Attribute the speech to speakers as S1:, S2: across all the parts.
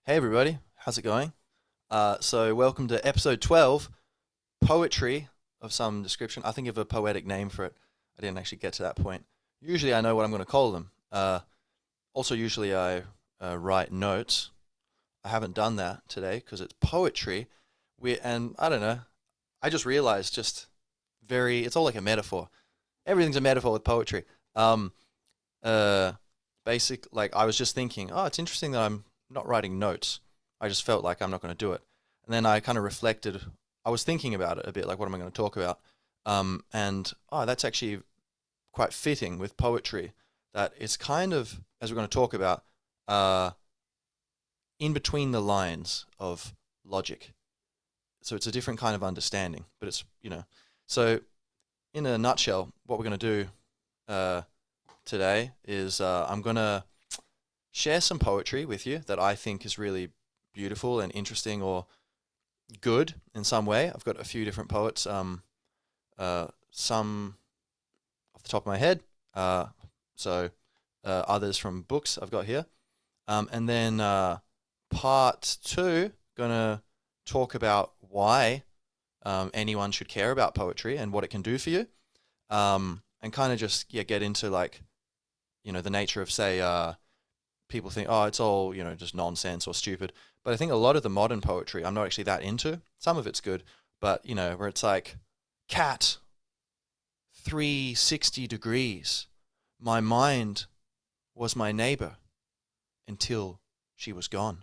S1: Hey everybody, how's it going? So welcome to episode 12, poetry of some description. I think of a poetic name for it. I didn't actually get to that point. Usually I know what I'm going to call them. Also usually I write notes. I haven't done that today because it's poetry. And I don't know, I just realized it's all like a metaphor. Everything's a metaphor with poetry. Um, uh, like I was just thinking, oh, it's interesting that I'm not writing notes. I just felt like I'm not going to do it. And then I kind of reflected. I was thinking about it a bit, like what am I going to talk about? And oh, that's actually quite fitting with poetry. That it's kind of, as we're going to talk about, uh, in between the lines of logic. So it's a different kind of understanding, but it's. So in a nutshell, what we're going to do uh, today is I'm going to share some poetry with you that I think is really beautiful and interesting or good in some way. I've got a few different poets, some off the top of my head, uh, others from books I've got here. And then part two, gonna talk about why anyone should care about poetry and what it can do for you. And kind of just get into like the nature of say people think, oh, it's all, just nonsense or stupid. But I think a lot of the modern poetry I'm not actually that into. Some of it's good, but, where it's like, cat, 360 degrees. My mind was my neighbor until she was gone.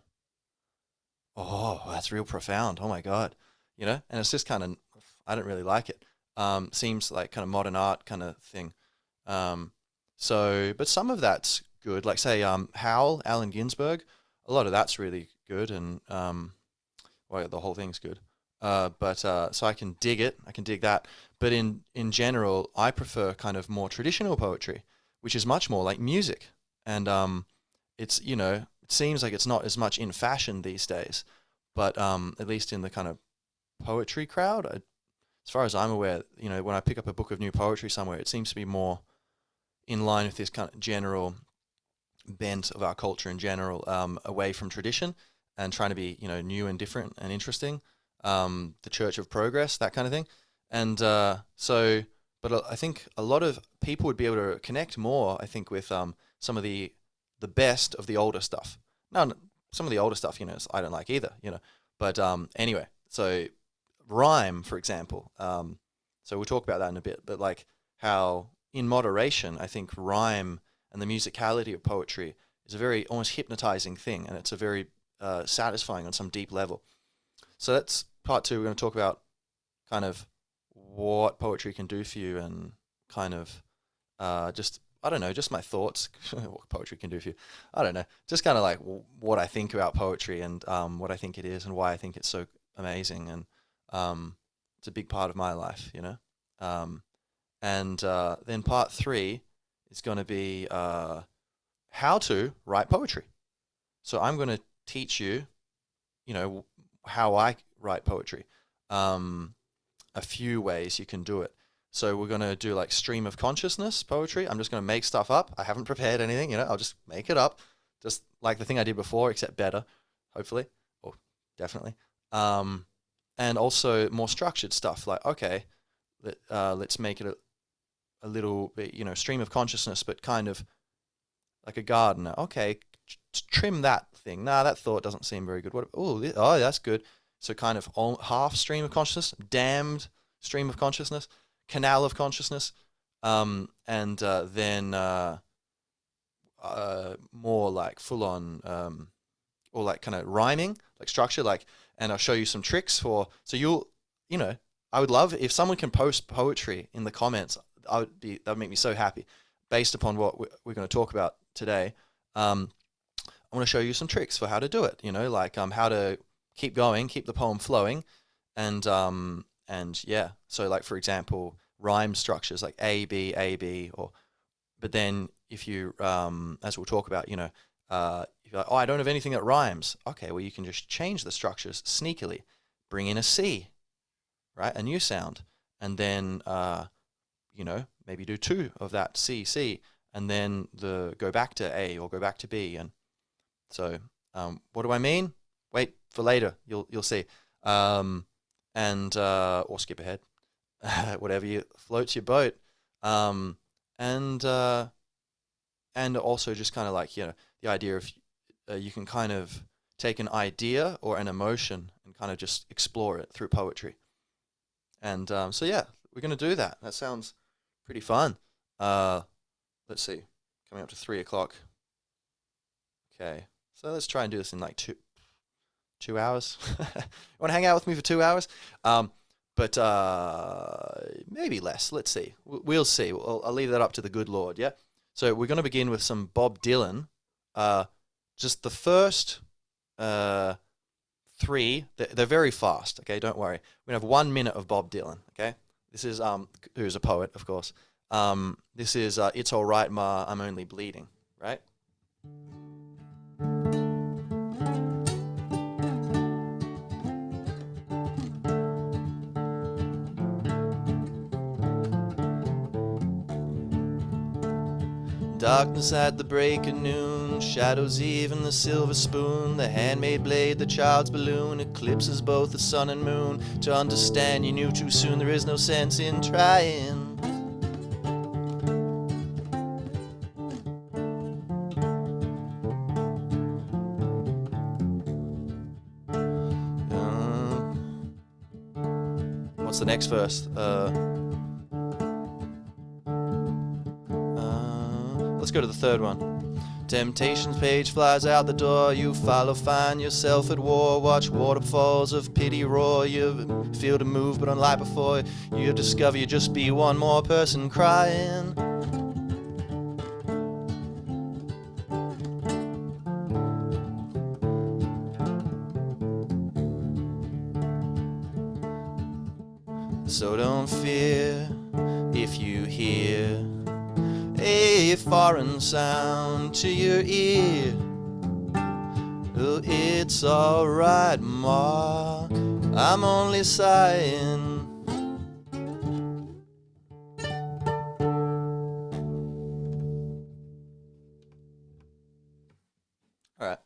S1: Oh, that's real profound. Oh my God. And it's just kind of, I don't really like it. Seems like kind of modern art kind of thing. Um, but some of that's good. Like say, Howl, Allen Ginsberg, a lot of that's really good, and well, the whole thing's good. So I can dig it. I can dig that. But in general, I prefer kind of more traditional poetry, which is much more like music, and it's it seems like it's not as much in fashion these days, but at least in the kind of poetry crowd, as far as I'm aware, when I pick up a book of new poetry somewhere, it seems to be more in line with this kind of general bent of our culture in general, away from tradition and trying to be, new and different and interesting. The Church of Progress, that kind of thing. And but I think a lot of people would be able to connect more, I think, with some of the best of the older stuff. Now, some of the older stuff, I don't like either, But anyway, so rhyme, for example. So we'll talk about that in a bit, but like how in moderation, I think rhyme and the musicality of poetry is a very almost hypnotizing thing, and it's a very satisfying on some deep level. So that's part two. We're going to talk about kind of what poetry can do for you, and kind of just I don't know, just my thoughts. What poetry can do for you, I don't know. Just kind of like what I think about poetry, and what I think it is, and why I think it's so amazing, and it's a big part of my life, Um, and then part three is going to be how to write poetry. So I'm going to teach you, how I write poetry. Um, a few ways you can do it. So we're going to do like stream of consciousness poetry. I'm just going to make stuff up. I haven't prepared anything, I'll just make it up, just like the thing I did before, except better, hopefully, or definitely. Um, and also more structured stuff like, okay, let's make it a little bit, stream of consciousness, but kind of like a gardener. Okay, trim that thing. Nah, that thought doesn't seem very good. Oh, that's good. So kind of half stream of consciousness, damned stream of consciousness, canal of consciousness, and then more like full on, or like kind of rhyming, like structure, like. And I'll show you some tricks so you know, I would love if someone can post poetry in the comments. That would make me so happy, based upon what we're going to talk about today. I want to show you some tricks for how to do it. Like how to keep going, keep the poem flowing, and yeah. So like for example, rhyme structures like A B, or but then if you as we'll talk about, if you're like, oh, I don't have anything that rhymes. Okay, well you can just change the structures sneakily, bring in a C, right, a new sound, and then maybe do two of that C, and then go back to A or go back to B, and so What do I mean? Wait for later. You'll see. And or skip ahead, whatever you floats your boat. Um, and and also just kind of like, the idea of you can kind of take an idea or an emotion and kind of just explore it through poetry. And so yeah, we're gonna do that. That sounds pretty fun. Uh, let's see, coming up to 3 o'clock. Okay, so let's try and do this in like 2 hours. You want to hang out with me for 2 hours? But maybe less. Let's see. We'll see. I'll leave that up to the good Lord. Yeah. So we're going to begin with some Bob Dylan. Just the first three. They're very fast. Okay, don't worry. We're gonna have 1 minute of Bob Dylan. Okay. This is who's a poet, of course. This is "It's All Right, Ma, I'm Only Bleeding." Right. Darkness at the break of noon, shadows even the silver spoon, the handmade blade, the child's balloon, eclipses both the sun and moon. To understand you knew too soon, there is no sense in trying. What's the next verse? Let's go to the third one. Temptation's page flies out the door. You follow, find yourself at war. Watch waterfalls of pity roar. You feel to move, but unlike before, you discover you just be one more person crying. So don't fear if you hear a foreign sound to your ear. Oh, it's alright, Mark, I'm only sighing. Alright.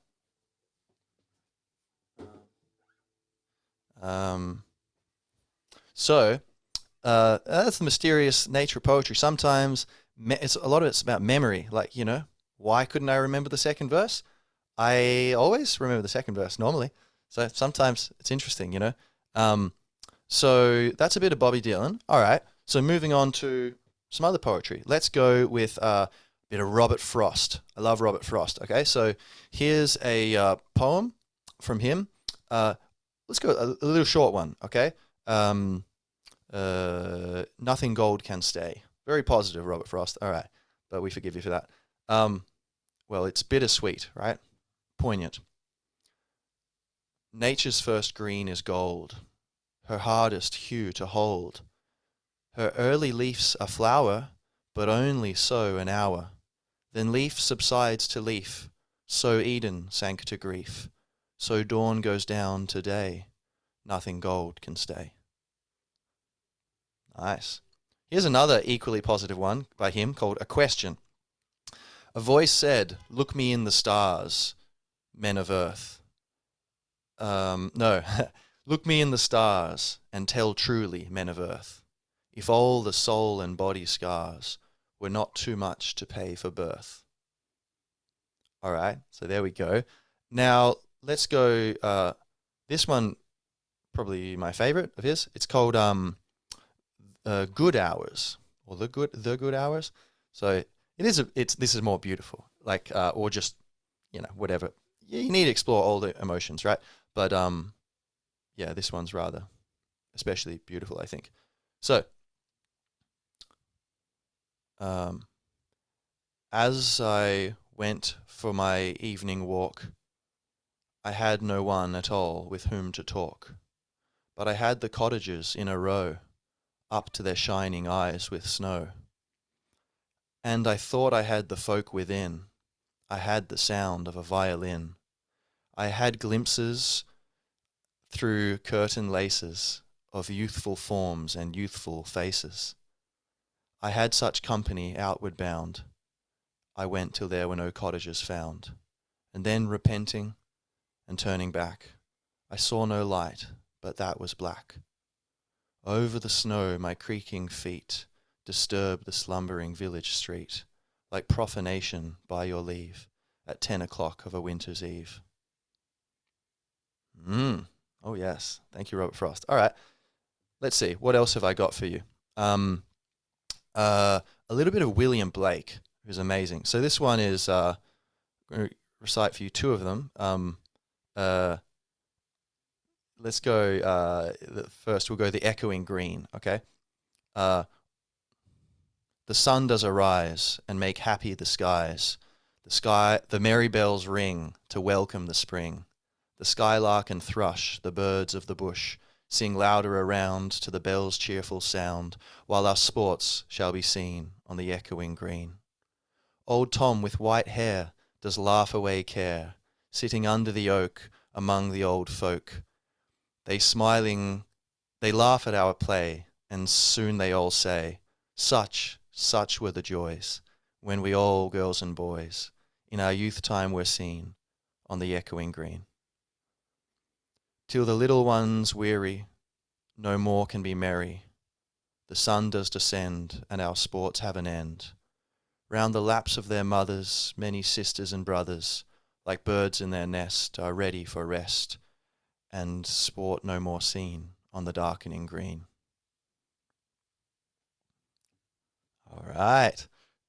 S1: So that's the mysterious nature of poetry. Sometimes a lot of it's about memory. Like, why couldn't I remember the second verse? I always remember the second verse normally. So sometimes it's interesting. So that's a bit of Bobby Dylan. All right. So moving on to some other poetry. Let's go with a bit of Robert Frost. I love Robert Frost. Okay. So here's a poem from him. Let's go a little short one. Okay. Nothing gold can stay. Very positive, Robert Frost. All right, but we forgive you for that. Well, it's bittersweet, right? Poignant. Nature's first green is gold, her hardest hue to hold. Her early leafs are flower, but only so an hour. Then leaf subsides to leaf, so Eden sank to grief. So dawn goes down to day, nothing gold can stay. Nice. Here's another equally positive one by him called A Question. A voice said, "Look me in the stars, men of earth." No, look me in the stars and tell truly, men of earth, if all the soul and body scars were not too much to pay for birth. All right, so there we go. Now let's go. This one, probably my favorite of his. It's called Good Hours, or the good hours. So this is more beautiful, like or just whatever. You need to explore all the emotions, right? But yeah, this one's rather especially beautiful, I think. So as I went for my evening walk, I had no one at all with whom to talk, but I had the cottages in a row, up to their shining eyes with snow. And I thought I had the folk within, I had the sound of a violin. I had glimpses through curtain laces of youthful forms and youthful faces. I had such company outward bound, I went till there were no cottages found. And then repenting, and turning back, I saw no light, but that was black. Over the snow my creaking feet disturb the slumbering village street, like profanation by your leave, at 10 o'clock of a winter's eve. Oh yes, thank you, Robert Frost. All right, let's see, what else have I got for you? A little bit of William Blake, who's amazing. So this one is, I'm going to recite for you two of them. Let's go, first we'll go the echoing green, okay? The sun does arise and make happy the skies. The merry bells ring to welcome the spring. The skylark and thrush, the birds of the bush, sing louder around to the bell's cheerful sound, while our sports shall be seen on the echoing green. Old Tom with white hair does laugh away care, sitting under the oak among the old folk. They laugh at our play, and soon they all say, such were the joys, when we all, girls and boys, in our youth time were seen on the echoing green. Till the little ones weary, no more can be merry. The sun does descend, and our sports have an end. Round the laps of their mothers, many sisters and brothers, like birds in their nest, are ready for rest, and sport no more seen on the darkening green. All right.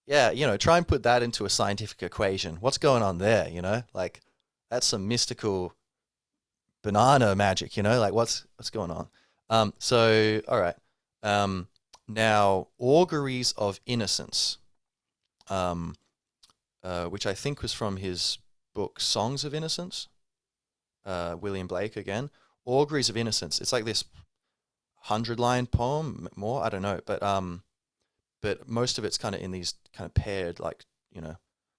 S1: Yeah, try and put that into a scientific equation. What's going on there, Like, that's some mystical banana magic, like what's going on? All right. Now, auguries of innocence, which I think was from his book Songs of Innocence, William Blake again. Auguries of Innocence. It's like this 100-line poem, more, I don't know, but most of it's kind of in these kind of paired, like,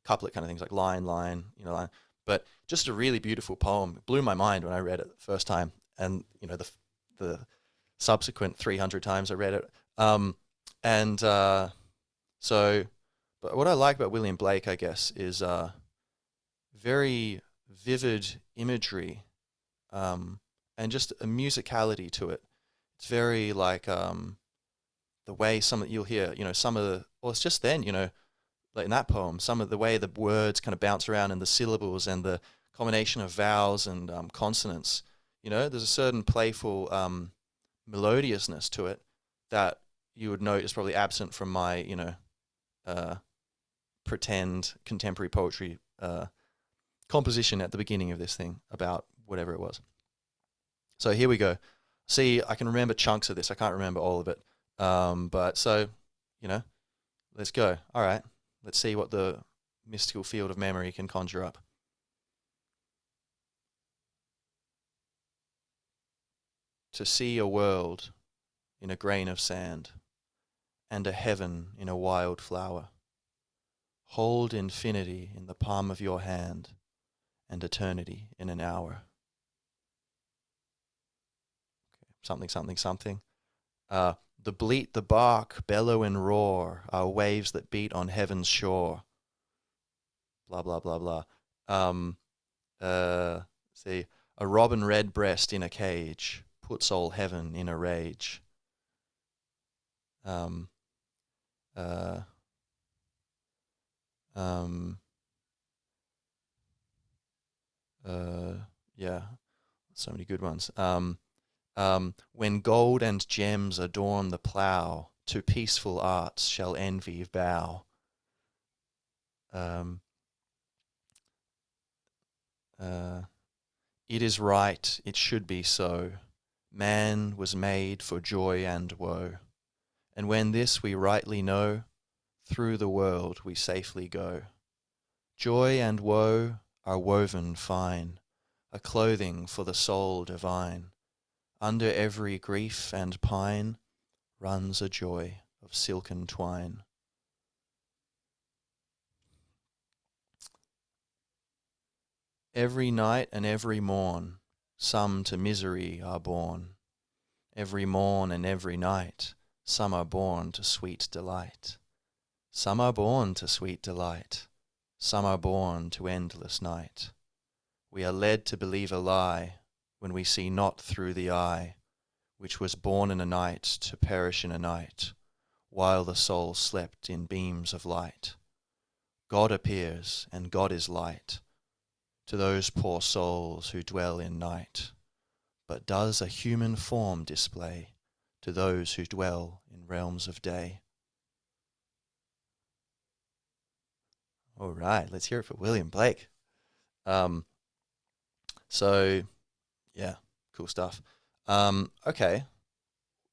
S1: couplet kind of things, like line, line. But just a really beautiful poem. It blew my mind when I read it the first time, and the subsequent 300 times I read it. But what I like about William Blake, I guess, is very vivid imagery, and just a musicality to it. It's very like the way you'll hear, it's just then, like in that poem, some of the way the words kind of bounce around and the syllables and the combination of vowels and consonants, there's a certain playful melodiousness to it that you would note is probably absent from my, pretend contemporary poetry composition at the beginning of this thing about whatever it was. So here we go. See, I can remember chunks of this. I can't remember all of it. But so, let's go. All right. Let's see what the mystical field of memory can conjure up. To see a world in a grain of sand, and a heaven in a wild flower. Hold infinity in the palm of your hand, and eternity in an hour. Okay. Something, something, something. The bleat, the bark, bellow and roar are waves that beat on heaven's shore. Blah, blah, blah, blah. See, a robin redbreast in a cage puts all heaven in a rage. Yeah, so many good ones. When gold and gems adorn the plough, to peaceful arts shall envy bow. It is right, it should be so. Man was made for joy and woe. And when this we rightly know, through the world we safely go. Joy and woe are woven fine, a clothing for the soul divine. Under every grief and pine runs a joy of silken twine. Every night and every morn, some to misery are born. Every morn and every night, some are born to sweet delight. Some are born to sweet delight, some are born to endless night. We are led to believe a lie when we see not through the eye, which was born in a night to perish in a night, while the soul slept in beams of light. God appears, and God is light to those poor souls who dwell in night, but does a human form display to those who dwell in realms of day. All right, let's hear it for William Blake. So, yeah, cool stuff. Okay,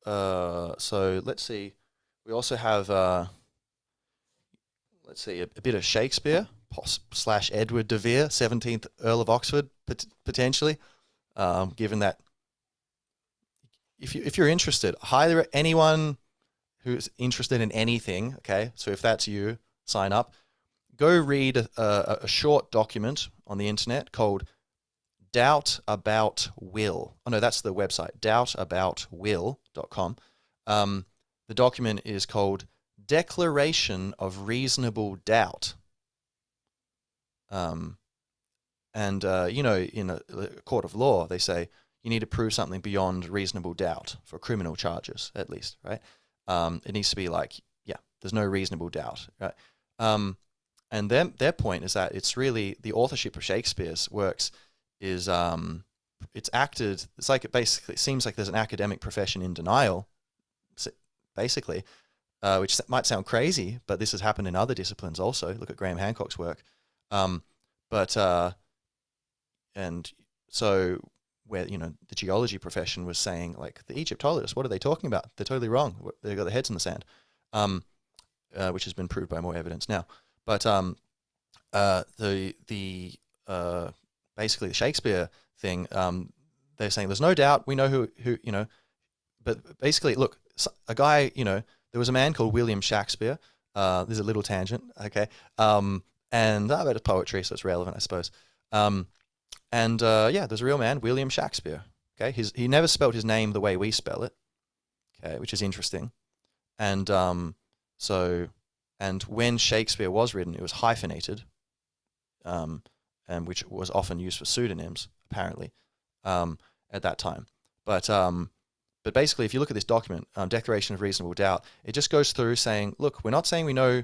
S1: so let's see. We also have, let's see, a bit of Shakespeare / Edward de Vere, 17th Earl of Oxford, potentially. Given that, if you're interested, highly anyone who's interested in anything. Okay, so if that's you, sign up. Go read a short document on the internet called Doubt About Will. Oh no, that's the website, doubtaboutwill.com. The document is called Declaration of Reasonable Doubt. And you know, in a court of law, they say you need to prove something beyond reasonable doubt for criminal charges, at least, right? It needs to be like, yeah, there's no reasonable doubt, right? And their point is that it's really the authorship of Shakespeare's works is it's acted. It's like it seems like there's an academic profession in denial, basically, which might sound crazy, but this has happened in other disciplines also. Look at Graham Hancock's work, and so where the geology profession was saying like the Egyptologists, what are they talking about? They're totally wrong. They've got their heads in the sand, which has been proved by more evidence now. But basically the Shakespeare thing, they're saying there's no doubt we know who but basically look, a guy, there was a man called William Shakespeare. There's a little tangent, okay, and about his poetry, so it's relevant, I suppose. Yeah, there's a real man, William Shakespeare. Okay, he never spelled his name the way we spell it. Okay, which is interesting, and and when Shakespeare was written, it was hyphenated, and which was often used for pseudonyms, apparently, at that time. But basically, if you look at this document, Declaration of Reasonable Doubt, it just goes through saying, look, we're not saying we know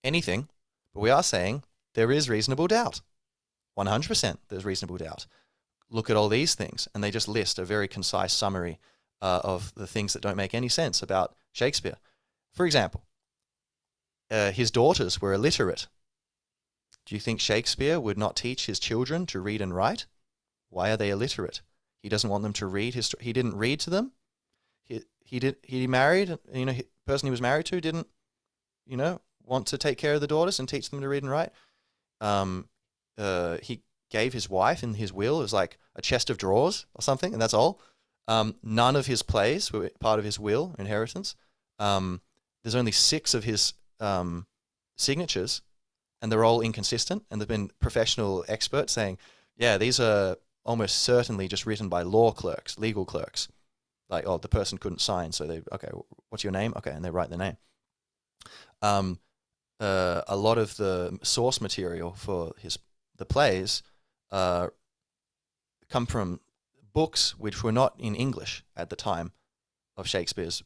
S1: anything, but we are saying there is reasonable doubt. 100% there's reasonable doubt. Look at all these things, and they just list a very concise summary of the things that don't make any sense about Shakespeare. For example, his daughters were illiterate. Do you think Shakespeare would not teach his children to read and write? Why are they illiterate? He doesn't want them to read. He didn't read to them. He married, the person he was married to didn't, want to take care of the daughters and teach them to read and write. He gave his wife in his will, it was like a chest of drawers or something, and that's all. None of his plays were part of his will, inheritance. There's only 6 of his signatures, and they're all inconsistent. And there've been professional experts saying, yeah, these are almost certainly just written by law clerks, legal clerks. Like, oh, the person couldn't sign, so okay, what's your name? Okay, and they write their name. A lot of the source material for the plays come from books which were not in English at the time of Shakespeare's,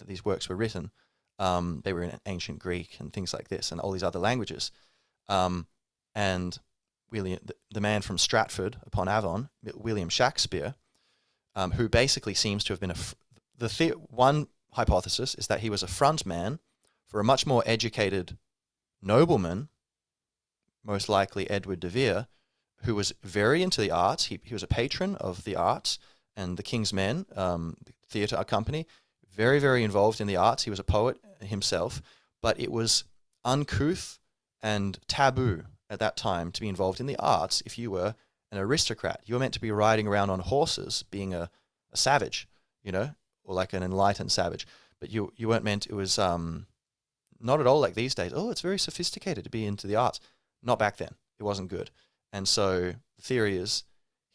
S1: these works were written. They were in ancient Greek and things like this, and all these other languages. And William, the man from Stratford upon Avon, William Shakespeare, who basically seems to have been one hypothesis is that he was a front man for a much more educated nobleman, most likely Edward de Vere, who was very into the arts. He was a patron of the arts and the King's Men, the theatre company, very, very involved in the arts. He was a poet himself, but it was uncouth and taboo at that time to be involved in the arts if you were an aristocrat. You were meant to be riding around on horses, being a savage, or like an enlightened savage. But you weren't meant, it was not at all like these days. Oh, it's very sophisticated to be into the arts. Not back then. It wasn't good. And so the theory is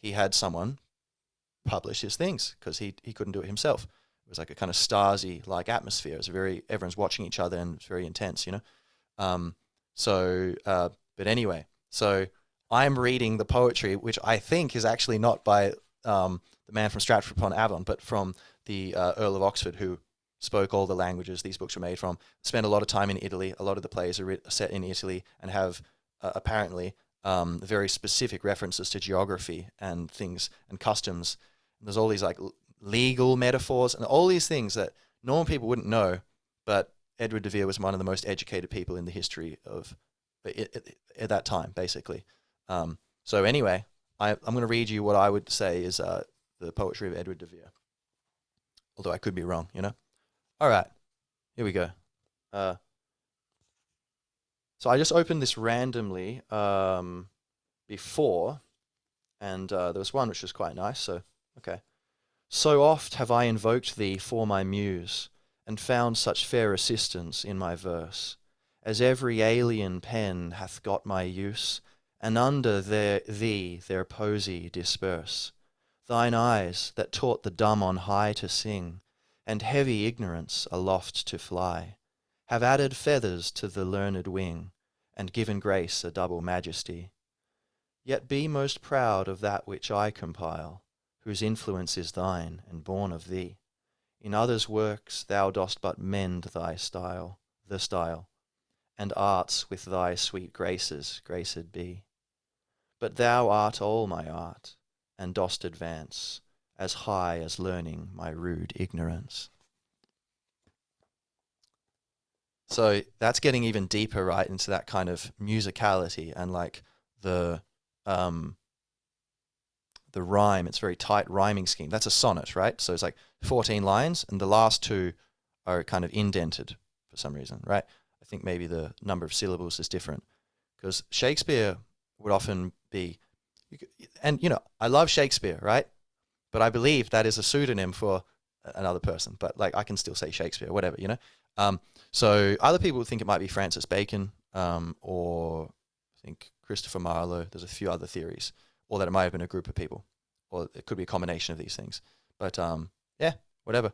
S1: he had someone publish his things because he couldn't do it himself. It was like a kind of Stasi-like atmosphere. It was everyone's watching each other and it's very intense, But anyway, so I'm reading the poetry, which I think is actually not by the man from Stratford upon Avon, but from the Earl of Oxford, who spoke all the languages these books were made from. Spent a lot of time in Italy. A lot of the plays are set in Italy and have apparently very specific references to geography and things and customs. And there's all these like legal metaphors and all these things that normal people wouldn't know, but Edward de Vere was one of the most educated people in the history of at that time, basically. So anyway, I'm going to read you what I would say is the poetry of Edward de Vere, although I could be wrong, you know. All right, here we go. So I just opened this randomly before, and there was one which was quite nice. So okay. So oft have I invoked thee for my muse, and found such fair assistance in my verse, as every alien pen hath got my use, and under thee their posy disperse. Thine eyes, that taught the dumb on high to sing, and heavy ignorance aloft to fly, have added feathers to the learned wing, and given grace a double majesty. Yet be most proud of that which I compile, whose influence is thine, and born of thee. In others' works thou dost but mend the style, and arts with thy sweet graces graced be. But thou art all my art, and dost advance as high as learning my rude ignorance. So that's getting even deeper, right, into that kind of musicality and like the rhyme. It's very tight rhyming scheme. That's a sonnet, right? So it's like 14 lines, and the last two are kind of indented for some reason, right? I think maybe the number of syllables is different, because Shakespeare would often be, and you know, I love Shakespeare, right? But I believe that is a pseudonym for another person. But like, I can still say Shakespeare, whatever, you know. So other people think it might be Francis Bacon, or I think Christopher Marlowe. There's a few other theories, or that it might have been a group of people, or it could be a combination of these things. But yeah, whatever.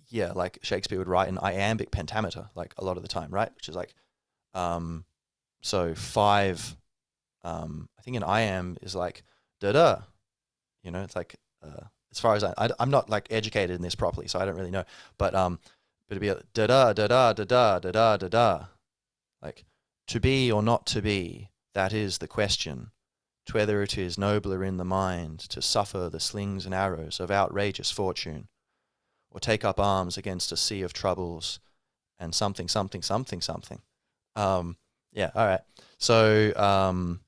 S1: Yeah, like Shakespeare would write in iambic pentameter, like a lot of the time, right? Which is like, so five. I think an iamb is like da da. You know, it's like as far as I'm not like educated in this properly, so I don't really know. But it'd be a da da da da da da da da da da. Like, to be or not to be, that is the question. Whether it is nobler in the mind to suffer the slings and arrows of outrageous fortune, or take up arms against a sea of troubles, and something, something, something, something. Yeah, all right. So,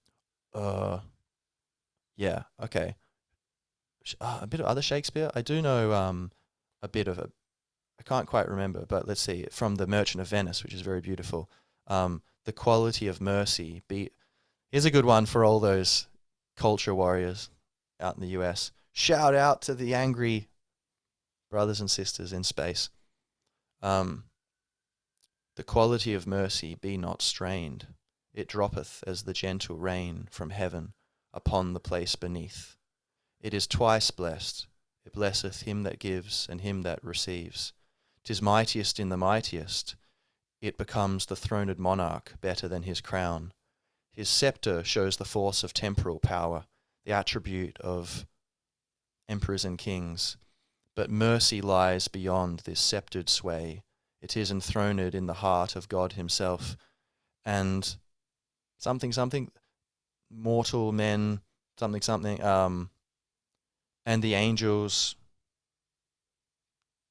S1: yeah, okay. A bit of other Shakespeare. I do know a bit of it. I can't quite remember, but let's see. From The Merchant of Venice, which is very beautiful. The quality of mercy. Here's a good one for all those culture warriors out in the US. Shout out to the angry brothers and sisters in space. The quality of mercy be not strained. It droppeth as the gentle rain from heaven upon the place beneath. It is twice blessed. It blesseth him that gives and him that receives. 'Tis mightiest in the mightiest. It becomes the throned monarch better than his crown. His sceptre shows the force of temporal power, the attribute of emperors and kings. But mercy lies beyond this sceptred sway. It is enthroned in the heart of God himself. And something, something, mortal men, something, something, and the angels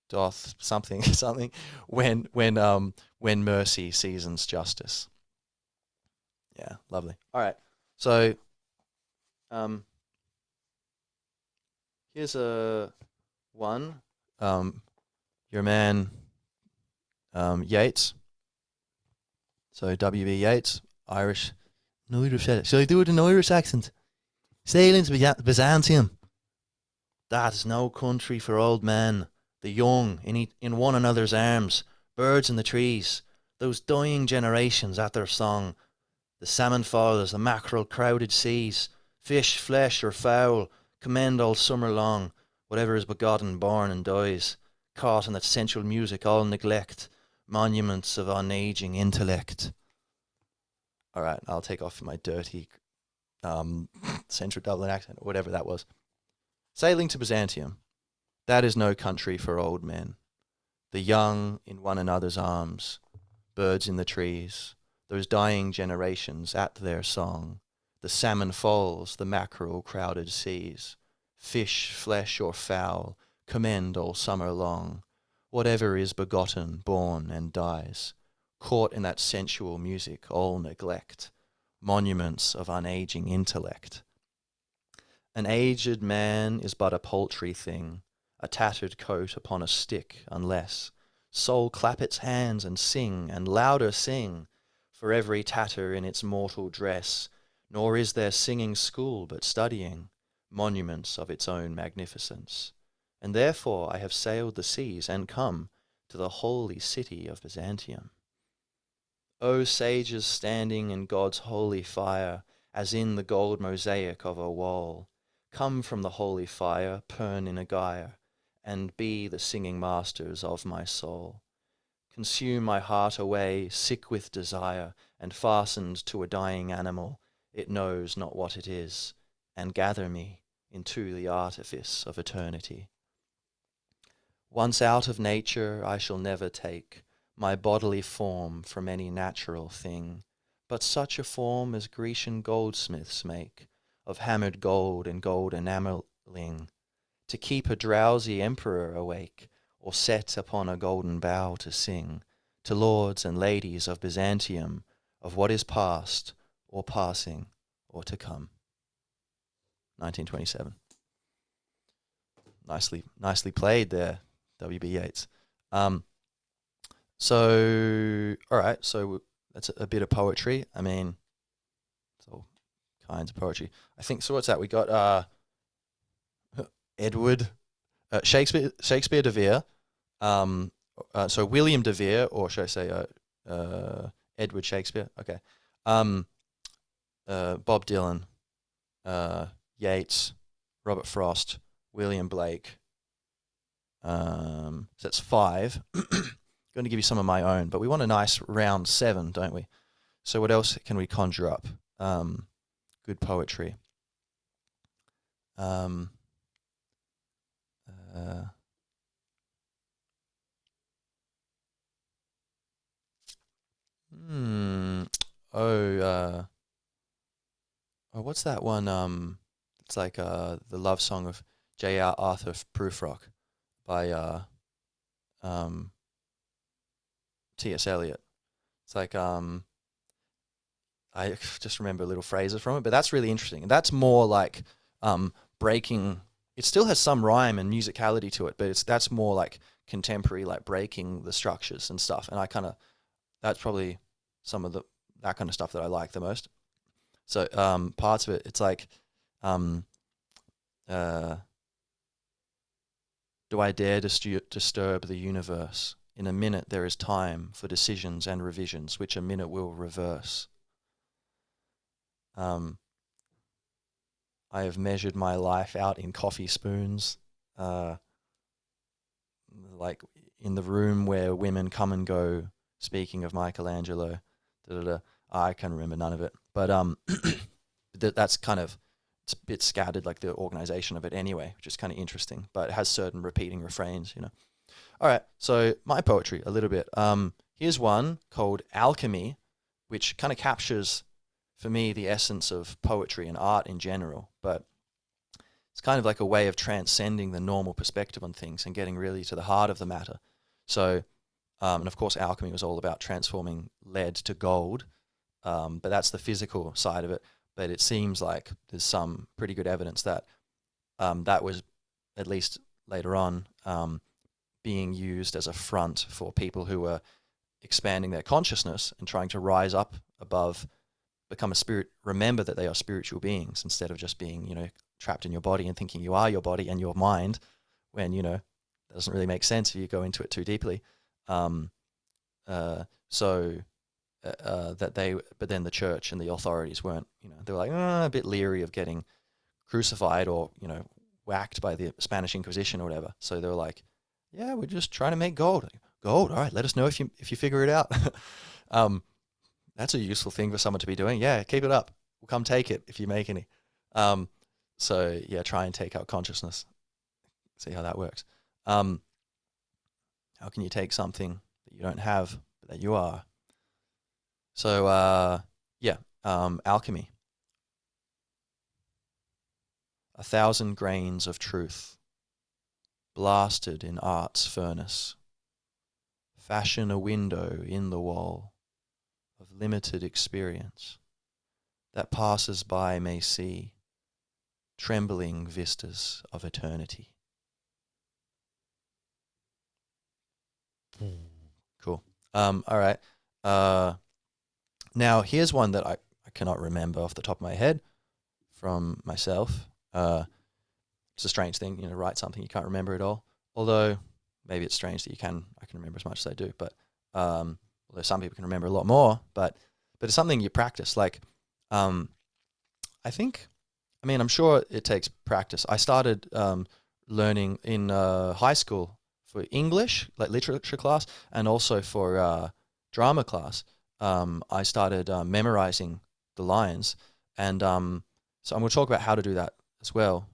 S1: doth something, something, when mercy seasons justice. Yeah, lovely. All right. So, here's a one. Your man, Yeats. So W.B. Yeats, Irish. Shall I do it in Irish accent? Sailing to Byzantium. That is no country for old men. The young in one another's arms, birds in the trees, those dying generations at their song. The salmon falls, the mackerel crowded seas, fish, flesh or fowl, commend all summer long, whatever is begotten, born and dies, caught in that sensual music all neglect, monuments of unaging intellect. All right, I'll take off my dirty Central Dublin accent, or whatever that was. Sailing to Byzantium, that is no country for old men. The young in one another's arms, birds in the trees, those dying generations at their song, the salmon falls, the mackerel crowded seas, fish, flesh or fowl, commend all summer long, whatever is begotten, born and dies, caught in that sensual music, all neglect, monuments of unaging intellect. An aged man is but a paltry thing, a tattered coat upon a stick, unless soul clap its hands and sing, and louder sing, for every tatter in its mortal dress, nor is there singing school but studying, monuments of its own magnificence. And therefore I have sailed the seas and come to the holy city of Byzantium. O sages standing in God's holy fire, as in the gold mosaic of a wall, come from the holy fire, burn in a gyre, and be the singing masters of my soul. Consume my heart away, sick with desire, and fastened to a dying animal, it knows not what it is, and gather me into the artifice of eternity. Once out of nature I shall never take my bodily form from any natural thing, but such a form as Grecian goldsmiths make, of hammered gold and gold enamelling, to keep a drowsy emperor awake, or set upon a golden bough to sing, to lords and ladies of Byzantium, of what is past, or passing, or to come. 1927. Nicely played there, W.B. Yeats. So, all right, so that's a bit of poetry. I mean, it's all kinds of poetry. I think, so what's that? We got Edward, Shakespeare de Vere, so William de Vere, or should I say Edward Shakespeare? Okay. Bob Dylan, Yeats, Robert Frost, William Blake. So that's 5. Going to give you some of my own, but we want a nice round 7, don't we? So what else can we conjure up? Good poetry. Oh, what's that one? It's like the love song of J.R. Arthur Prufrock by T.S. Eliot. It's like I just remember little phrases from it, but that's really interesting. And that's more like breaking. It still has some rhyme and musicality to it, but that's more like contemporary, like breaking the structures and stuff. And that's probably some of that kind of stuff that I like the most. So parts of it, it's like, do I dare disturb the universe? In a minute there is time for decisions and revisions, which a minute will reverse. I have measured my life out in coffee spoons, like in the room where women come and go. Speaking of Michelangelo, I can remember none of it, but that's kind of, it's a bit scattered, like the organization of it anyway, which is kind of interesting. But it has certain repeating refrains, you know. All right, so my poetry a little bit. Here's one called Alchemy, which kind of captures, for me, the essence of poetry and art in general. But it's kind of like a way of transcending the normal perspective on things and getting really to the heart of the matter. So, and of course, alchemy was all about transforming lead to gold, but that's the physical side of it. But it seems like there's some pretty good evidence that that was, at least later on, being used as a front for people who were expanding their consciousness and trying to rise up above, become a spirit, remember that they are spiritual beings instead of just being, trapped in your body and thinking you are your body and your mind, when, that doesn't really make sense if you go into it too deeply. But then the church and the authorities weren't, they were like a bit leery of getting crucified or, whacked by the Spanish Inquisition or whatever. So they were like, yeah, we're just trying to make gold. Gold, all right, let us know if you figure it out. That's a useful thing for someone to be doing. Yeah, keep it up. We'll come take it if you make any. Um, so yeah, try and take out consciousness. See how that works. Um, how can you take something that you don't have, but that you are? So yeah, alchemy. 1,000 grains of truth, blasted in art's furnace. Fashion a window in the wall of limited experience that passers by may see, trembling vistas of eternity. Cool. All right. Uh, Now, here's one that I cannot remember off the top of my head from myself. It's a strange thing, write something you can't remember at all. Although maybe it's strange that I can remember as much as I do. But although some people can remember a lot more, but it's something you practice. Like, I think, I'm sure it takes practice. I started learning in high school for English, like literature class, and also for drama class. I started memorizing the lines, and so I'm going to talk about how to do that as well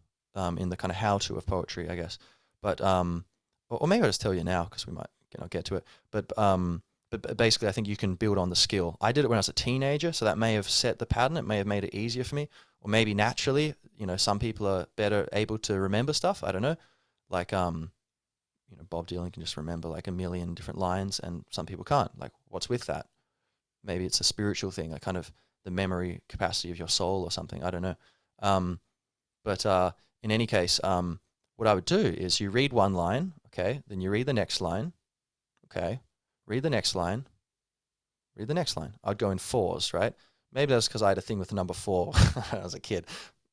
S1: in the kind of how-to of poetry, I guess. But or maybe I'll just tell you now because we might get to it. But basically, I think you can build on the skill. I did it when I was a teenager, so that may have set the pattern. It may have made it easier for me, or maybe naturally, some people are better able to remember stuff. I don't know, like Bob Dylan can just remember like a million different lines, and some people can't. Like, what's with that? Maybe it's a spiritual thing, a kind of the memory capacity of your soul or something. I don't know. But in any case, what I would do is you read one line, okay, then you read the next line, okay, read the next line, read the next line. I'd go in fours, right? Maybe that's because I had a thing with the number 4 when I was a kid.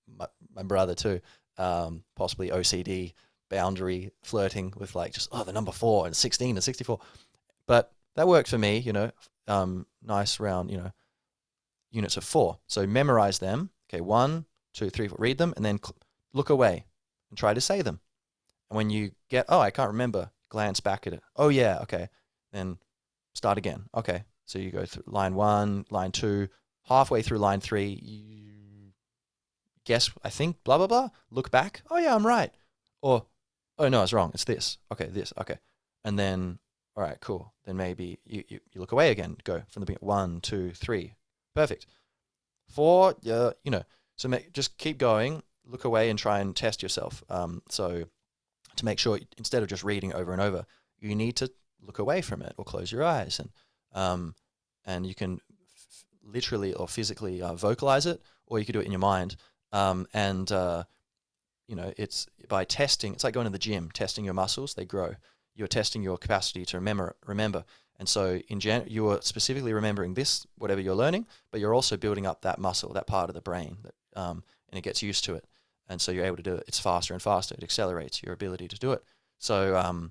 S1: My brother too, possibly OCD, boundary, flirting with like just, the number 4 and 16 and 64. But that worked for me, nice round, units of 4. So memorize them. Okay, 1, 2, 3, 4. Read them and then look away and try to say them. And when you get, I can't remember, glance back at it. Oh yeah, okay. Then start again. Okay, so you go through line 1, line 2, halfway through line 3. You guess, I think, blah blah blah. Look back. Oh yeah, I'm right. Or, oh no, it's wrong. It's this. Okay, this. Okay, and then. All right, cool. Then maybe you look away again. Go from the beginning. 1, 2, 3. Perfect. 4, so just keep going. Look away and try and test yourself. So to make sure, instead of just reading over and over, you need to look away from it or close your eyes. And you can literally or physically vocalize it, or you could do it in your mind. It's by testing. It's like going to the gym, testing your muscles. They grow. You're testing your capacity to remember. And so you are specifically remembering this, whatever you're learning, but you're also building up that muscle, that part of the brain, and it gets used to it. And so you're able to do it. It's faster and faster. It accelerates your ability to do it. So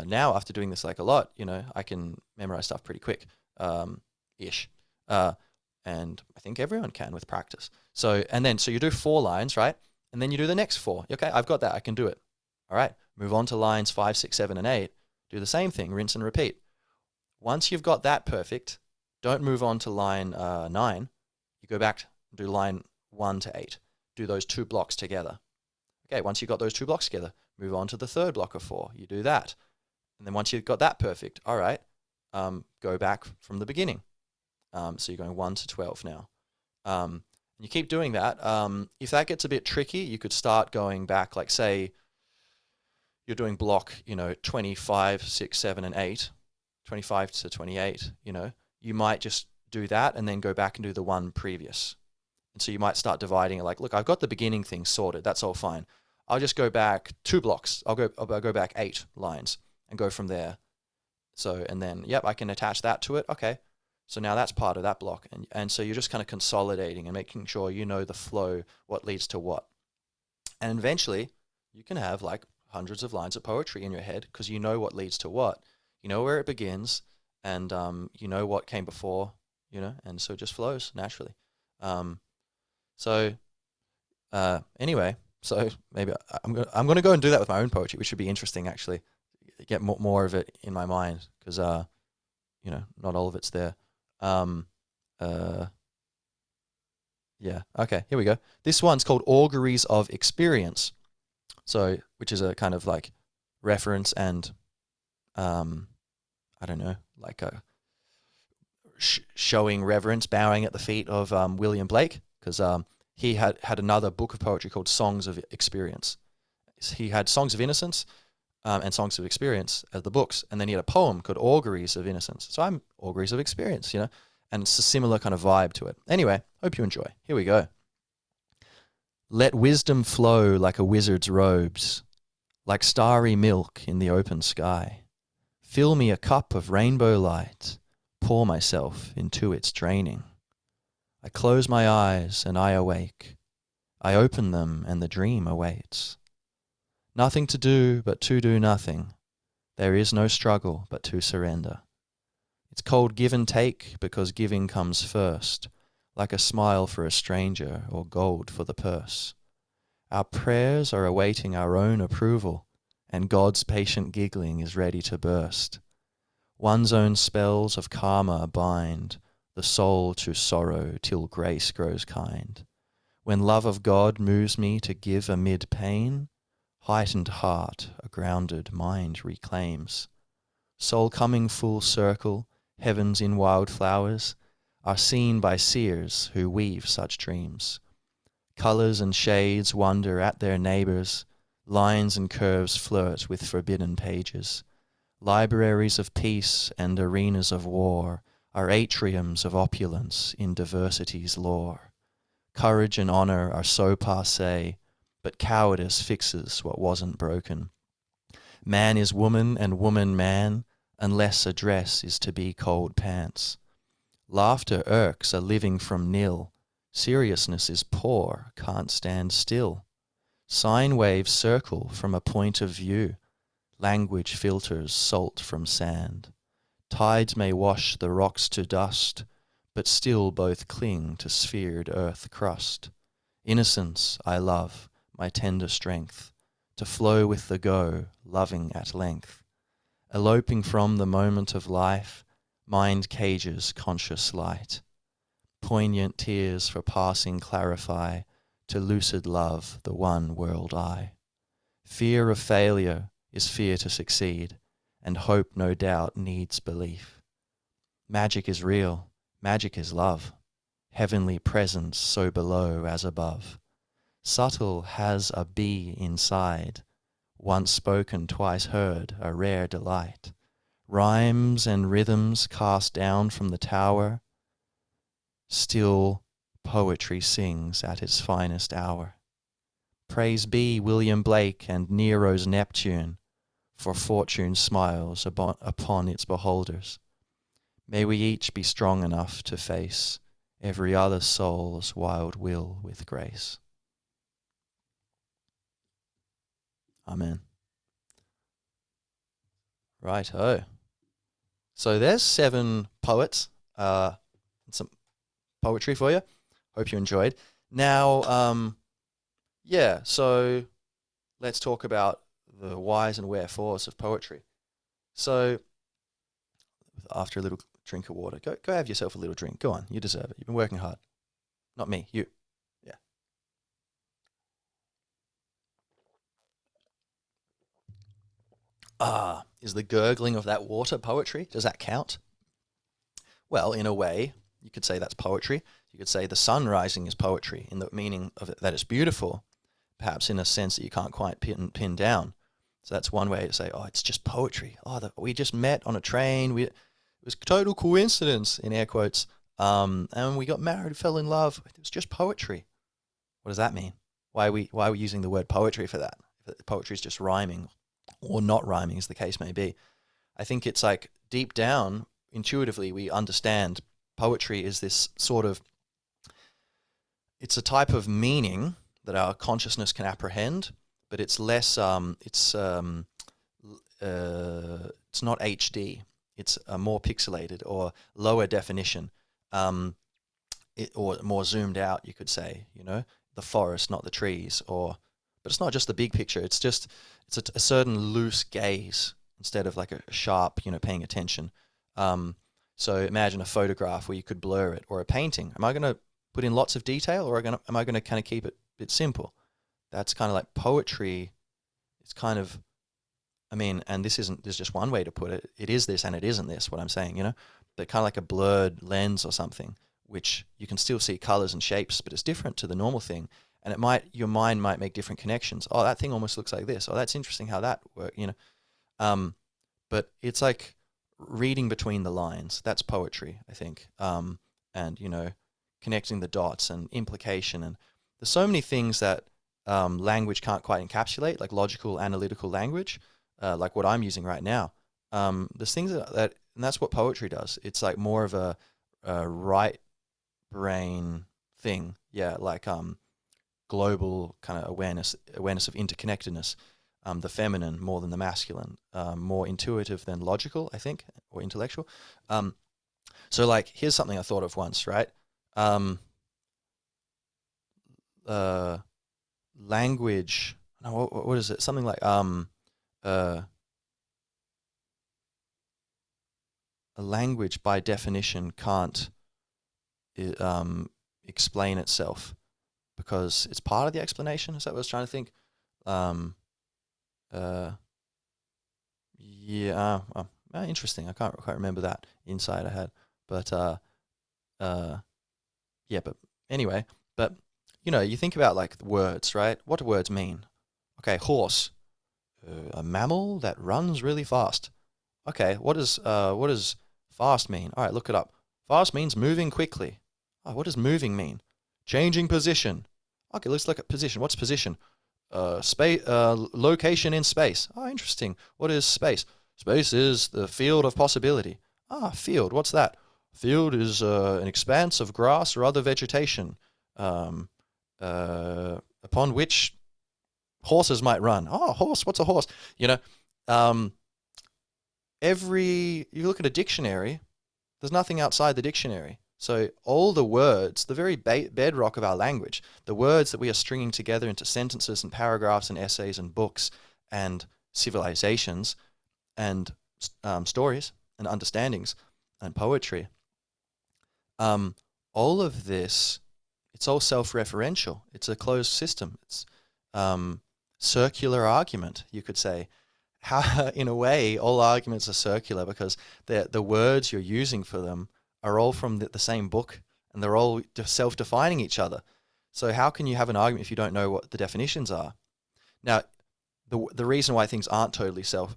S1: now after doing this like a lot, I can memorize stuff pretty quick, ish. And I think everyone can with practice. So you do 4 lines, right? And then you do the next 4. Okay, I've got that. I can do it. All right, move on to lines 5, 6, 7, and 8. Do the same thing, rinse and repeat. Once you've got that perfect, don't move on to line 9. You go back and do line 1 to 8. Do those 2 blocks together. Okay, once you've got those 2 blocks together, move on to the 3rd block of 4. You do that. And then once you've got that perfect, all right, go back from the beginning. So you're going 1 to 12 now. You keep doing that. If that gets a bit tricky, you could start going back, like say, you're doing block, 25, 6, 7, and 8, 25 to 28, you might just do that and then go back and do the one previous. And so you might start dividing it like, look, I've got the beginning thing sorted. That's all fine. I'll just go back 2 blocks. I'll go back 8 lines and go from there. So, and then, yep, I can attach that to it. Okay. So now that's part of that block. And so you're just kind of consolidating and making sure you know the flow, what leads to what. And eventually you can have like hundreds of lines of poetry in your head because you know what leads to what. You know where it begins, and you know what came before, and so it just flows naturally. Anyway, so maybe I'm going to go and do that with my own poetry, which should be interesting actually. Get more of it in my mind because not all of it's there. Um, uh, yeah. Okay. Here we go. This one's called Auguries of Experience. So, which is a kind of like reference and, I don't know, like a showing reverence, bowing at the feet of William Blake, because he had another book of poetry called Songs of Experience. He had Songs of Innocence and Songs of Experience as the books, and then he had a poem called Auguries of Innocence. So I'm Auguries of Experience, and it's a similar kind of vibe to it. Anyway, hope you enjoy. Here we go. Let wisdom flow like a wizard's robes, like starry milk in the open sky. Fill me a cup of rainbow light, pour myself into its draining. I close my eyes and I awake. I open them and the dream awaits. Nothing to do but to do nothing. There is no struggle but to surrender. It's called give and take because giving comes first, like a smile for a stranger or gold for the purse. Our prayers are awaiting our own approval, and God's patient giggling is ready to burst. One's own spells of karma bind the soul to sorrow till grace grows kind. When love of God moves me to give amid pain, heightened heart a grounded mind reclaims. Soul coming full circle, heavens in wildflowers, are seen by seers who weave such dreams. Colours and shades wonder at their neighbours, lines and curves flirt with forbidden pages. Libraries of peace and arenas of war are atriums of opulence in diversity's lore. Courage and honour are so passé, but cowardice fixes what wasn't broken. Man is woman and woman man, unless a dress is to be cold pants. Laughter irks a living from nil. Seriousness is poor, can't stand still. Sine waves circle from a point of view. Language filters salt from sand. Tides may wash the rocks to dust, but still both cling to sphered earth crust. Innocence I love, my tender strength, to flow with the go, loving at length. Eloping from the moment of life, mind cages conscious light. Poignant tears for passing clarify to lucid love the one world eye. Fear of failure is fear to succeed, and hope no doubt needs belief. Magic is real, magic is love, heavenly presence so below as above. Subtle has a bee inside, once spoken twice heard, a rare delight. Rhymes and rhythms cast down from the tower, still poetry sings at its finest hour. Praise be William Blake and Nero's Neptune, for fortune smiles upon its beholders. May we each be strong enough to face every other soul's wild will with grace. Amen. Righto. So there's 7 poets, and some poetry for you. Hope you enjoyed. Now, so let's talk about the whys and wherefores of poetry. So after a little drink of water, go have yourself a little drink. Go on, you deserve it. You've been working hard. Not me, you. Yeah. Is the gurgling of that water poetry? Does that count? Well, in a way, you could say that's poetry. You could say the sun rising is poetry in the meaning of it, that it's beautiful, perhaps in a sense that you can't quite pin down. So that's one way to say, oh, it's just poetry. Oh, we just met on a train. It was total coincidence, in air quotes, and we got married, fell in love. It was just poetry. What does that mean? Why are we using the word poetry for that? Poetry is just rhyming or not rhyming, as the case may be. I think it's like deep down, intuitively, we understand poetry is this sort of, it's a type of meaning that our consciousness can apprehend, but it's less, it's not HD. It's more pixelated or lower definition, or more zoomed out, you could say, the forest, not the trees, but it's not just the big picture. It's a certain loose gaze instead of like a sharp, paying attention. So imagine a photograph where you could blur it, or a painting. Am I going to put in lots of detail, or am I going to kind of keep it a bit simple? That's kind of like poetry. It's kind of, I mean, and there's just one way to put it. It is this and it isn't this, what I'm saying, you know? But kind of like a blurred lens or something, which you can still see colors and shapes, but it's different to the normal thing. And your mind might make different connections. Oh, that thing almost looks like this. Oh, that's interesting how that worked, you know? Um, but it's like reading between the lines. That's poetry, I think. And, you know, connecting the dots and implication. And there's so many things that language can't quite encapsulate, like logical, analytical language, like what I'm using right now. There's things and that's what poetry does. It's like more of a right brain thing. Yeah, like global kind of awareness of interconnectedness. The feminine more than the masculine, more intuitive than logical, I think, or intellectual. So like, here's something I thought of once, right? Um, uh, language. No, what is it? Something like uh, a language by definition can't explain itself because it's part of the explanation. Is that what I was trying to think? Um, uh, yeah. Interesting. I can't quite remember that insight I had, but uh, yeah. But anyway, but you know, you think about like the words, right? What do words mean? Okay, horse, a mammal that runs really fast. Okay, what does fast mean? All right, look it up. Fast means moving quickly. Oh, what does moving mean? Changing position. Okay, let's look at position. What's position? Space, location in space. Oh, interesting. What is space? Space is the field of possibility. Ah, field. What's that? Field is an expanse of grass or other vegetation, um, upon which horses might run. Oh, horse. What's a horse? You know, um, you look at a dictionary, there's nothing outside the dictionary. So all the words, the very bedrock of our language, the words that we are stringing together into sentences and paragraphs and essays and books and civilizations and stories and understandings and poetry, um, all of this, it's all self-referential. It's a closed system. It's um, circular argument, you could say. How, in a way, all arguments are circular because the words you're using for them are all from the same book, and they're all self-defining each other. So how can you have an argument if you don't know what the definitions are? Now, the reason why things aren't totally self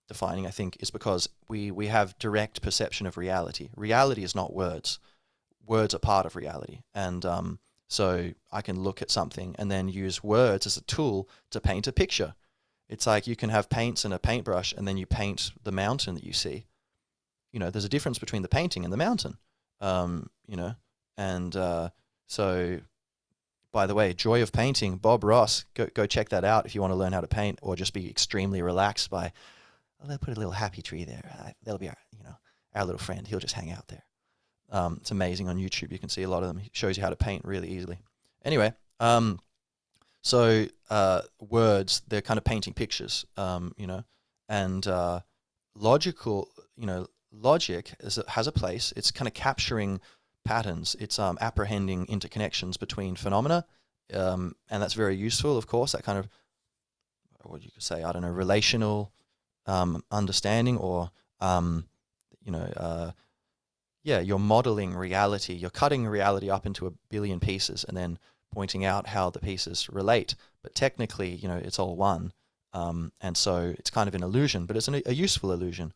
S1: defining, I think, is because we have direct perception of reality. Reality is not words. Words are part of reality, and so I can look at something and then use words as a tool to paint a picture. It's like you can have paints and a paintbrush, and then you paint the mountain that you see. You know, there's a difference between the painting and the mountain. You know, and so, by the way, Joy of Painting, Bob Ross, go check that out if you want to learn how to paint, or just be extremely relaxed by, oh, they'll put a little happy tree there. That'll be our little friend. He'll just hang out there. It's amazing on YouTube. You can see a lot of them. He shows you how to paint really easily. Anyway, so words, they're kind of painting pictures, and logical, logic has a place. It's kind of capturing patterns. It's apprehending interconnections between phenomena, and that's very useful, of course. That kind of, what you could say, I don't know, relational understanding, or yeah, you're modeling reality. You're cutting reality up into a billion pieces and then pointing out how the pieces relate. But technically, it's all one. And so it's kind of an illusion, but it's a useful illusion.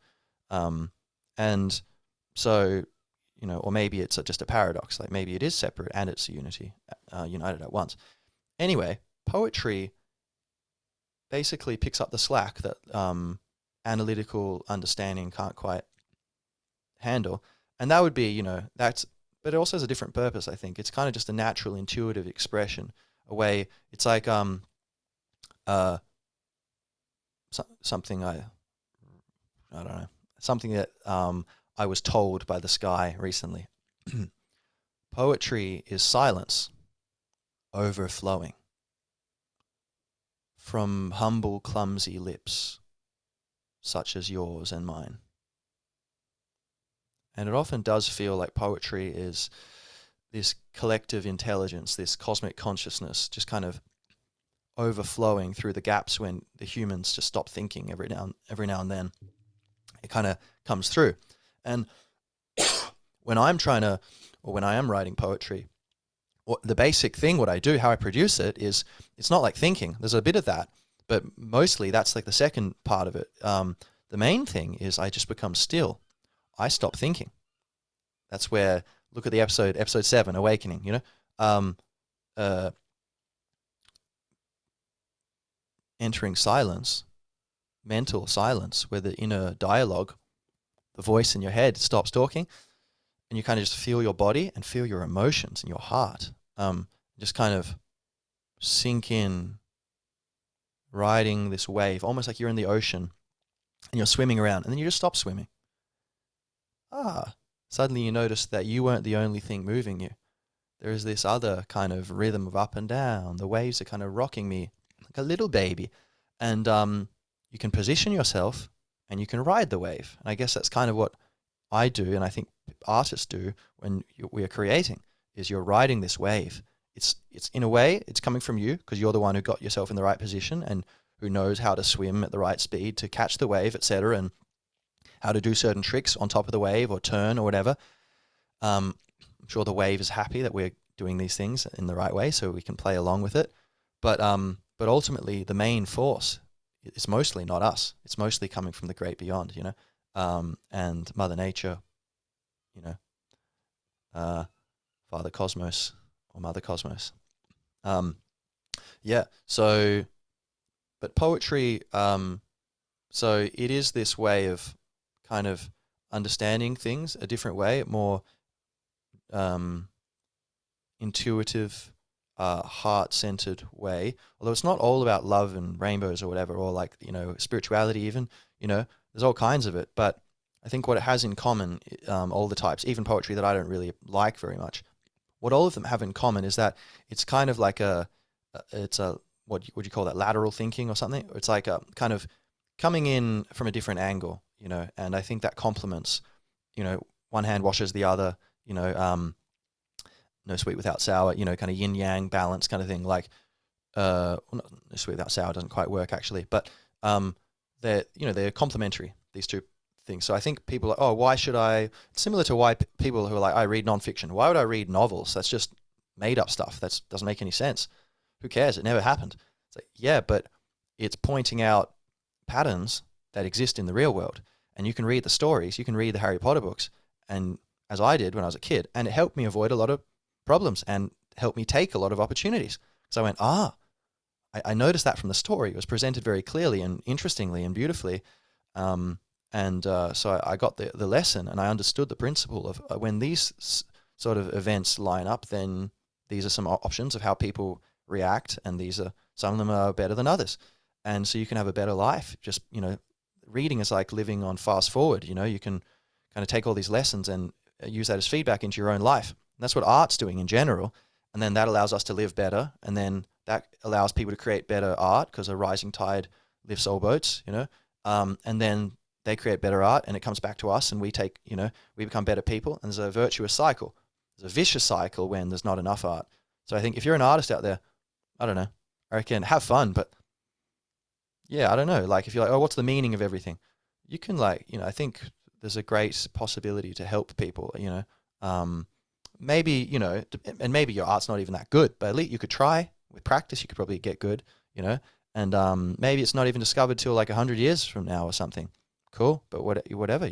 S1: And so, or maybe it's just a paradox. Like maybe it is separate and it's a unity, united at once. Anyway, poetry basically picks up the slack that analytical understanding can't quite handle. And that would be, but it also has a different purpose, I think. It's kind of just a natural, intuitive expression, a way, it's like something I don't know, something that I was told by the sky recently. Poetry is silence overflowing from humble, clumsy lips, such as yours and mine. And it often does feel like poetry is this collective intelligence, this cosmic consciousness, just kind of overflowing through the gaps when the humans just stop thinking every now and then. It kind of comes through. And when I'm trying to, or when I am writing poetry, the basic thing, what I do, how I produce it is, it's not like thinking. There's a bit of that, but mostly that's like the second part of it. The main thing is I just become still. I stop thinking. That's where, look at the episode 7, Awakening, uh, entering silence, mental silence, where the inner dialogue, the voice in your head stops talking, and you kind of just feel your body and feel your emotions in your heart. Just kind of sink in, riding this wave, almost like you're in the ocean and you're swimming around, and then you just stop swimming. Suddenly you notice that you weren't the only thing moving you. There is this other kind of rhythm of up and down. The waves are kind of rocking me like a little baby. And you can position yourself and you can ride the wave. And I guess that's kind of what I do, and I think artists do when we are creating, is you're riding this wave. It's in a way, it's coming from you because you're the one who got yourself in the right position and who knows how to swim at the right speed to catch the wave, etc., and how to do certain tricks on top of the wave or turn or whatever. I'm sure the wave is happy that we're doing these things in the right way so we can play along with it. But ultimately, the main force is mostly not us. It's mostly coming from the great beyond, and Mother Nature, Father Cosmos or Mother Cosmos. So, but poetry, so it is this way of kind of understanding things a different way, more intuitive, heart-centered way. Although it's not all about love and rainbows or whatever, or like, spirituality even, there's all kinds of it. But I think what it has in common, all the types, even poetry that I don't really like very much, what all of them have in common is that it's kind of like what would you call that, lateral thinking or something? It's like a kind of coming in from a different angle, and I think that complements, one hand washes the other, no sweet without sour, kind of yin yang balance kind of thing. Like, well, no sweet without sour doesn't quite work actually, but they're complementary, these two things. So I think people are, oh, why should I? Similar to why people who are like, I read nonfiction. Why would I read novels? That's just made up stuff. That doesn't make any sense. Who cares? It never happened. It's like, yeah, but it's pointing out patterns that exist in the real world. And you can read the stories, you can read the Harry Potter books, and as I did when I was a kid, and it helped me avoid a lot of problems and helped me take a lot of opportunities. So I went, I noticed that from the story. It was presented very clearly and interestingly and beautifully. So I got the lesson, and I understood the principle of when these sort of events line up, then these are some options of how people react, and some of them are better than others. And so you can have a better life. Just, reading is like living on fast forward. You can kind of take all these lessons and use that as feedback into your own life. And that's what art's doing in general. And then that allows us to live better. And then that allows people to create better art because a rising tide lifts all boats, and then they create better art and it comes back to us and we become better people. And there's a virtuous cycle. There's a vicious cycle when there's not enough art. So I think if you're an artist out there, I don't know, I reckon have fun, but yeah, I don't know. Like if you're like, oh, what's the meaning of everything? You can I think there's a great possibility to help people, maybe, and maybe your art's not even that good, but at least you could try. With practice, you could probably get good, and maybe it's not even discovered till like 100 years from now or something. Cool, but whatever,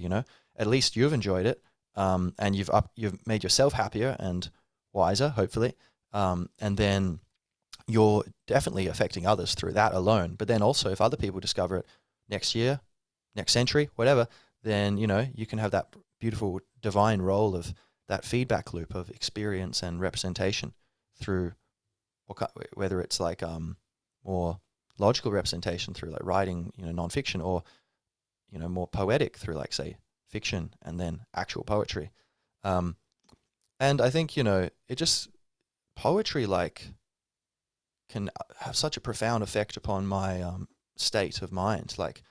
S1: at least you've enjoyed it, and you've made yourself happier and wiser, hopefully, and then you're definitely affecting others through that alone. But then also, if other people discover it next year, next century, whatever, then you can have that beautiful divine role of that feedback loop of experience and representation through, whether it's like more logical representation through like writing, nonfiction, or more poetic through like say fiction and then actual poetry. And I think poetry like can have such a profound effect upon my state of mind. Like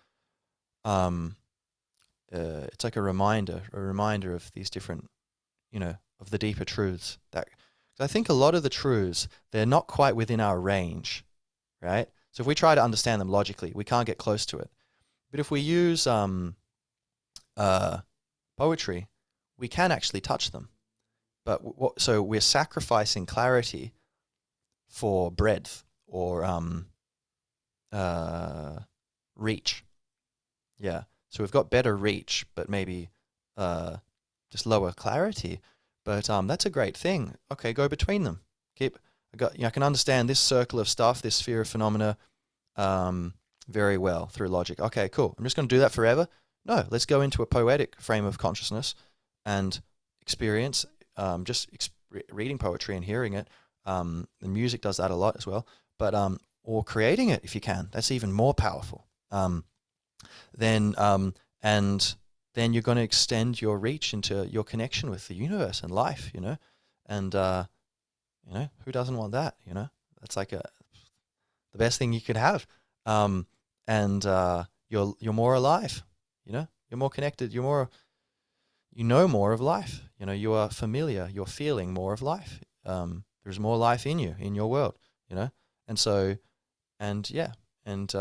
S1: it's like a reminder of these different, of the deeper truths. That 'cause I think a lot of the truths, they're not quite within our range, right? So if we try to understand them logically, we can't get close to it. But if we use uh, poetry, we can actually touch them. But so we're sacrificing clarity for breadth or uh, reach. Yeah. So we've got better reach, but maybe uh, just lower clarity. But that's a great thing. Okay, go between them. I can understand this circle of stuff, this sphere of phenomena, um, very well through logic. Okay, cool. I'm just going to do that forever. No, let's go into a poetic frame of consciousness and experience. Reading poetry and hearing it. The music does that a lot as well. But or creating it if you can. That's even more powerful. Then and then you're going to extend your reach into your connection with the universe and life. And who doesn't want that? That's like the best thing you could have. And you're more alive. You're more connected. More of life. You are familiar. You're feeling more of life. There's more life in you, in your world. And so, and yeah, and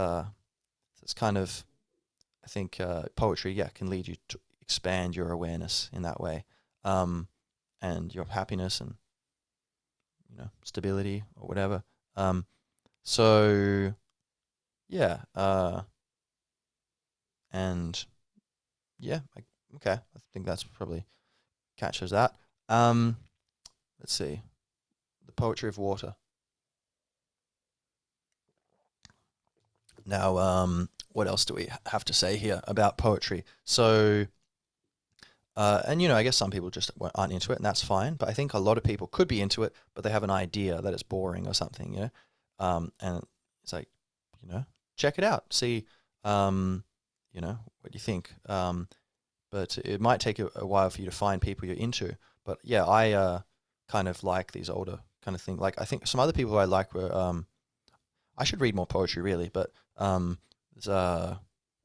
S1: it's kind of, I think poetry, can lead you to expand your awareness in that way, and your happiness and stability or whatever. So yeah, and yeah, okay, I think that's probably catches that. Let's see, the poetry of water. Now, what else do we have to say here about poetry? So, and I guess some people just aren't into it, and that's fine. But I think a lot of people could be into it, but they have an idea that it's boring or something, and it's like, check it out, see, what do you think? But it might take a while for you to find people you're into. But yeah, I kind of like these older kind of thing. Like I think some other people I like were I should read more poetry really, but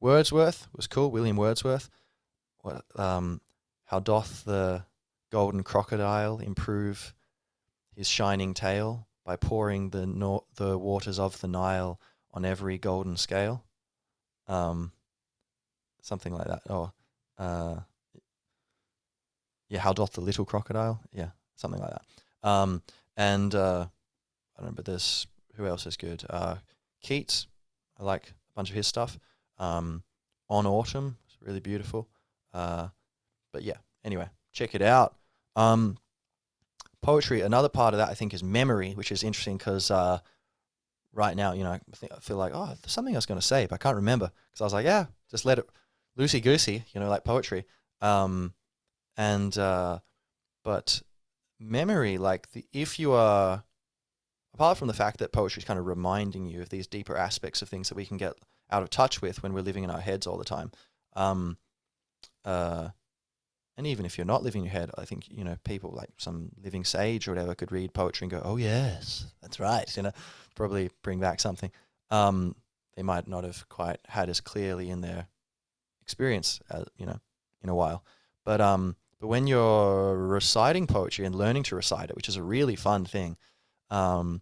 S1: Wordsworth was cool. William Wordsworth. What how doth the golden crocodile improve his shining tail by pouring the waters of the Nile on every golden scale? Something like that. Or yeah, how doth the little crocodile? Yeah, something like that. And I don't know, but there's who else is good? Keats, I like a bunch of his stuff. On Autumn, it's really beautiful. But yeah, anyway, check it out. Poetry, another part of that I think is memory, which is interesting because right now, I feel like, oh, there's something I was going to say, but I can't remember because I was like, yeah, just let it loosey goosey, like poetry. And but memory, like if you are, apart from the fact that poetry is kind of reminding you of these deeper aspects of things that we can get out of touch with when we're living in our heads all the time. And even if you're not living in your head, I think, people like some living sage or whatever could read poetry and go, oh, yes, that's right. Probably bring back something. They might not have quite had as clearly in their experience, in a while. But when you're reciting poetry and learning to recite it, which is a really fun thing, and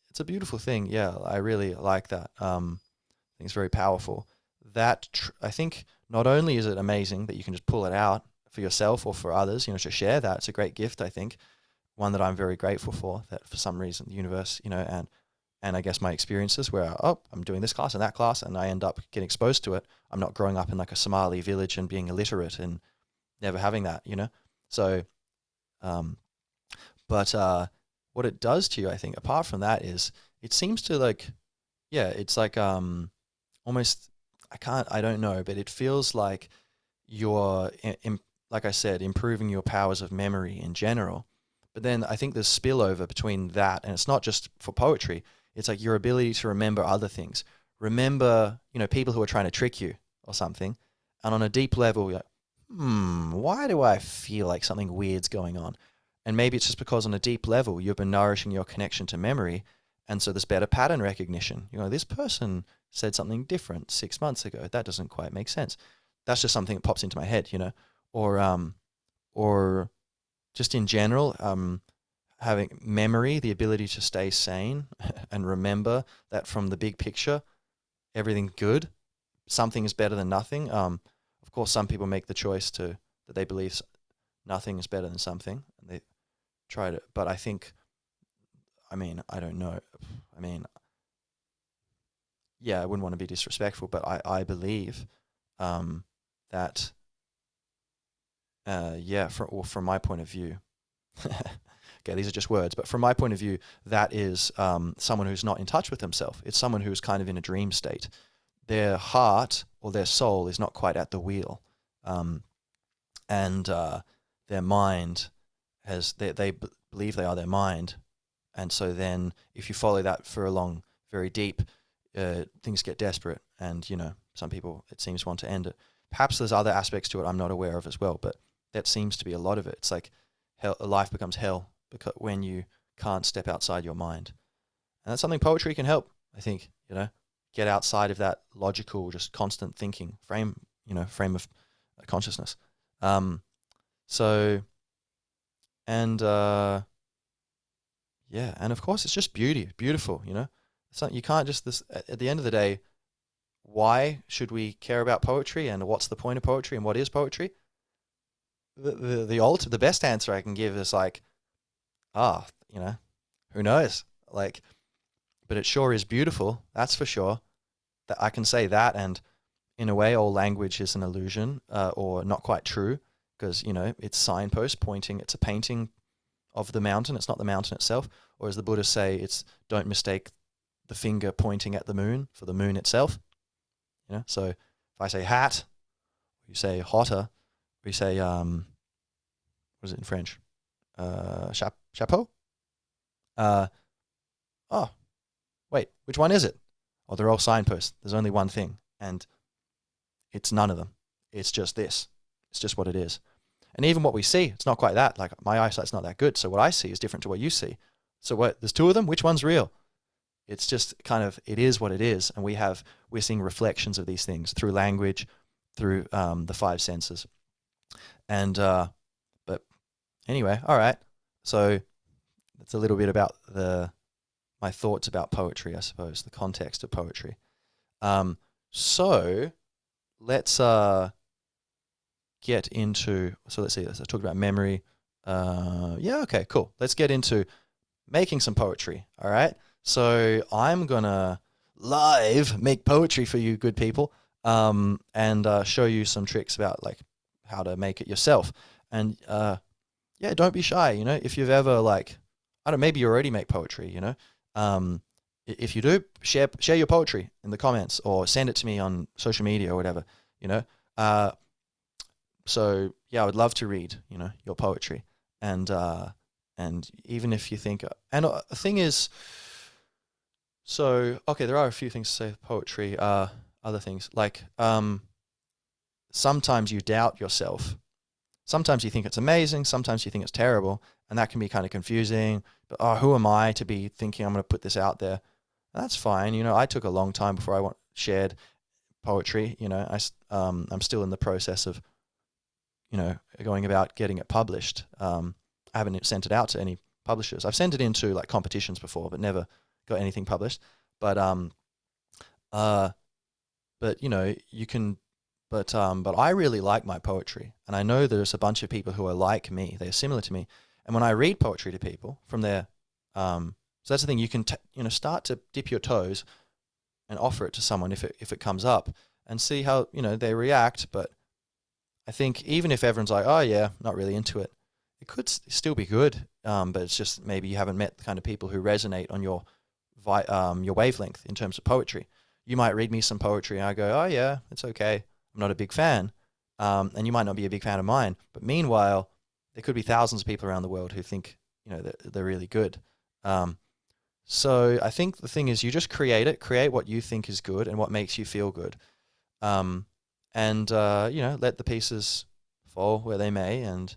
S1: it's a beautiful thing. Yeah, I really like that. I think it's very powerful. I think not only is it amazing that you can just pull it out for yourself or for others, to share that. It's a great gift, I think, one that I'm very grateful for, that for some reason the universe, and I guess my experiences where, I'm doing this class and that class, and I end up getting exposed to it. I'm not growing up in like a Somali village and being illiterate and never having that, So, but what it does to you, I think, apart from that, is it seems to it's like almost, I don't know, but it feels like you're, like I said, improving your powers of memory in general. But then I think there's spillover between that, and it's not just for poetry. It's like your ability to remember other things. Remember, people who are trying to trick you or something. And on a deep level, you're like, why do I feel like something weird's going on? And maybe it's just because on a deep level, you've been nourishing your connection to memory. And so there's better pattern recognition. This person said something different 6 months ago. That doesn't quite make sense. that's just something that pops into my head, you know, or or just in general, having memory, the ability to stay sane and remember that from the big picture, everything good, something is better than nothing. Of course, some people make the choice to that they believe nothing is better than something, and they try to. But I think, I mean, I don't know. I mean, yeah, I wouldn't want to be disrespectful, but I believe that, yeah, from my point of view, okay, these are just words, but from my point of view, that is someone who's not in touch with themselves. It's someone who's kind of in a dream state. Their heart or their soul is not quite at the wheel, and their mind they believe they are their mind, and so then if you follow that for a long, very deep, things get desperate, and you know some people it seems want to end it. Perhaps there's other aspects to it I'm not aware of as well, but that seems to be a lot of it. It's like hell, life becomes hell because when you can't step outside your mind, and that's something poetry can help. I think get outside of that logical, just constant thinking frame of consciousness. So and yeah, and of course it's just beautiful. So you can't just at the end of the day. Why should we care about poetry, and what's the point of poetry, and what is poetry? The best answer I can give is like, who knows? Like, but it sure is beautiful. That's for sure. That I can say that, and in a way, all language is an illusion, or not quite true, because it's signpost pointing. It's a painting of the mountain. It's not the mountain itself. Or as the Buddhists say, it's don't mistake the finger pointing at the moon for the moon itself. So if I say hat, you say hotter, or you say what is it in French? Chapeau. Oh, wait, which one is it? Oh, they're all signposts. There's only one thing, and it's none of them. It's just this. It's just what it is. And even what we see, it's not quite that. Like my eyesight's not that good, so what I see is different to what you see. So what? There's two of them. Which one's real? It's just kind of, it is what it is, and we're seeing reflections of these things through language, through the five senses, and but anyway, all right. So that's a little bit about my thoughts about poetry, I suppose, the context of poetry. So let's get into. So let's see. I talked about memory. Yeah. Okay. Cool. Let's get into making some poetry. All right. So I'm gonna live make poetry for you, good people, and show you some tricks about like how to make it yourself. And yeah, don't be shy. If you've ever maybe you already make poetry. If you do, share your poetry in the comments or send it to me on social media or whatever. So yeah, I would love to read your poetry, and even if you think, and the thing is. So, okay, there are a few things to say with poetry. Other things, like sometimes you doubt yourself. Sometimes you think it's amazing. Sometimes you think it's terrible. And that can be kind of confusing. But, who am I to be thinking I'm going to put this out there? And that's fine. I took a long time before I shared poetry. I'm still in the process of, going about getting it published. I haven't sent it out to any publishers. I've sent it into like competitions before, but never got anything published, but you can, but I really like my poetry, and I know there's a bunch of people who are like me. They're similar to me, and when I read poetry to people from their, so that's the thing. You can start to dip your toes and offer it to someone if it comes up, and see how they react. But I think even if everyone's like, oh yeah, not really into it, it could still be good. But it's just maybe you haven't met the kind of people who resonate on your wavelength in terms of poetry. You might read me some poetry and I go, oh yeah, it's okay. I'm not a big fan. And you might not be a big fan of mine. But meanwhile, there could be thousands of people around the world who think, they're really good. So I think the thing is you just create what you think is good and what makes you feel good. And let the pieces fall where they may. And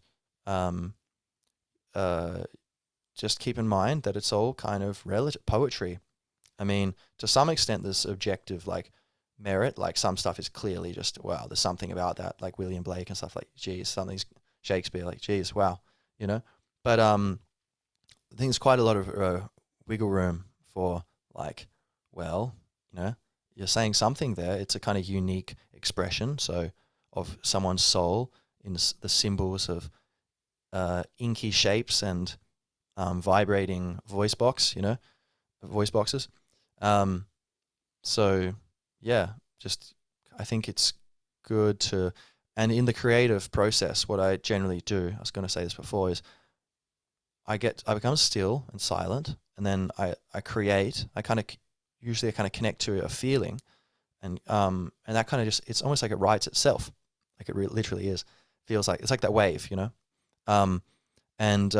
S1: just keep in mind that it's all kind of relative poetry. I mean, to some extent, there's objective, like merit. Like some stuff is clearly just, wow, there's something about that, like William Blake and stuff, like, geez, something's Shakespeare, like, geez, wow, you know. But I think there's quite a lot of wiggle room for, like, well, you know, you're saying something there. It's a kind of unique expression, so, of someone's soul in the symbols of inky shapes and vibrating voice boxes. Um, so yeah, just I think it's good to, and in the creative process, what I generally do, I was going to say this before, is I become still and silent, and then I create. Usually I kind of connect to a feeling, and that kind of just, it's almost like it writes itself, like it literally is. Feels like it's like that wave, um, and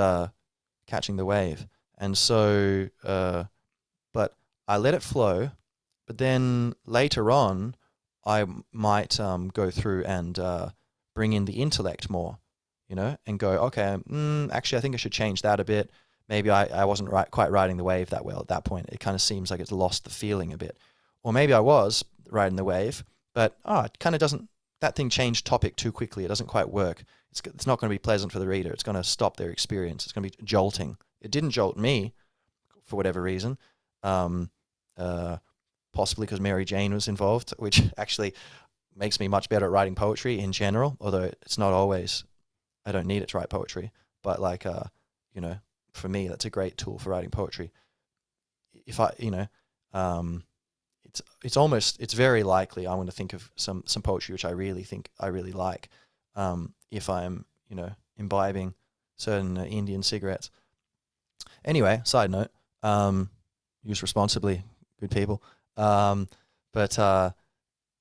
S1: catching the wave, and so but I let it flow, but then later on I might go through and bring in the intellect more, and go, okay, actually, I think I should change that a bit. Maybe I wasn't quite riding the wave that well at that point. It kind of seems like it's lost the feeling a bit. Or maybe I was riding the wave, but it kind of doesn't, that thing changed topic too quickly. It doesn't quite work. It's not going to be pleasant for the reader. It's going to stop their experience. It's going to be jolting. It didn't jolt me for whatever reason. Um, Possibly because Mary Jane was involved, which actually makes me much better at writing poetry in general, although it's not always, I don't need it to write poetry, but like, for me, that's a great tool for writing poetry. If I, it's very likely I'm going to think of some poetry which I really think I really like, if I'm, imbibing certain Indian cigarettes. Anyway, side note, use responsibly, good people. But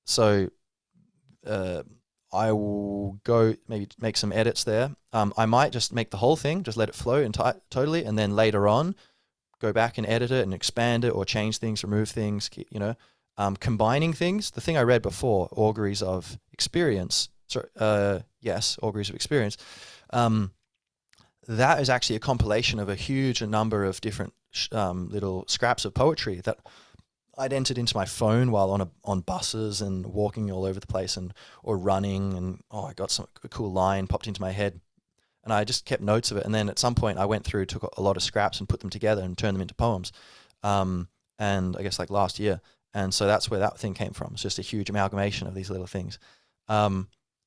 S1: so I will go maybe make some edits there. I might just make the whole thing, just let it flow totally, and then later on go back and edit it and expand it or change things, remove things, combining things. The thing I read before, auguries of experience. Yes, auguries of experience. That is actually a compilation of a huge number of different little scraps of poetry that I'd entered into my phone while on buses and walking all over the place or running, and I got a cool line popped into my head, and I just kept notes of it. And then at some point I went through, took a lot of scraps and put them together and turned them into poems. And I guess like last year, and so that's where that thing came from. It's just a huge amalgamation of these little things.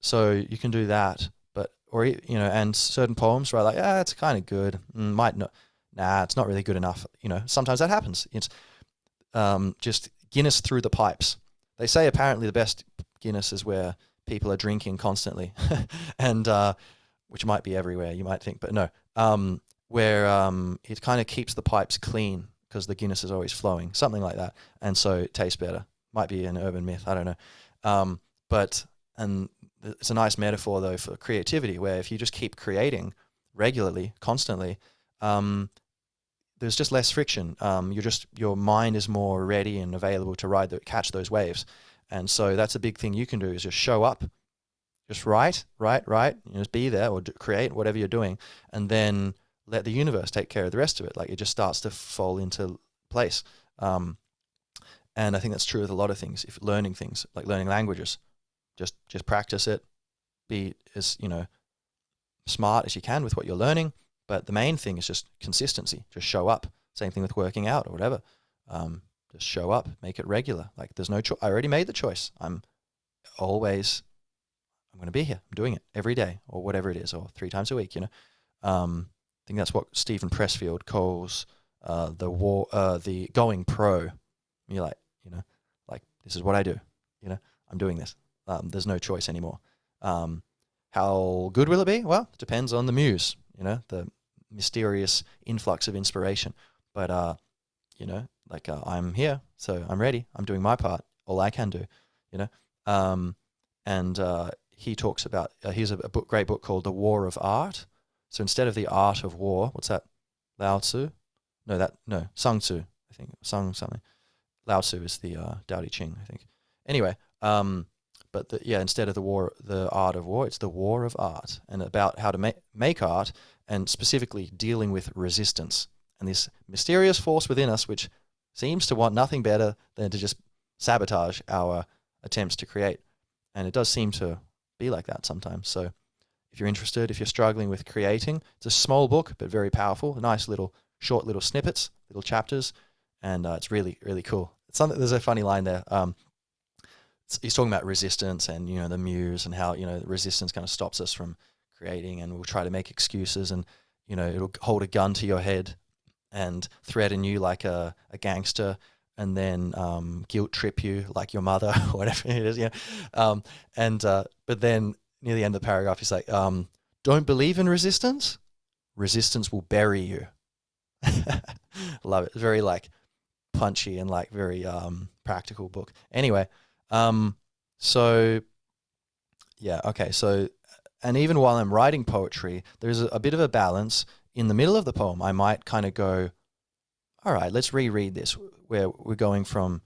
S1: So you can do that, and certain poems where like, it's kind of good, might not, it's not really good enough. Sometimes that happens. It's just Guinness through the pipes. They say apparently the best Guinness is where people are drinking constantly, and which might be everywhere, you might think, but no. Where it kind of keeps the pipes clean because the Guinness is always flowing, something like that, and so it tastes better. Might be an urban myth, I don't know. And it's a nice metaphor though for creativity, where if you just keep creating regularly, constantly, there's just less friction. Your mind is more ready and available to catch those waves. And so that's a big thing you can do, is just show up, just write, just be there, or create whatever you're doing, and then let the universe take care of the rest of it. Like, it just starts to fall into place. And I think that's true with a lot of things. If learning things, like learning languages, just practice it, be as, smart as you can with what you're learning. But the main thing is just consistency. Just show up. Same thing with working out or whatever. Just show up. Make it regular. Like, there's no choice. I already made the choice. I'm going to be here. I'm doing it every day or whatever it is, or 3 times a week. I think that's what Stephen Pressfield calls the going pro. And you're like, this is what I do. I'm doing this. There's no choice anymore. How good will it be? Well, it depends on the muse. The mysterious influx of inspiration. But, I'm here, so I'm ready. I'm doing my part, all I can do, And he talks about, here's a great book called The War of Art. So instead of the art of war, what's that? Lao Tzu? No, Sun Tzu, I think. Sun something. Lao Tzu is the Tao Te Ching, I think. Anyway, but instead of the art of war, it's the war of art, and about how to make art, and specifically dealing with resistance and this mysterious force within us, which seems to want nothing better than to just sabotage our attempts to create. And it does seem to be like that sometimes. So if you're interested, if you're struggling with creating, it's a small book, but very powerful. Nice little, short little snippets, little chapters. And it's really, really cool. There's a funny line there. He's talking about resistance and, the muse and how, resistance kind of stops us from creating, and we'll try to make excuses, and, it'll hold a gun to your head and threaten you like a gangster, and then guilt trip you like your mother or whatever it is. But then near the end of the paragraph, he's like, don't believe in resistance? Resistance will bury you. Love it. It's very like punchy and like very practical book. Anyway, so yeah, okay. So, and even while I'm writing poetry, there's a bit of a balance. In the middle of the poem, I might kind of go, all right, let's reread this, where we're going from,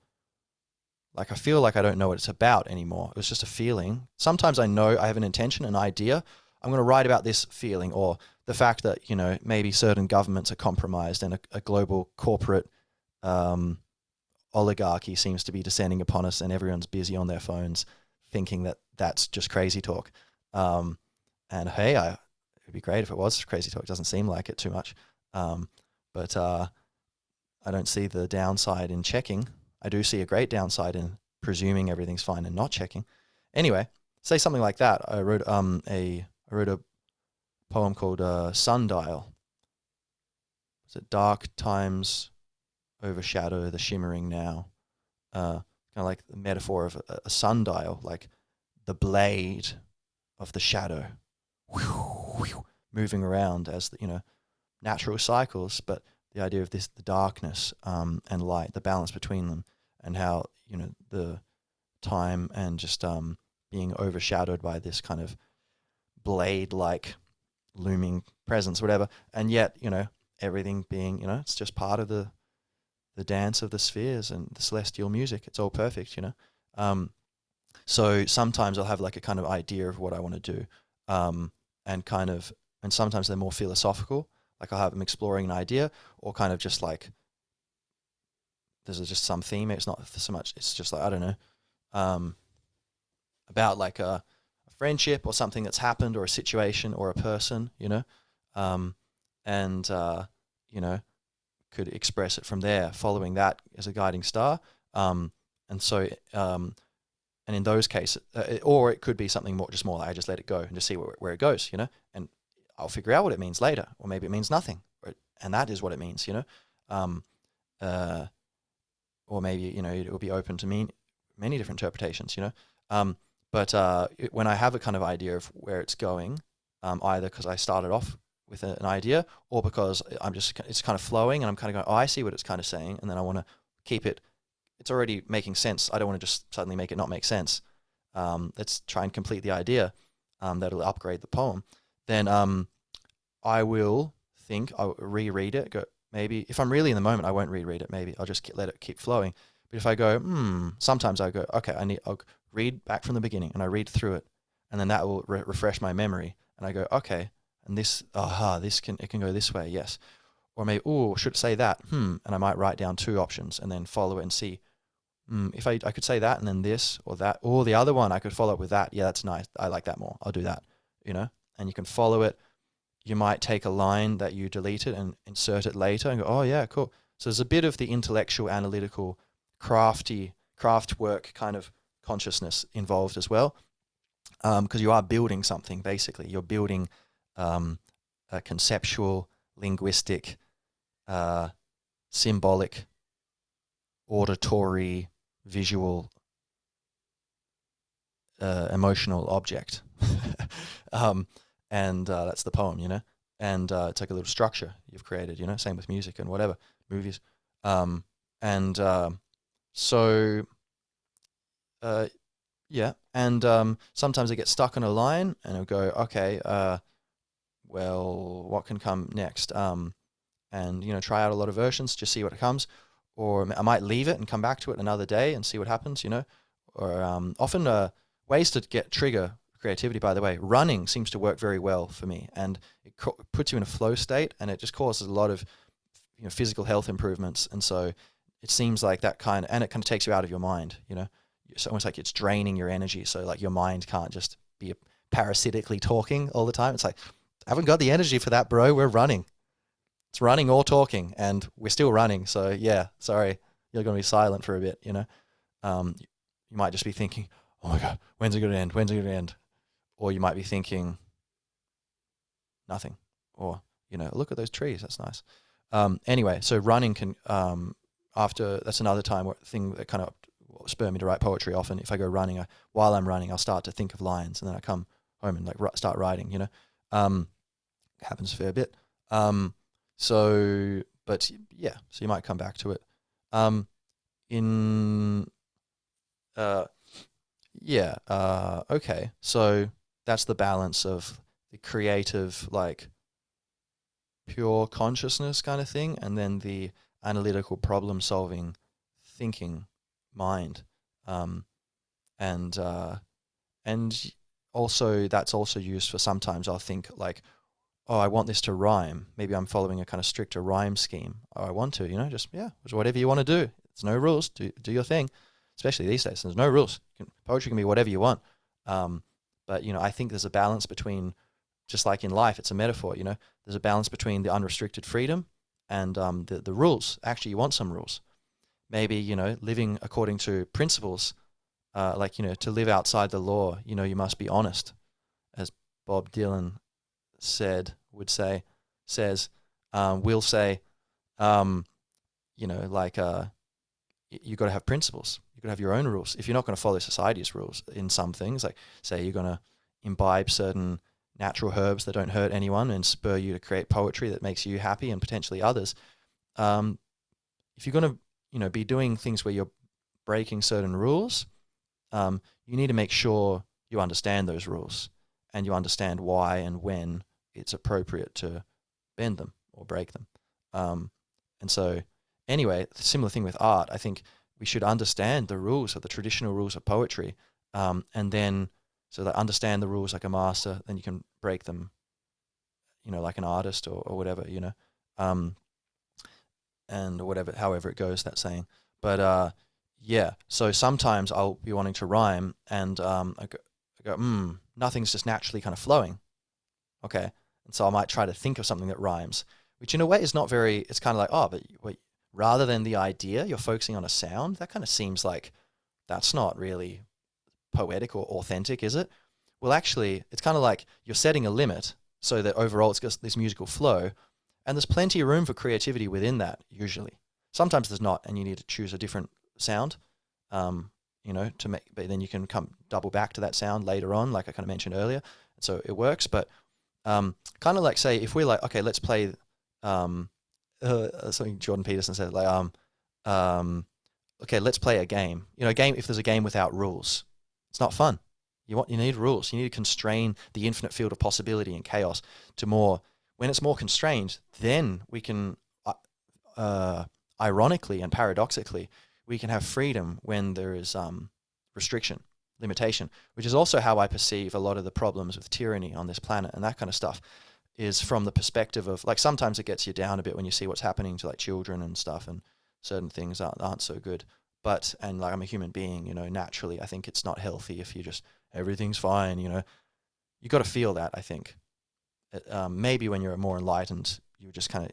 S1: like, I feel like I don't know what it's about anymore. It was just a feeling. Sometimes I know I have an intention, an idea. I'm going to write about this feeling, or the fact that, maybe certain governments are compromised and a global corporate oligarchy seems to be descending upon us, and everyone's busy on their phones thinking that that's just crazy talk. And hey, it'd be great if it was crazy talk. It doesn't seem like it too much. But I don't see the downside in checking. I do see a great downside in presuming everything's fine and not checking. Anyway, say something like that. I wrote a poem called Sundial. Is it dark times overshadow the shimmering now? Kind of like the metaphor of a sundial, like the blade of the shadow, moving around as natural cycles, but the idea of the darkness and light, the balance between them, and how the time and just being overshadowed by this kind of blade-like looming presence, whatever, and yet everything being it's just part of the dance of the spheres and the celestial music. It's all perfect, So sometimes I'll have like a kind of idea of what I want to do, and sometimes they're more philosophical. Like I'll have them exploring an idea, or kind of just like there's just some theme. It's not so much. It's just like, I don't know, about like a friendship or something that's happened, or a situation or a person, and could express it from there, following that as a guiding star. And in those cases, or it could be something more like I just let it go and just see where it goes, and I'll figure out what it means later, or maybe it means nothing, and that is what it means, or maybe it will be open to many different interpretations, But when I have a kind of idea of where it's going, either because I started off with an idea, or because it's kind of flowing and I'm kind of going, oh, I see what it's kind of saying, and then I want to keep it. It's already making sense. I don't want to just suddenly make it not make sense. Let's try and complete the idea. That'll upgrade the poem. Then I will I'll reread it. Go, maybe if I'm really in the moment, I won't reread it. Maybe I'll just let it keep flowing. But if I go, sometimes I go, okay, I'll read back from the beginning, and I read through it, and then that will refresh my memory. And I go, okay, and it can go this way, yes. Or maybe, should it say that? And I might write down two options and then follow it and see. If I could say that and then this or that, or the other one, I could follow up with that. Yeah, that's nice. I like that more. I'll do that, and you can follow it. You might take a line that you deleted and insert it later and go, oh yeah, cool. So there's a bit of the intellectual, analytical, craft work kind of consciousness involved as well. Because you are building something, basically. You're building a conceptual, linguistic, symbolic, auditory, visual, emotional object. And that's the poem, and it's like a little structure you've created, same with music and whatever, movies. Yeah, and sometimes I get stuck on a line and I'll go, okay, well, what can come next? And try out a lot of versions, just see what comes. Or I might leave it and come back to it another day and see what happens, Or often ways to trigger creativity, by the way, running seems to work very well for me, and it puts you in a flow state, and it just causes a lot of physical health improvements. And so it seems like and it kind of takes you out of your mind, it's almost like it's draining your energy. So like your mind can't just be parasitically talking all the time. It's like, I haven't got the energy for that, bro. We're running. It's running or talking, and we're still running. So yeah, sorry, you're going to be silent for a bit. You might just be thinking, oh my God, when's it going to end? When's it going to end? Or you might be thinking nothing, or look at those trees. That's nice. Anyway, so running can after that's another thing that kind of spur me to write poetry. Often, if I go running, while I'm running, I'll start to think of lines, and then I come home and like start writing. Happens a fair bit. But yeah, so you might come back to it. In Yeah. Okay. So that's the balance of the creative, like pure consciousness kind of thing, and then the analytical problem solving thinking mind. Um, and and also that's also used for sometimes I'll think like, oh, I want this to rhyme. Maybe I'm following a kind of stricter rhyme scheme. Oh, I want to, just whatever you want to do. There's no rules. Do your thing. Especially these days, there's no rules. Poetry can be whatever you want. But I think there's a balance between, just like in life, it's a metaphor. There's a balance between the unrestricted freedom and the rules. Actually, you want some rules. Maybe living according to principles, like to live outside the law. You must be honest, as Bob Dylan says, will say, like you got to have principles. You got to have your own rules. If you're not going to follow society's rules in some things, like say you're going to imbibe certain natural herbs that don't hurt anyone and spur you to create poetry that makes you happy and potentially others. If you're going to, be doing things where you're breaking certain rules, you need to make sure you understand those rules and you understand why and when it's appropriate to bend them or break them. And so anyway, similar thing with art. I think we should understand the rules of the traditional rules of poetry, and then so that understand the rules like a master, then you can break them, like an artist or whatever, and whatever, however it goes, that saying. But yeah, so sometimes I'll be wanting to rhyme, and I go, nothing's just naturally kind of flowing. Okay, and so I might try to think of something that rhymes, which in a way is not very. It's kind of like, oh, but wait, rather than the idea, you're focusing on a sound. That kind of seems like that's not really poetic or authentic, is it? Well, actually, it's kind of like you're setting a limit so that overall it's just this musical flow, and there's plenty of room for creativity within that, usually. Sometimes there's not, and you need to choose a different sound, to make, but then you can come double back to that sound later on, like I kind of mentioned earlier. So it works, but kind of like, say, if we're like, okay, let's play something Jordan Peterson said, like, okay, let's play a game. A game, if there's a game without rules, it's not fun. You need rules. You need to constrain the infinite field of possibility and chaos to more. When it's more constrained, then we can, ironically and paradoxically, we can have freedom when there is restriction, limitation, which is also how I perceive a lot of the problems with tyranny on this planet and that kind of stuff, is from the perspective of, like, sometimes it gets you down a bit when you see what's happening to like children and stuff, and certain things aren't so good. But, and like, I'm a human being, naturally, I think it's not healthy if you just, everything's fine, you got to feel that, I think. Maybe when you're more enlightened, you just kind of,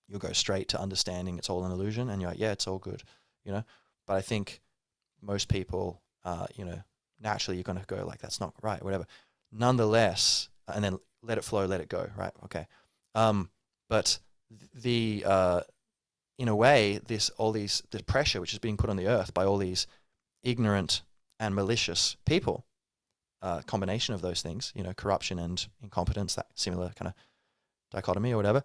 S1: you'll go straight to understanding it's all an illusion, and you're like, yeah, it's all good, But I think most people, naturally you're going to go like, that's not right, whatever. Nonetheless, and then let it flow, let it go, right? Okay. But the in a way, this pressure which is being put on the earth by all these ignorant and malicious people, combination of those things, corruption and incompetence, that similar kind of dichotomy or whatever,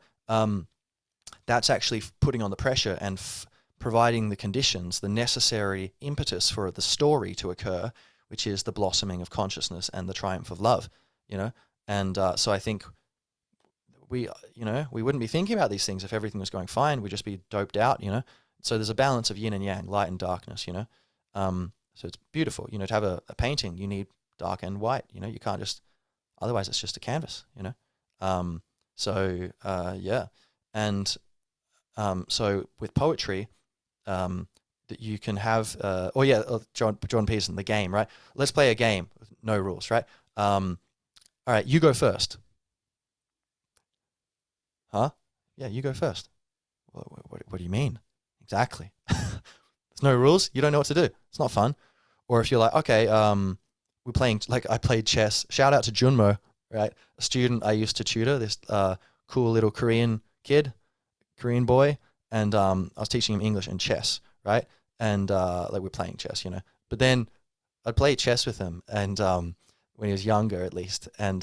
S1: that's actually putting on the pressure and providing the conditions, the necessary impetus for the story to occur, which is the blossoming of consciousness and the triumph of love, And so I think we wouldn't be thinking about these things if everything was going fine. We'd just be doped out, So there's a balance of yin and yang, light and darkness, So it's beautiful, to have a painting, you need dark and white, you can't just, otherwise it's just a canvas, Yeah. And so with poetry, that you can have, John Peterson, the game, right? Let's play a game with no rules, right? All right, you go first. Huh? Yeah, you go first. What do you mean? Exactly. There's no rules. You don't know what to do. It's not fun. Or if you're like, okay, we're playing, like I played chess. Shout out to Junmo, right? A student I used to tutor, this cool little Korean kid, Korean boy, and I was teaching him English and chess, right? And like we're playing chess, you know. But then I'd play chess with him, and when he was younger at least, and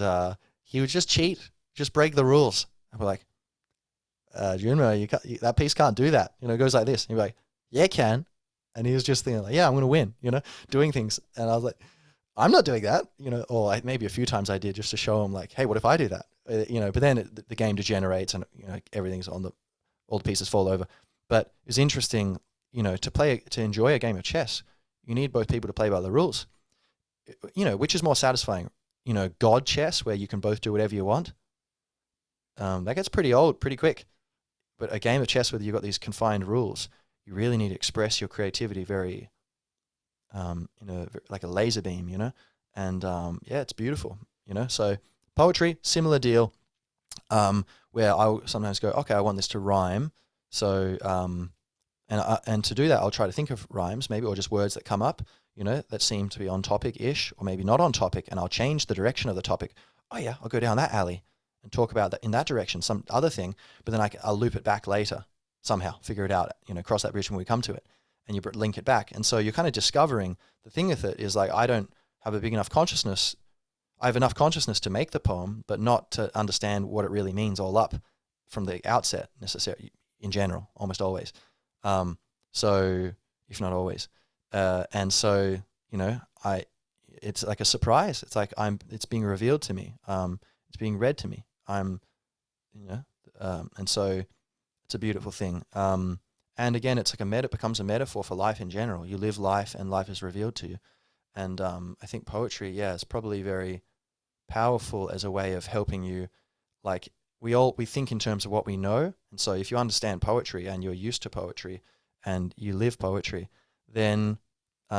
S1: he would just cheat, just break the rules. And we're like, Junmo, that piece can't do that. You know, it goes like this. And you're like, yeah, it can. And he was just thinking like, yeah, I'm going to win, you know, doing things. And I was like, I'm not doing that, you know, or maybe a few times I did just to show him like, hey, what if I do that? You know, but then the game degenerates and, you know, everything's all the pieces fall over. But it's interesting, you know, to enjoy a game of chess, you need both people to play by the rules, you know, which is more satisfying, you know, God chess where you can both do whatever you want. That gets pretty old pretty quick. But a game of chess where you've got these confined rules, you really need to express your creativity very, like a laser beam, you know? And yeah, it's beautiful, you know? So poetry, similar deal, where I'll sometimes go, okay, I want this to rhyme. So, and to do that, I'll try to think of rhymes maybe, or just words that come up, you know, that seem to be on topic-ish, or maybe not on topic, and I'll change the direction of the topic. Oh yeah, I'll go down that alley and talk about that in that direction, some other thing, but then I'll loop it back later somehow, figure it out, you know, cross that bridge when we come to it, and you link it back. And so you're kind of discovering the thing with it is like, I don't have a big enough consciousness. I have enough consciousness to make the poem, but not to understand what it really means all up from the outset necessarily in general, almost always. So if not always. And so, you know, it's like a surprise. It's like it's being revealed to me. It's being read to me. You know, and so it's a beautiful thing. And again, it's like it becomes a metaphor for life in general. You live life and life is revealed to you. And I think poetry, yeah, is probably very powerful as a way of helping you. Like we think in terms of what we know. And so if you understand poetry and you're used to poetry and you live poetry, then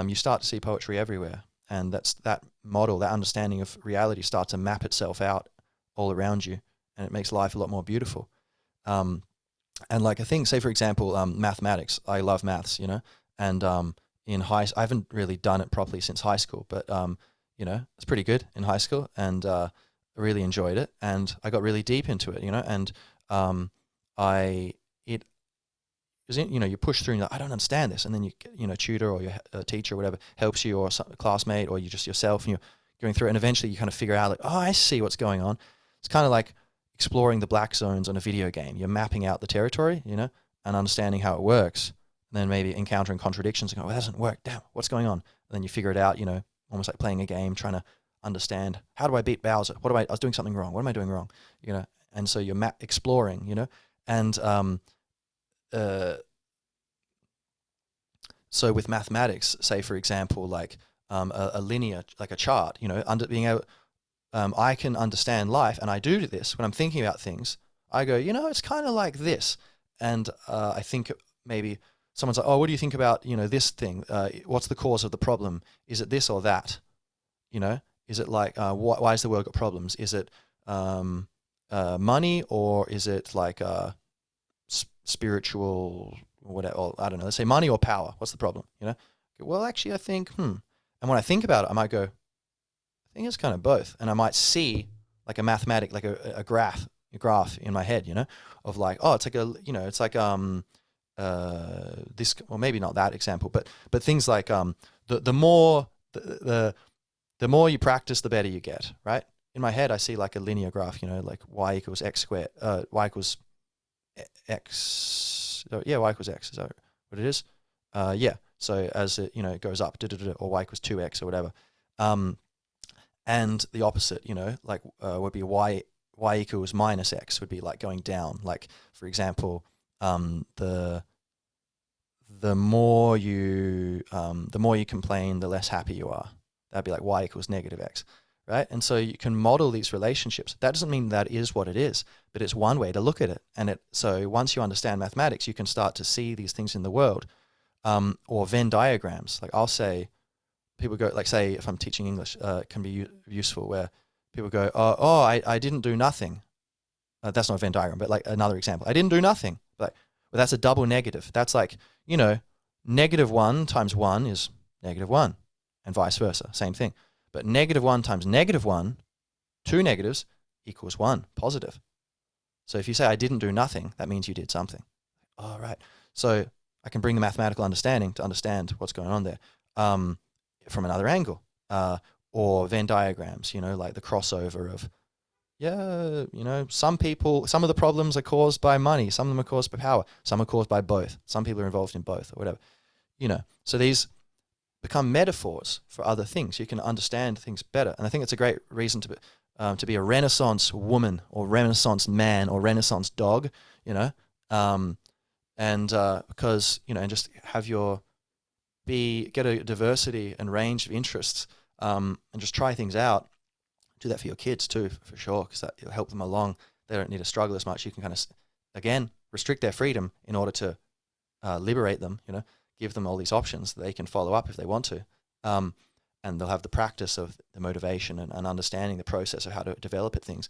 S1: you start to see poetry everywhere. And that model, that understanding of reality starts to map itself out all around you, and it makes life a lot more beautiful. And like I think, say for example, mathematics. I love maths, you know, and I haven't really done it properly since high school, but you know, it's pretty good in high school, and I really enjoyed it, and I got really deep into it, you know, and you know, you push through and you're like, I don't understand this, and then you know, tutor or your teacher or whatever helps you, or a classmate, or you just yourself, and you're going through it, and eventually you kind of figure out like, oh, I see what's going on. It's kind of like exploring the black zones on a video game. You're mapping out the territory, you know, and understanding how it works, and then maybe encountering contradictions and going, well, that doesn't work, damn, what's going on? And then you figure it out, you know, almost like playing a game, trying to understand, how do I beat Bowser? I was doing something wrong. What am I doing wrong? You know, and so you're exploring, you know, and so with mathematics, say for example, like a linear, like a chart, you know, being able, I can understand life, and I do this when I'm thinking about things. I go, you know, it's kind of like this, and I think maybe someone's like, oh, what do you think about, you know, this thing? What's the cause of the problem? Is it this or that? You know, is it like why has the world got problems? Is it money, or is it like spiritual, or whatever? Or, I don't know. Let's say money or power. What's the problem? You know, well, actually, I think, And when I think about it, I might go, I think it's kind of both, and I might see like a mathematic, like a graph in my head, you know, of like, oh, it's like it's like this, or maybe not that example, but things like the more the more you practice, the better you get, right? In my head, I see like a linear graph, you know, like y equals x squared, y equals x, y equals x, is that what it is? Yeah, so as it, you know, it goes up, or y equals 2x or whatever. And the opposite, you know, like would be y equals minus x, would be like going down. Like, for example, the more you complain, the less happy you are. That'd be like y equals negative x, right? And so you can model these relationships. That doesn't mean that is what it is, but it's one way to look at it. And so once you understand mathematics, you can start to see these things in the world Or Venn diagrams. Like I'll say, people go, like say if I'm teaching English, it can be useful where people go, I didn't do nothing. That's not a Venn diagram, but like another example. I didn't do nothing. Like, well, that's a double negative. That's like, -1 times 1 is -1 and vice versa. Same thing. But -1 times -1, two negatives equals 1, positive. So if you say I didn't do nothing, that means you did something. All right. So I can bring the mathematical understanding to understand what's going on there from another angle. Or Venn diagrams, like the crossover of, some of the problems are caused by money, some of them are caused by power, some are caused by both. Some people are involved in both or whatever. So these become metaphors for other things. You can understand things better. And I think it's a great reason to be a Renaissance woman or Renaissance man or Renaissance dog, because, and just have get a diversity and range of interests, and just try things out. Do that for your kids too, for sure, because it'll help them along. They don't need to struggle as much. You can kind of, again, restrict their freedom in order to liberate them, give them all these options that they can follow up if they want to. And they'll have the practice of the motivation and understanding the process of how to develop at things.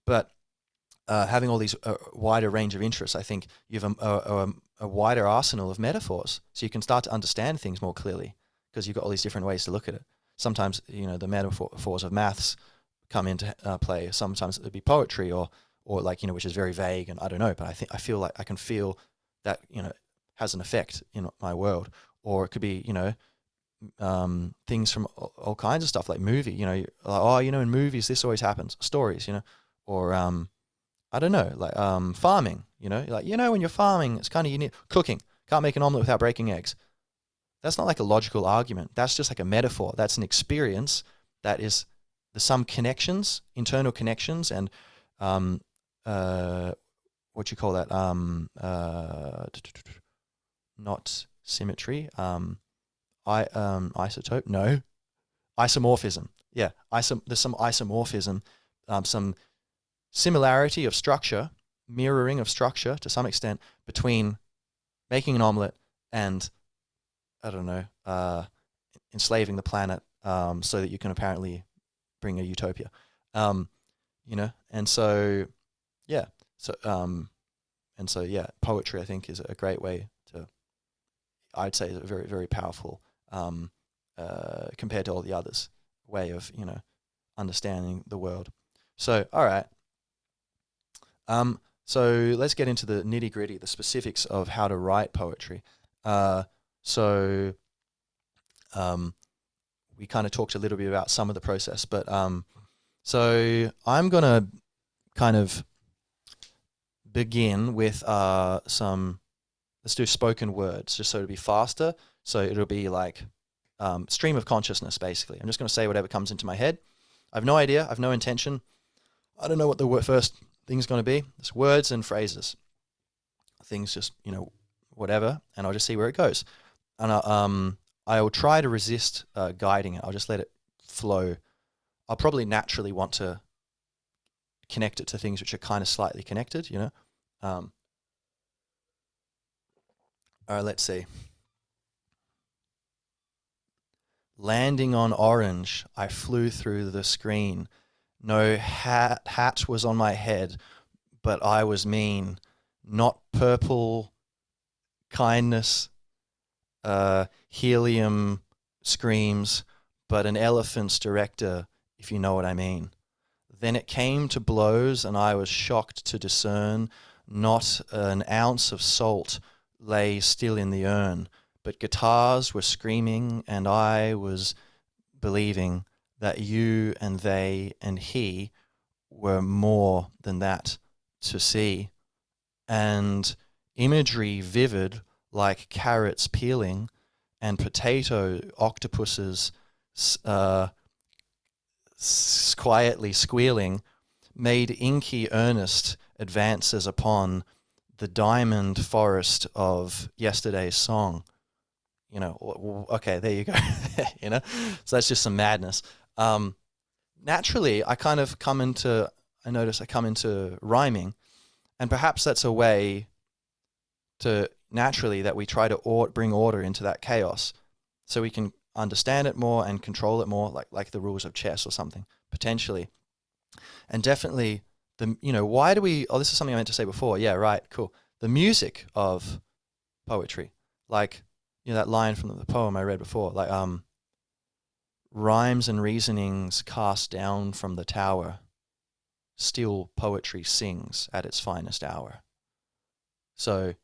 S1: But having all these wider range of interests, I think you have a wider arsenal of metaphors. So you can start to understand things more clearly because you've got all these different ways to look at it. Sometimes, the metaphors of maths come into play. Sometimes it'd be poetry or like, which is very vague and I don't know, but I feel like I can feel that, has an effect in my world. Or it could be, things from all kinds of stuff like movie, in movies, this always happens. Stories, or I don't know, like farming, when you're farming, it's kind of unique. Cooking, can't make an omelet without breaking eggs. That's not like a logical argument. That's just like a metaphor. That's an experience that is, there's some connections, internal connections, and what you call that? Not symmetry. Isotope? No. Isomorphism. Yeah. There's some isomorphism, some similarity of structure, mirroring of structure to some extent between making an omelet and, I don't know, enslaving the planet so that you can apparently bring a utopia. And so, yeah. So, poetry, I think, is a great way to, I'd say, is a very, very powerful, compared to all the others, way of, understanding the world. So, all right. So let's get into the nitty gritty, the specifics of how to write poetry. So we kind of talked a little bit about some of the process, but so I'm going to kind of begin with let's do spoken words, just so it'll be faster. So it'll be like stream of consciousness, basically. I'm just going to say whatever comes into my head. I have no idea. I have no intention. I don't know what the first thing's going to be. It's words and phrases. Things just, whatever, and I'll just see where it goes. And I will try to resist guiding it. I'll just let it flow. I'll probably naturally want to connect it to things which are kind of slightly connected, All right, let's see. Landing on orange, I flew through the screen. No hat was on my head, but I was mean. Not purple kindness, helium screams, but an elephant's director, if you know what I mean. Then it came to blows, and I was shocked to discern not an ounce of salt lay still in the urn, but guitars were screaming, and I was believing that you and they and he were more than that to see. And imagery vivid like carrots peeling and potato octopuses quietly squealing made inky earnest advances upon the diamond forest of yesterday's song. Okay, there you go. So that's just some madness. Naturally, I come into rhyming, and perhaps that's a way to naturally that we try to bring order into that chaos, so we can understand it more and control it more, like the rules of chess or something potentially. And definitely why do we? Oh, this is something I meant to say before. Yeah, right, cool. The music of poetry, like that line from the poem I read before, like rhymes and reasonings cast down from the tower, still poetry sings at its finest hour. So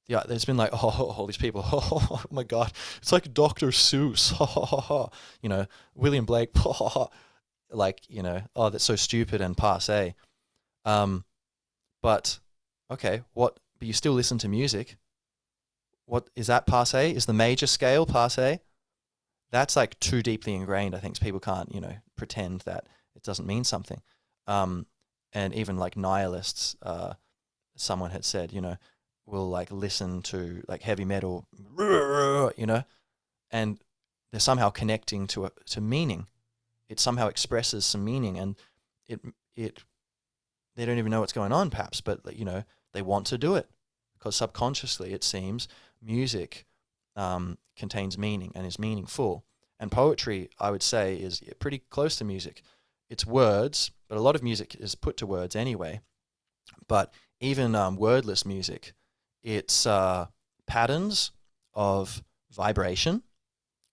S1: yeah, there's been like, all these people, oh my God, it's like Dr. Seuss, William Blake, like, oh, that's so stupid and passe. But okay, but you still listen to music. What is that passe? Is the major scale passe? That's like too deeply ingrained. I think so people can't, pretend that it doesn't mean something. And even like nihilists, someone had said, will like listen to like heavy metal, and they're somehow connecting to meaning. It somehow expresses some meaning, and it they don't even know what's going on, perhaps, but they want to do it because subconsciously, it seems, music contains meaning and is meaningful. And poetry, I would say, is pretty close to music. It's words, but a lot of music is put to words anyway. But even wordless music, it's patterns of vibration.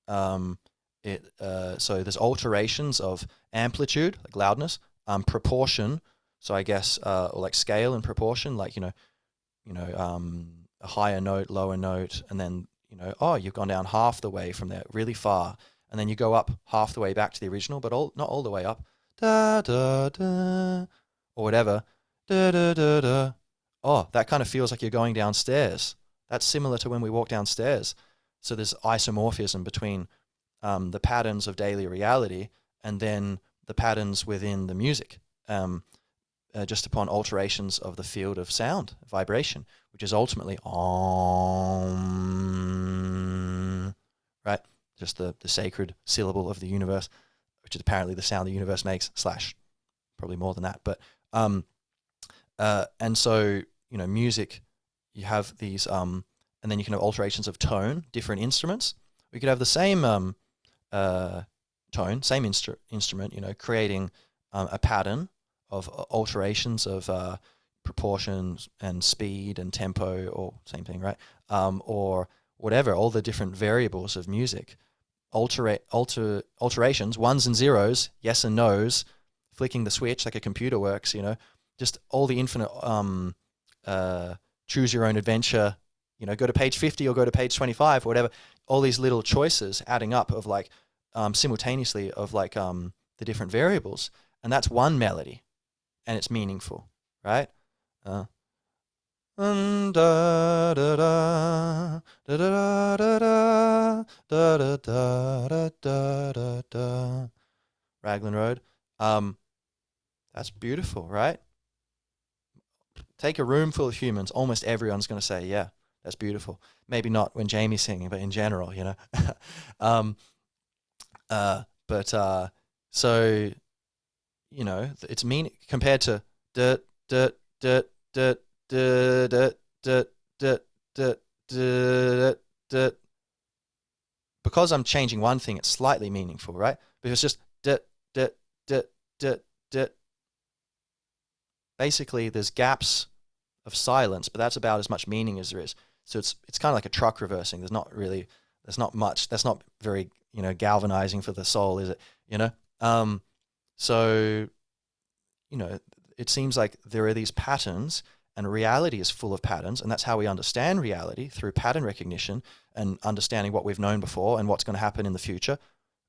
S1: So there's alterations of amplitude, like loudness, proportion. So I guess or like scale and proportion, like a higher note, lower note, and then you've gone down half the way from there, really far, and then you go up half the way back to the original, but not all the way up, da da da, or whatever, da da da da. Oh, that kind of feels like you're going downstairs. That's similar to when we walk downstairs. So there's isomorphism between the patterns of daily reality and then the patterns within the music. Just upon alterations of the field of sound, vibration, which is ultimately Om, right? Just the sacred syllable of the universe, which is apparently the sound the universe makes, / probably more than that. But and so music, you have these, and then you can have alterations of tone, different instruments. We could have the same tone, same instrument, creating a pattern of alterations of proportions and speed and tempo, or same thing, right? Or whatever, all the different variables of music, alterations, ones and zeros, yes and nos, flicking the switch like a computer works, just all the infinite choose your own adventure, go to page 50 or go to page 25 or whatever, all these little choices adding up of like simultaneously of like the different variables, and that's one melody. And it's meaningful, right? Da da da da da da da da da da da. Raglan Road. That's beautiful, right? Take a room full of humans, almost everyone's going to say, "Yeah, that's beautiful." Maybe not when Jamie's singing, but in general, But so. It's mean compared to because I'm changing one thing, it's slightly meaningful, right? But it's just basically there's gaps of silence, but that's about as much meaning as there is. So it's kind of like a truck reversing. There's not much. That's not very galvanizing for the soul, is it? So, it seems like there are these patterns, and reality is full of patterns, and that's how we understand reality, through pattern recognition and understanding what we've known before and what's going to happen in the future,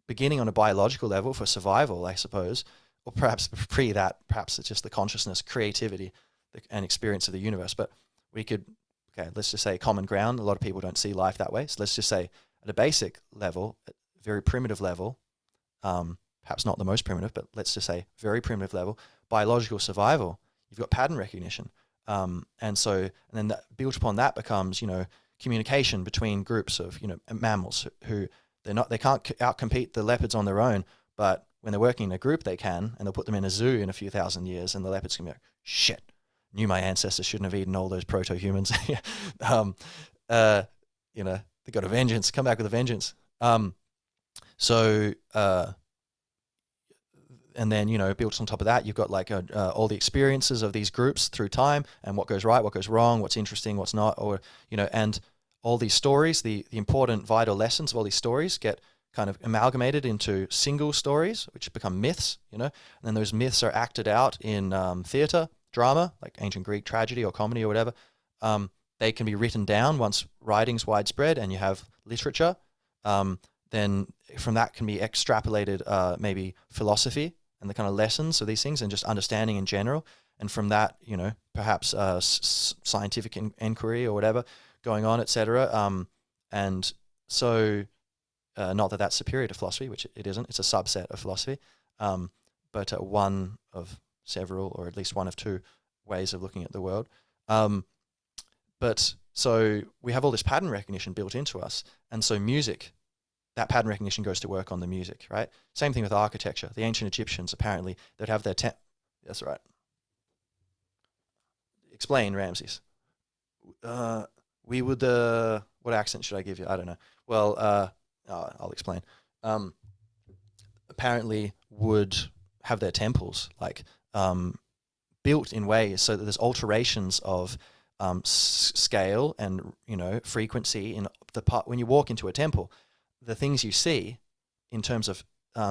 S1: beginning on a biological level for survival, I suppose, or perhaps pre that, perhaps it's just the consciousness, creativity, and experience of the universe. But we could, let's just say common ground. A lot of people don't see life that way. So let's just say at a basic level, at a very primitive level, perhaps not the most primitive, but let's just say very primitive level, biological survival, you've got pattern recognition. And then built upon that becomes, communication between groups of, mammals who they can't outcompete the leopards on their own, but when they're working in a group, they can, and they'll put them in a zoo in a few thousand years, and the leopards can be like, shit, knew my ancestors shouldn't have eaten all those proto-humans. um, uh, they got a vengeance, come back with a vengeance. So and then built on top of that, you've got like all the experiences of these groups through time, and what goes right, what goes wrong, what's interesting, what's not, or and all these stories, the important vital lessons of all these stories get kind of amalgamated into single stories, which become myths, and then those myths are acted out in theatre, drama, like ancient Greek tragedy or comedy or whatever. They can be written down once writing's widespread and you have literature. Then from that can be extrapolated maybe philosophy and the kind of lessons of these things and just understanding in general. And from that, perhaps scientific inquiry or whatever going on, etc. And so not that that's superior to philosophy, which it isn't. It's a subset of philosophy, but one of several, or at least one of two ways of looking at the world. But so we have all this pattern recognition built into us. And so music, that pattern recognition goes to work on the music, right? Same thing with architecture. The ancient Egyptians, apparently, they'd have their that's right. Explain, Ramses. We would, what accent should I give you? I don't know. Well, I'll explain. Apparently would have their temples like built in ways so that there's alterations of scale and frequency in the part when you walk into a temple. The things you see in terms of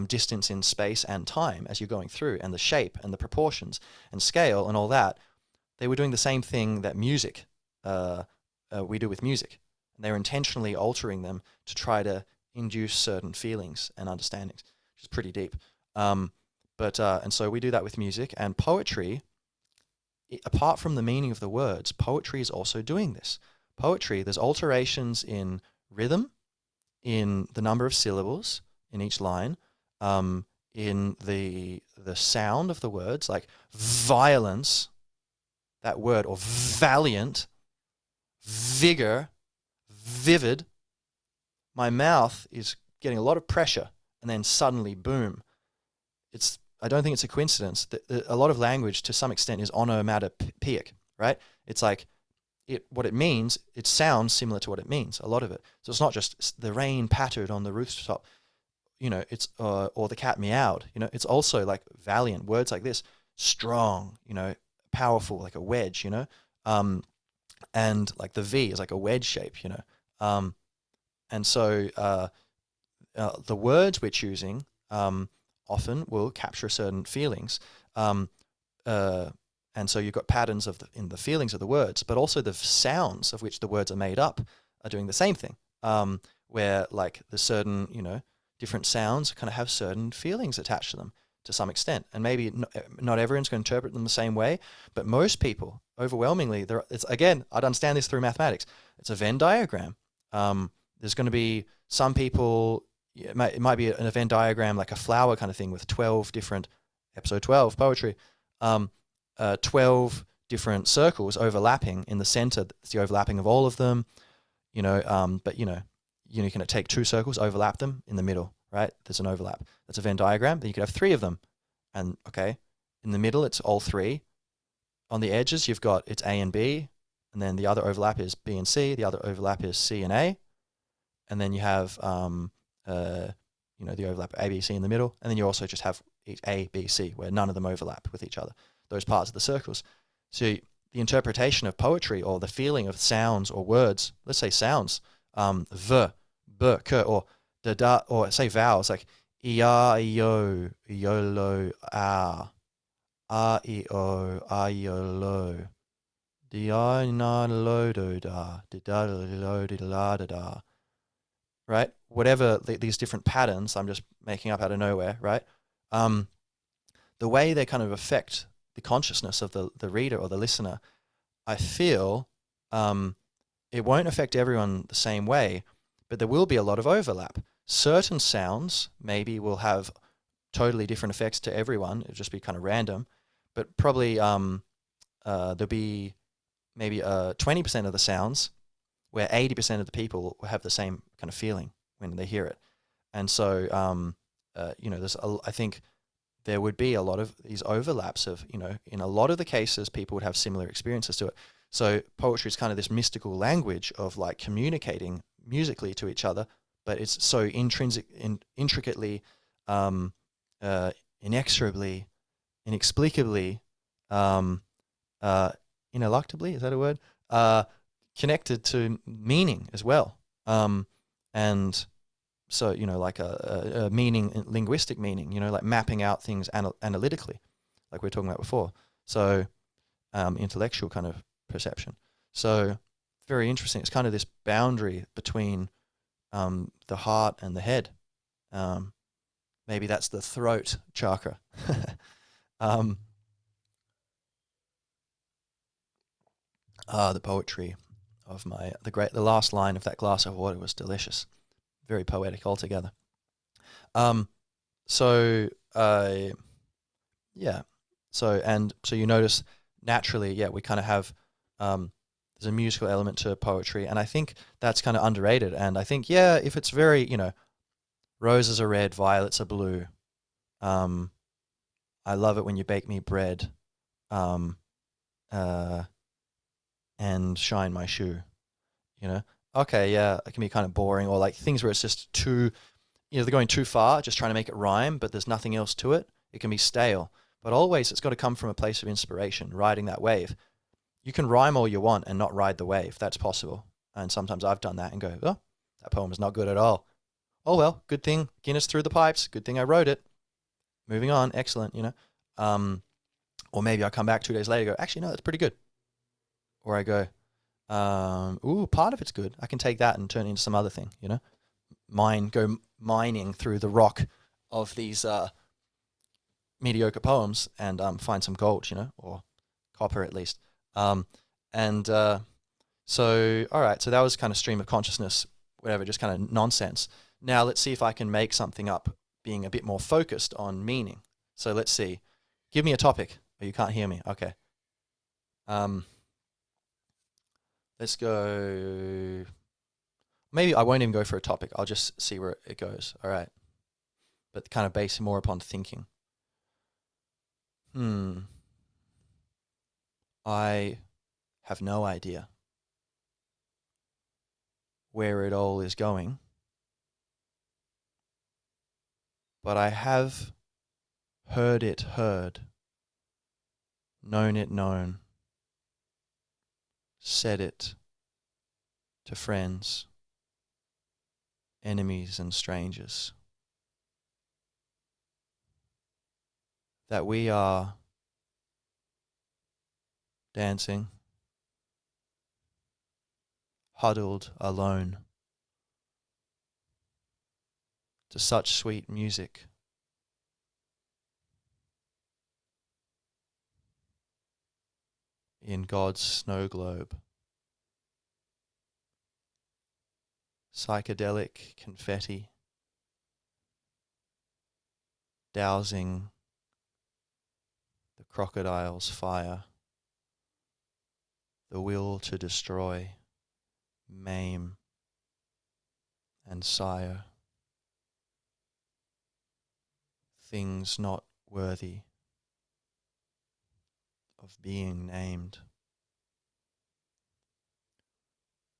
S1: distance in space and time as you're going through, and the shape and the proportions and scale and all that, they were doing the same thing that music we do with music. And they're intentionally altering them to try to induce certain feelings and understandings, which is pretty deep. And so we do that with music and poetry. Apart from the meaning of the words, poetry is also doing this. Poetry, there's alterations in rhythm, in the number of syllables in each line, in the sound of the words, like violence, that word, or valiant, vigor, vivid. My mouth is getting a lot of pressure, and then suddenly, boom. I don't think it's a coincidence that a lot of language, to some extent, is onomatopoeic, right? It's like what it means. It sounds similar to what it means. A lot of it. So it's not just the rain pattered on the rooftop, It's or the cat meowed. It's also like valiant words like this, strong, powerful, like a wedge, and like the V is like a wedge shape, and so the words we're choosing often will capture certain feelings, and so you've got patterns in the feelings of the words, but also the sounds of which the words are made up are doing the same thing, where like the certain different sounds kind of have certain feelings attached to them to some extent, and maybe not everyone's going to interpret them the same way, but most people, overwhelmingly, again, I'd understand this through mathematics. It's a Venn diagram. There's going to be some people. It might be an Venn diagram like a flower kind of thing with 12 different, episode 12, poetry, 12 different circles overlapping in the center. It's the overlapping of all of them, but you can take two circles, overlap them in the middle, right? There's an overlap. That's a Venn diagram. Then you could have three of them. And okay, in the middle, it's all three. On the edges, you've got it's A and B, and then the other overlap is B and C. The other overlap is C and A. And then you have the overlap A, B, C in the middle, and then you also just have A, B, C, where none of them overlap with each other, those parts of the circles. So the interpretation of poetry, or the feeling of sounds or words, let's say sounds, v, b, k, or da, da, or say vowels, like ia, io, iolo, a, I, o, iolo, di, na, lo, do, da, di, da, lo, di, la, da, da. Right? Whatever these different patterns I'm just making up out of nowhere, right? The way they kind of affect the consciousness of the reader or the listener, I feel it won't affect everyone the same way, but there will be a lot of overlap. Certain sounds maybe will have totally different effects to everyone. It'll just be kind of random, but probably there'll be maybe 20% of the sounds where 80% of the people will have the same kind of feeling when they hear it. And so, I think there would be a lot of these overlaps of, in a lot of the cases, people would have similar experiences to it. So poetry is kind of this mystical language of like communicating musically to each other, but it's so intricately, um, inexorably, inexplicably, um, uh, ineluctably, is that a word? Connected to meaning as well. And so, like a meaning, linguistic meaning, like mapping out things analytically, like we were talking about before. So intellectual kind of perception. So very interesting. It's kind of this boundary between the heart and the head. Maybe that's the throat chakra. The poetry of the last line of that glass of water was delicious. Very poetic altogether. So yeah. So you notice naturally, yeah, we kind of have there's a musical element to poetry, and I think that's kind of underrated. And I think, yeah, if it's very, roses are red, violets are blue. I love it when you bake me bread, um, and shine my shoe. Okay, yeah, it can be kind of boring, or like things where it's just too, they're going too far, just trying to make it rhyme, but there's nothing else to it. It can be stale. But always, it's got to come from a place of inspiration, riding that wave. You can rhyme all you want and not ride the wave. That's possible. And sometimes I've done that and go, oh, that poem is not good at all. Oh, well, good thing Guinness through the pipes. Good thing I wrote it. Moving on. Excellent. Or maybe I come back 2 days later and go, actually, no, that's pretty good. Or I go, ooh, part of it's good. I can take that and turn it into some other thing, go mining through the rock of these mediocre poems and find some gold, or copper at least. And so, all right, so that was kind of stream of consciousness, whatever, just kind of nonsense. Now let's see if I can make something up being a bit more focused on meaning. So let's see. Give me a topic. Oh, you can't hear me. Okay. Let's go. Maybe I won't even go for a topic. I'll just see where it goes. All right. But kind of based more upon thinking. I have no idea where it all is going, but I have heard it heard, known it known, said it to friends, enemies and strangers, that we are dancing, huddled alone, to such sweet music. In God's snow globe, psychedelic confetti, dousing the crocodile's fire, the will to destroy, maim, and sire, things not worthy of being named,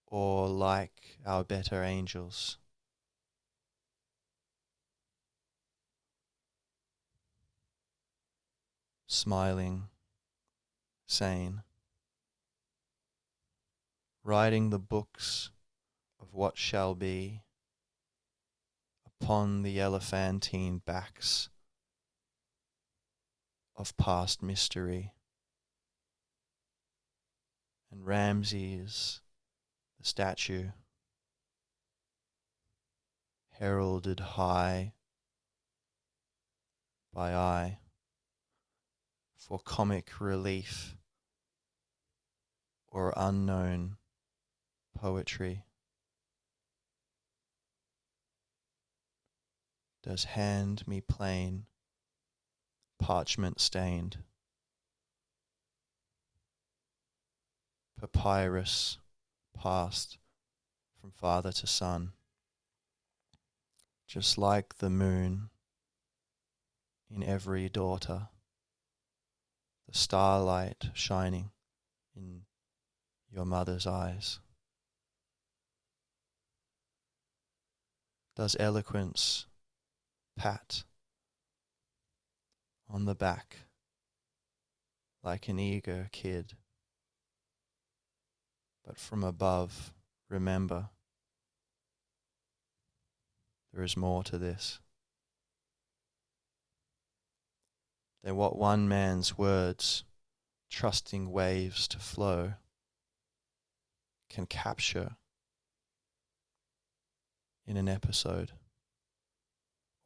S1: or like our better angels, smiling, sane, writing the books of what shall be upon the elephantine backs of past mystery. And Ramses, the statue, heralded high by eye for comic relief or unknown poetry, does hand me plain, parchment stained, papyrus passed from father to son, just like the moon in every daughter, the starlight shining in your mother's eyes. Does eloquence pat on the back like an eager kid? But from above, remember, there is more to this than what one man's words, trusting waves to flow, can capture in an episode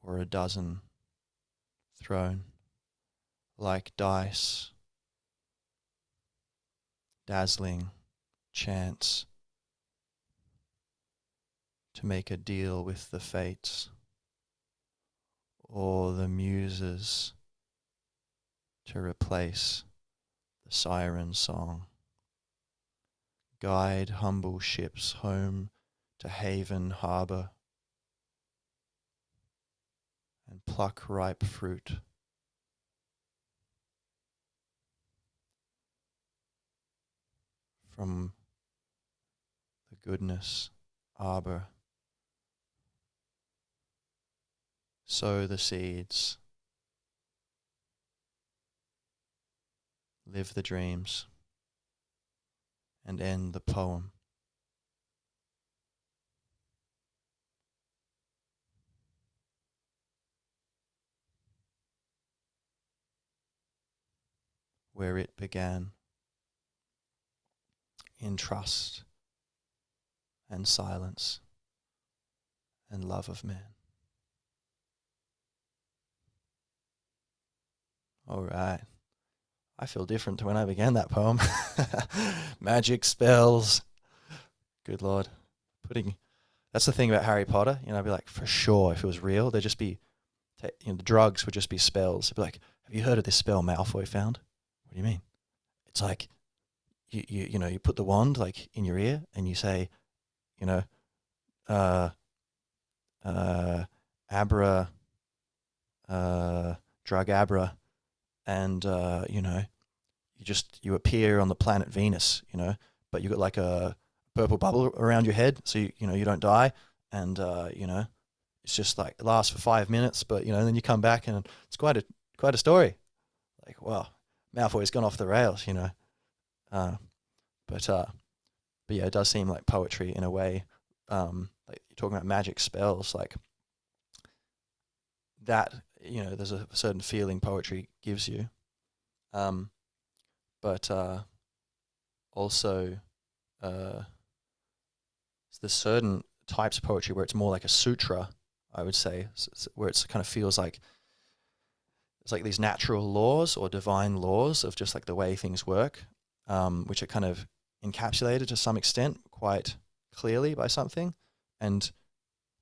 S1: or a dozen thrown like dice, dazzling chance to make a deal with the fates or the muses to replace the siren song. Guide humble ships home to haven harbor and pluck ripe fruit from the goodness arbor. Sow the seeds, live the dreams, and end the poem. Where it began, in trust and silence and love of man. All right. I feel different to when I began that poem. Magic spells. Good Lord. That's the thing about Harry Potter. I'd be like, for sure, if it was real, there'd just be, the drugs would just be spells. It'd be like, have you heard of this spell Malfoy found? What do you mean? It's like, you put the wand like in your ear and you say, abra, drug abra, and you appear on the planet Venus, but you got like a purple bubble around your head, so you don't die, and it's just like it lasts for 5 minutes, but then you come back and it's quite a story. Like, wow, Malfoy's gone off the rails, but yeah, it does seem like poetry in a way. Like you're talking about magic spells, like that. There's a certain feeling poetry gives you, but also there's certain types of poetry where it's more like a sutra, I would say, where it's kind of feels like it's like these natural laws or divine laws of just like the way things work, which are kind of encapsulated to some extent quite clearly by something. And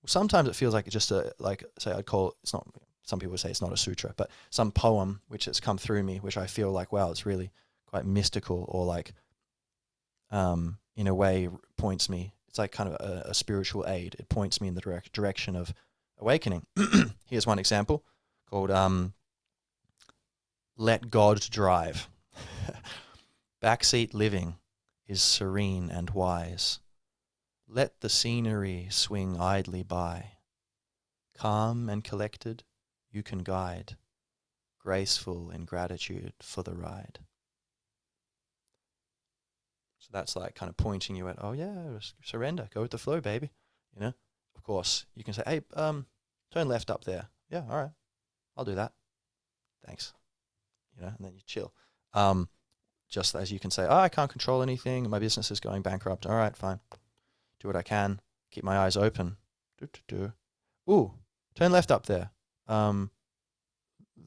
S1: sometimes it feels like it's just I'd call it's not, some people would say it's not a sutra, but some poem which has come through me, which I feel like, wow, it's really quite mystical, or like, in a way points me, it's like kind of a spiritual aid. It points me in the direction of awakening. Here's one example called, Let God Drive. Backseat living is serene and wise. Let the scenery swing idly by. Calm and collected, you can guide, graceful in gratitude for the ride. So that's like kind of pointing you at, oh yeah, surrender, go with the flow, baby. Of course, you can say, hey, turn left up there. Yeah, all right, I'll do that. Thanks. And then you chill. Just as you can say, oh, I can't control anything. My business is going bankrupt. All right, fine. Do what I can. Keep my eyes open. Ooh, turn left up there.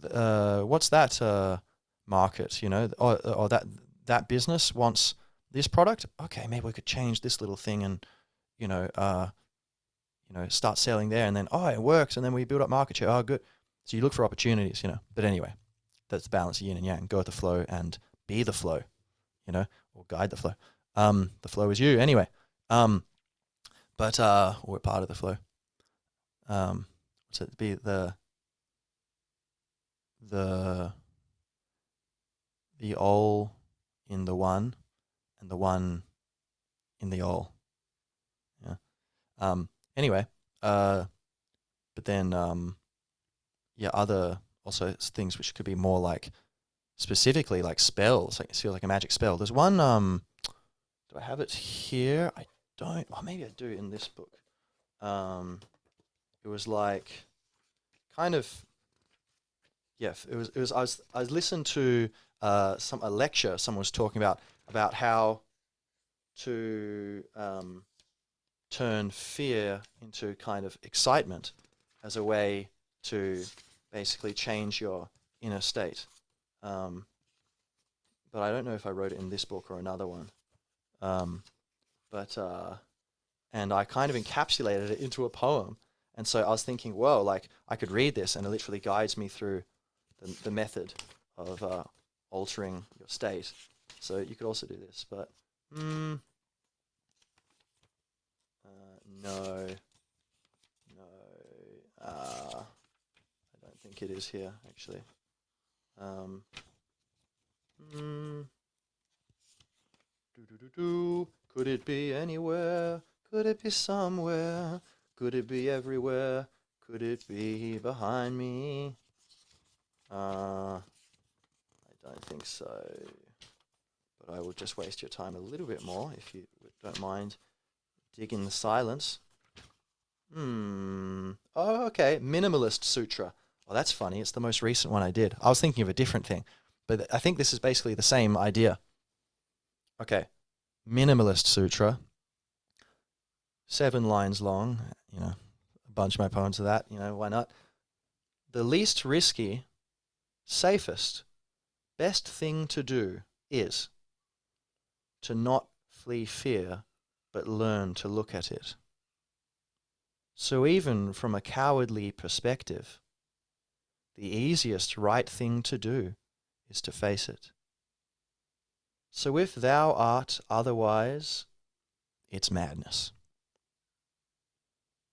S1: What's that market? Or that business wants this product. Okay, maybe we could change this little thing and start selling there, and then it works, and then we build up market share. Oh, good. So you look for opportunities, But anyway, that's the balance of yin and yang. Go with the flow and be the flow, or guide the flow. The flow is you anyway. But we're part of the flow. So be the the all in the one and the one in the all. Yeah. Anyway, but then yeah, other also things which could be more like specifically like spells. Like it feels like a magic spell. There's one. Do I have it here? I don't. Oh, maybe I do in this book. It was like kind of yeah. It was. I was listening to a lecture. Someone was talking about how to turn fear into kind of excitement as a way to basically change your inner state. Um, but I don't know if I wrote it in this book or another one. Um, but and I kind of encapsulated it into a poem. And so I was thinking, whoa, like I could read this, and it literally guides me through the method of altering your state. So you could also do this, but no, no, I don't think it is here actually. Um, mm, Could it be anywhere? Could it be somewhere? Could it be everywhere? Could it be behind me? I don't think so. But I will just waste your time a little bit more if you don't mind. Dig in the silence. Oh, okay. Minimalist Sutra. Oh, that's funny. It's the most recent one I did. I was thinking of a different thing, but I think this is basically the same idea. Okay. Minimalist Sutra. 7 lines long. A bunch of my poems are that. Why not? The least risky, safest, best thing to do is to not flee fear, but learn to look at it. So even from a cowardly perspective, the easiest right thing to do is to face it. So if thou art otherwise, it's madness.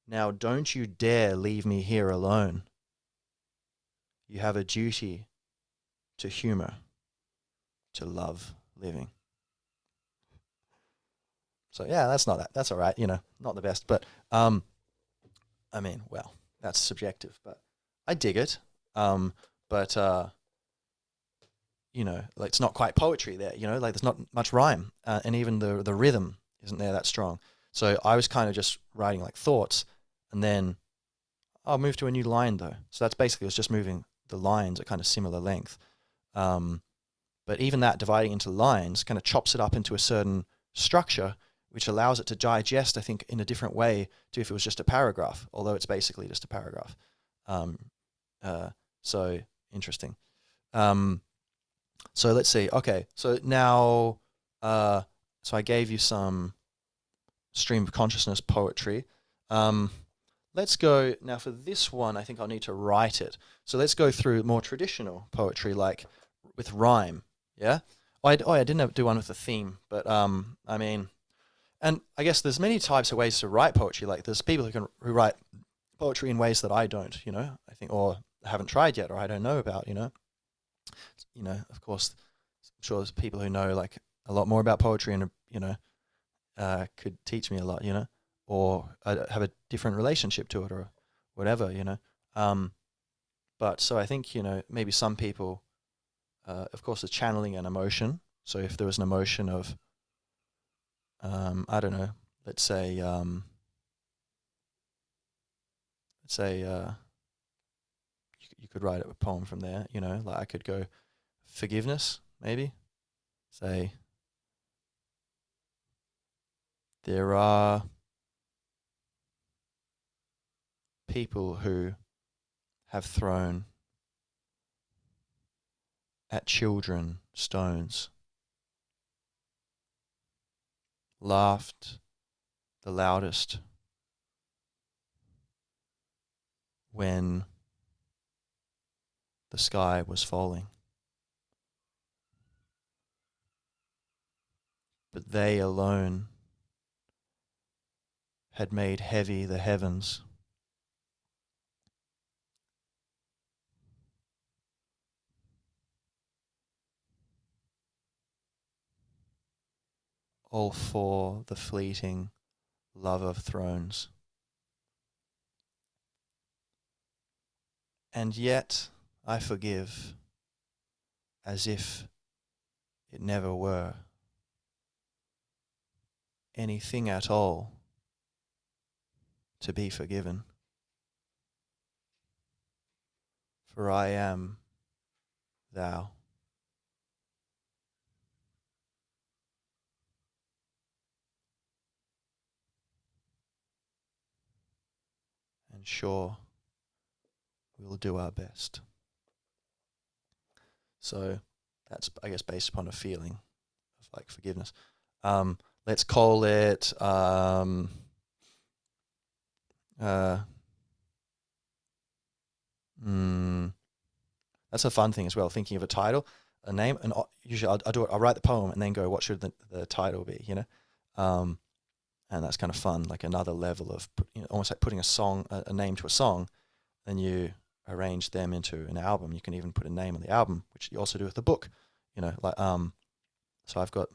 S1: Now don't you dare leave me here alone. You have a duty to humor, to love living. So yeah, that's all right, not the best, but I mean, well, that's subjective, but I dig it. But like it's not quite poetry there, like there's not much rhyme, and even the rhythm isn't there that strong. So I was kind of just writing like thoughts, and then I'll move to a new line though. So that's basically it was just moving the lines at kind of similar length. But even that dividing into lines kind of chops it up into a certain structure, which allows it to digest, I think, in a different way to if it was just a paragraph, although it's basically just a paragraph. So interesting. So let's see. Okay, so now, so I gave you some stream of consciousness poetry. Let's go now for this one. I think I'll need to write it. So let's go through more traditional poetry, like with rhyme. Yeah. I didn't do one with a theme, but I mean, and I guess there's many types of ways to write poetry. Like there's people who write poetry in ways that I don't. I think, or haven't tried yet, or I don't know about. Of course, I'm sure there's people who know like a lot more about poetry and could teach me a lot. Or have a different relationship to it, or whatever. But so I think maybe some people, of course, are channeling an emotion. So if there was an emotion of I don't know, let's say you could write a poem from there, like I could go forgiveness, maybe. Say, there are people who have thrown at children stones, laughed the loudest when the sky was falling. But they alone had made heavy the heavens. all for the fleeting love of thrones. And yet I forgive as if it never were anything at all to be forgiven. For I am thou. And sure, we'll do our best. So that's, I guess, based upon a feeling of like forgiveness. Let's call it that's a fun thing as well, thinking of a title, a name, and usually I'll do it. I'll write the poem and then go, what should the title be, you know? And that's kind of fun, like another level of, you know, almost like putting a song, a name to a song, then you arrange them into an album. You can even put a name on the album, which you also do with the book, you know, like, so I've got,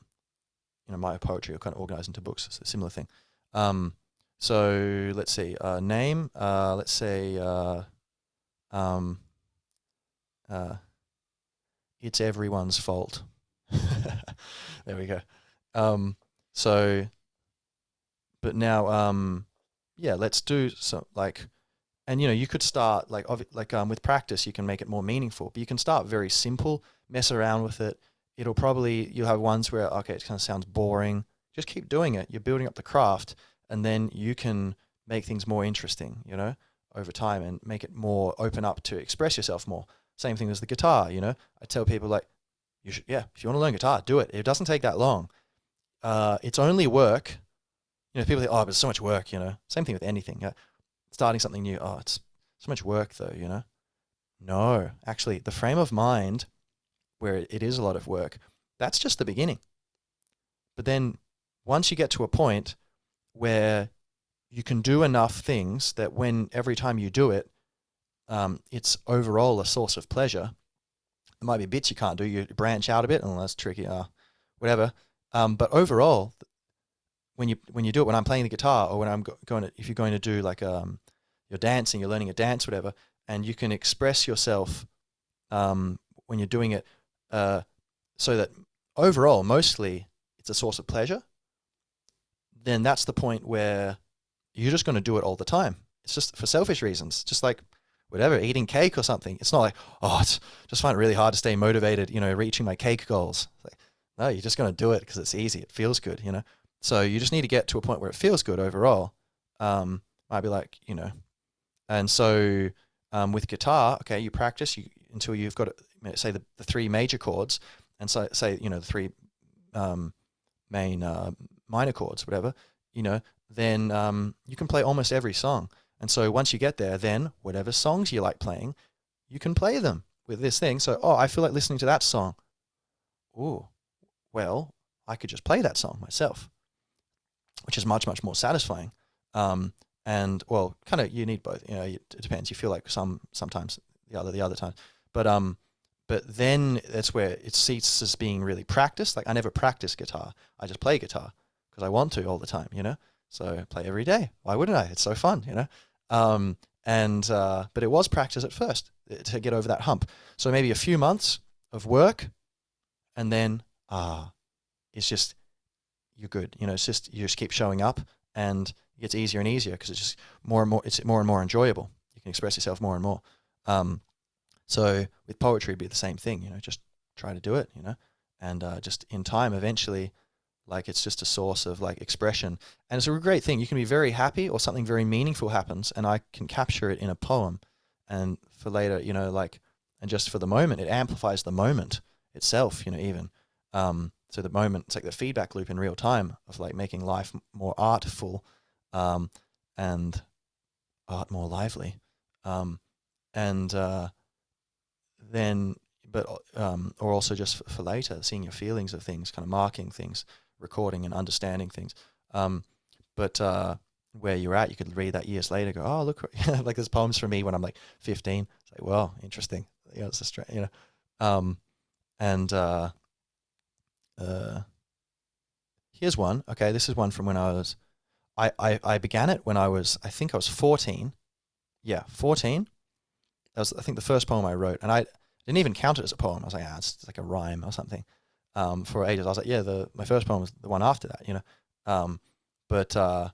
S1: you know, my poetry are kind of organized into books. It's a similar thing. So let's see, name, let's say, it's everyone's fault. There we go. So, but now, yeah, let's do some like, and you know, you could start like, with practice, you can make it more meaningful, but you can start very simple, mess around with it. It'll probably, you'll have ones where, okay, it kind of sounds boring. Just keep doing it. You're building up the craft, and then you can make things more interesting, you know, over time, and make it more open up to express yourself more. Same thing as the guitar, you know. I tell people like, you should, yeah, if you want to learn guitar, do it. It doesn't take that long. It's only work. You know, people think, oh, but it's so much work, you know. Same thing with anything. Starting something new, oh, it's so much work though, you know. No, actually, the frame of mind where it is a lot of work, that's just the beginning. But then once you get to a point where you can do enough things that when every time you do it, it's overall a source of pleasure. There might be bits you can't do. You branch out a bit, and that's tricky, whatever. But overall, when you do it, when I'm playing the guitar, or when I'm going to, if you're going to do like you're dancing, you're learning a dance, whatever, and you can express yourself when you're doing it, so that overall, mostly it's a source of pleasure. Then that's the point where you're just going to do it all the time. It's just for selfish reasons, just like whatever, eating cake or something. It's not like, oh, it's just find it really hard to stay motivated, you know, reaching my cake goals. Like, no, you're just going to do it because it's easy. It feels good, you know. So you just need to get to a point where it feels good overall. Might be like, you know, and so with guitar, okay, you practice until you've got, say, the three major chords, and so say, you know, the three main minor chords, whatever, you know, then you can play almost every song. And so once you get there, then whatever songs you like playing, you can play them with this thing. So, oh, I feel like listening to that song. Ooh, well, I could just play that song myself, which is much, much more satisfying. And well, kind of, you need both. You know, it depends. You feel like sometimes the other time, but then that's where it ceases being really practiced. Like I never practice guitar. I just play guitar because I want to all the time. You know, so I play every day. Why wouldn't I? It's so fun. You know. But it was practice at first to get over that hump. So maybe a few months of work, and then it's just, you're good. You know, it's just, you just keep showing up, and it gets easier and easier because it's just more and more. It's more and more enjoyable. You can express yourself more and more. So with poetry, it'd be the same thing. You know, just try to do it. You know, and just in time, eventually, like it's just a source of like expression, and it's a great thing. You can be very happy, or something very meaningful happens, and I can capture it in a poem, and for later, you know, like, and just for the moment, it amplifies the moment itself. You know, even. So the moment, it's like the feedback loop in real time of like making life more artful, and art more lively, and then, but or also just for later, seeing your feelings of things, kind of marking things, recording and understanding things. But where you're at, you could read that years later, go, oh, look, like there's poems for me when I'm like 15. It's like, well, interesting. You know, it's a strange, you know, and Here's one. Okay, this is one from when I began it when I think I was 14. Yeah, 14. That was, I think, the first poem I wrote. And I didn't even count it as a poem. I was like, it's like a rhyme or something. For ages. I was like, yeah, my first poem was the one after that, you know. Um, but uh,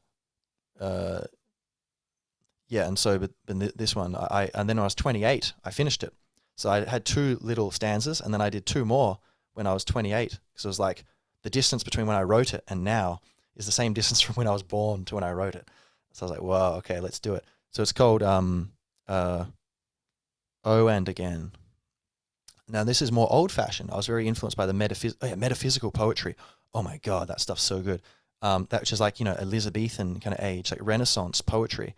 S1: yeah, and so but this one, and then when I was 28, I finished it. So I had two little stanzas, and then I did two more when I was 28, because it was like the distance between when I wrote it and now is the same distance from when I was born to when I wrote it. So I was like, wow, okay, let's do it. So it's called Oh and Again. Now this is more old-fashioned. I was very influenced by the metaphysical poetry. Oh my God, that stuff's so good. That which is like, Elizabethan kind of age, like Renaissance poetry,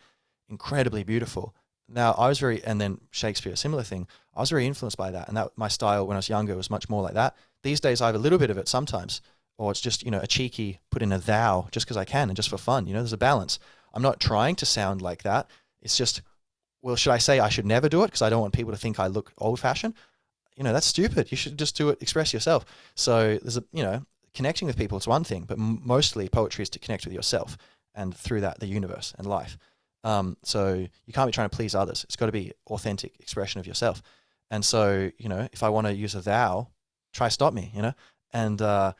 S1: incredibly beautiful. Now I was and then Shakespeare, similar thing. I was very influenced by that, and that my style when I was younger was much more like that. These days I have a little bit of it sometimes, or it's just a cheeky put in a thou just because I can and just for fun. There's a balance. I'm not trying to sound like that. It's just, well, should I say I should never do it because I don't want people to think I look old-fashioned? That's stupid. You should just do it, express yourself. So there's connecting with people is one thing, but mostly poetry is to connect with yourself, and through that, the universe and life. So you can't be trying to please others. It's got to be authentic expression of yourself. And so, if I want to use a thou, try stop me, and, but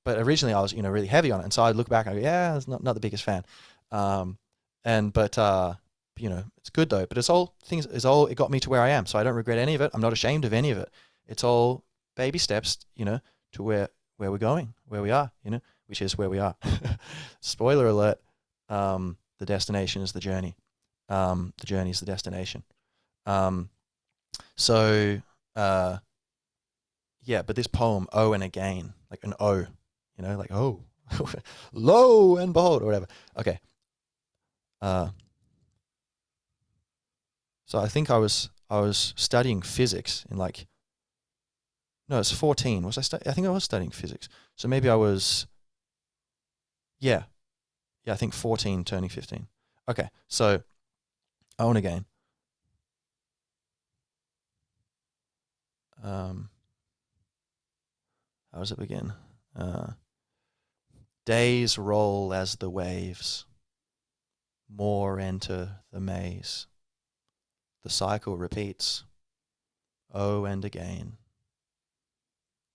S1: originally I was, really heavy on it. And so I look back and I go, yeah, it's not the biggest fan. But it's good though. But it got me to where I am. So I don't regret any of it. I'm not ashamed of any of it. It's all baby steps, to where we're going, where we are, which is where we are. Spoiler alert. The destination is the journey. The journey is the destination. So, yeah, but this poem, Oh and Again, like an O, like, oh, lo and behold, or whatever. Okay. So I think I was studying physics in like, no, it's 14. I think I was studying physics. So maybe I was, yeah, I think 14 turning 15. Okay, so Oh and Again. How does it begin? Days roll as the waves, more enter the maze. The cycle repeats, Oh and Again.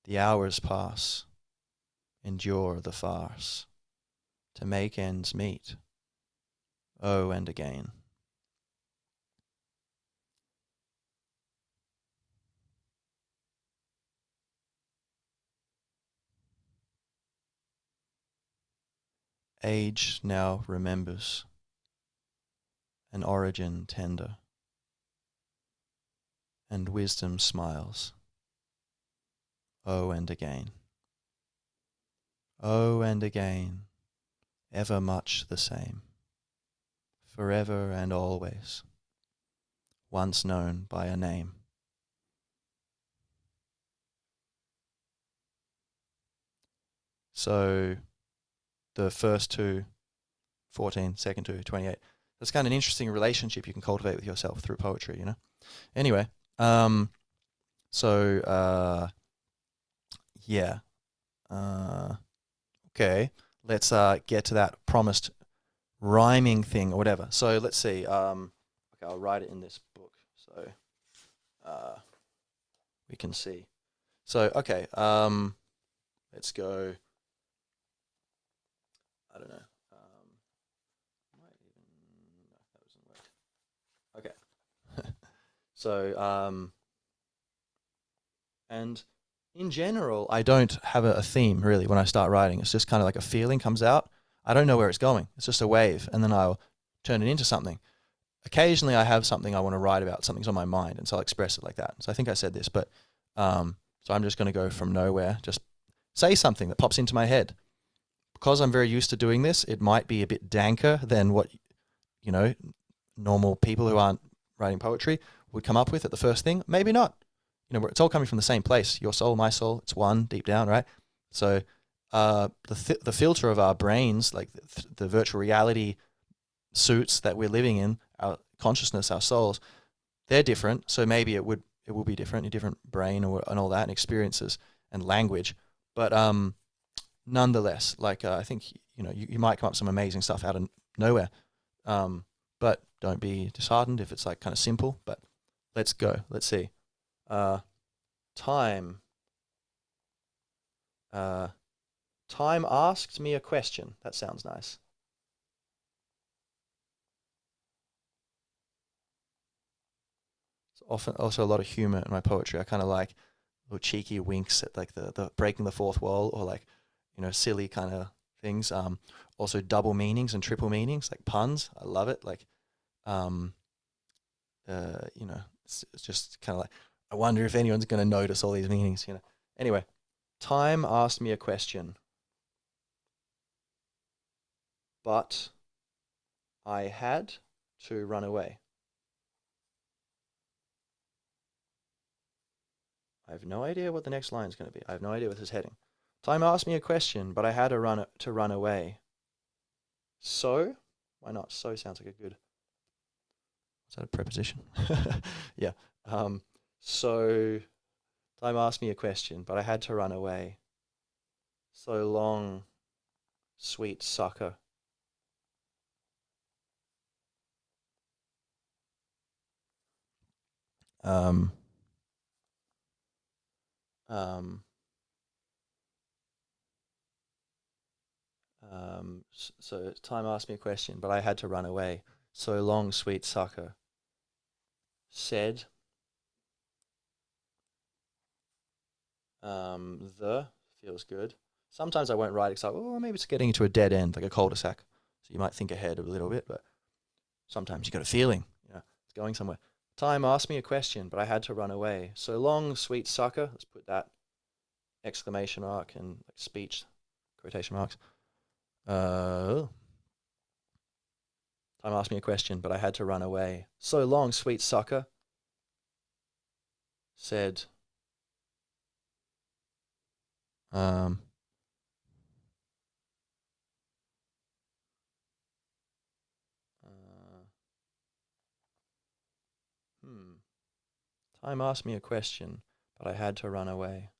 S1: The hours pass, endure the farce, to make ends meet, Oh and Again. Age now remembers an origin tender, and wisdom smiles, Oh and Again. Oh and again, ever much the same, forever and always, once known by a name. So the first two, 14, second two, 28. That's kind of an interesting relationship you can cultivate with yourself through poetry, Anyway, yeah. Okay, let's get to that promised rhyming thing or whatever. So let's see. Okay, I'll write it in this book so we can see. So okay, let's go. I don't know. Might even no, that doesn't work. Okay. So and in general, I don't have a theme really when I start writing. It's just kind of like a feeling comes out. I don't know where it's going. It's just a wave, and then I'll turn it into something. Occasionally, I have something I want to write about. Something's on my mind, and so I'll express it like that. So I think I said this, but so I'm just going to go from nowhere. Just say something that pops into my head. Because I'm very used to doing this, it might be a bit danker than what normal people who aren't writing poetry would come up with at the first thing. Maybe not. It's all coming from the same place. Your soul, my soul, it's one deep down, right? So the filter of our brains, like the virtual reality suits that we're living in, our consciousness, our souls, they're different. So maybe it will be different, a different brain and all that, and experiences and language. But nonetheless, like I think you might come up with some amazing stuff out of nowhere, but don't be disheartened if it's like kind of simple. But let's go. Let's see. Uh, time. Uh, time asked me a question. That sounds nice. It's often also a lot of humor in my poetry. I kind of like little cheeky winks at like the breaking the fourth wall, or like silly kind of things. Also double meanings and triple meanings, like puns. I love it. Like um, it's just kind of like, I wonder if anyone's going to notice all these meanings. Anyway, time asked me a question, but I had to run away. I have no idea what the next line is going to be. I have no idea what this is heading. Time asked me a question, but I had to run away. So, why not? So sounds like a good. Is that a preposition? Yeah. So, time asked me a question, but I had to run away. So long, sweet sucker. Um, um, so time asked me a question, but I had to run away. So long, sweet sucker. Said, the feels good. Sometimes I won't write except, oh, maybe it's getting into a dead end, like a cul-de-sac. So you might think ahead a little bit, but sometimes you got a feeling, it's going somewhere. Time asked me a question, but I had to run away. So long, sweet sucker. Let's put that exclamation mark and like speech quotation marks. Time asked me a question, but I had to run away. So long, sweet sucker. Said, um, uh, hmm. Time asked me a question, but I had to run away.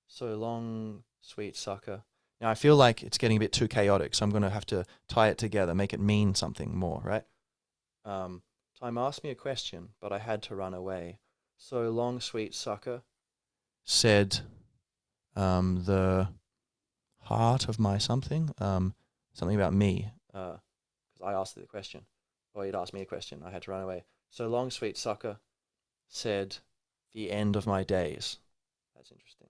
S1: So long, sweet sucker. Now I feel like it's getting a bit too chaotic, so I'm going to have to tie it together, make it mean something more, right? Um, Time asked me a question, but I had to run away. So long, sweet sucker. Said, the heart of my something, something about me, because I asked the question, or he'd asked me a question. I had to run away. So long, sweet sucker. Said, the end of my days. That's interesting.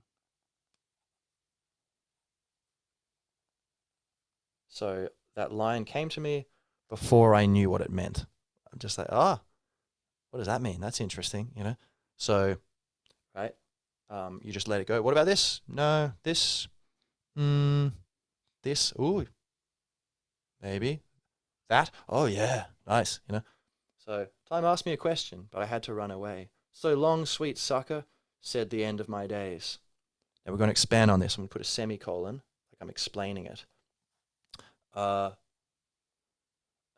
S1: So that line came to me before I knew what it meant. I'm just like, what does that mean? That's interesting. So, right, you just let it go. What about this? No, this, this. Ooh, maybe that. Oh yeah, nice. So time asked me a question, but I had to run away. So long, sweet sucker, said the end of my days. Now we're going to expand on this. I'm going to put a semicolon, like I'm explaining it. Uh,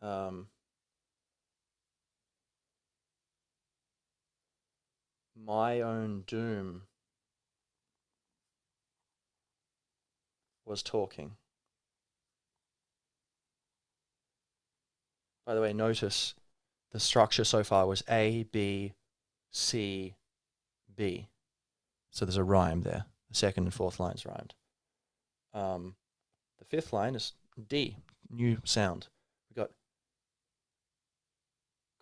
S1: um, my own doom was talking. By the way, notice the structure so far was A, B, C, B. So there's a rhyme there. The second and fourth lines rhymed. The fifth line is D, new sound. We got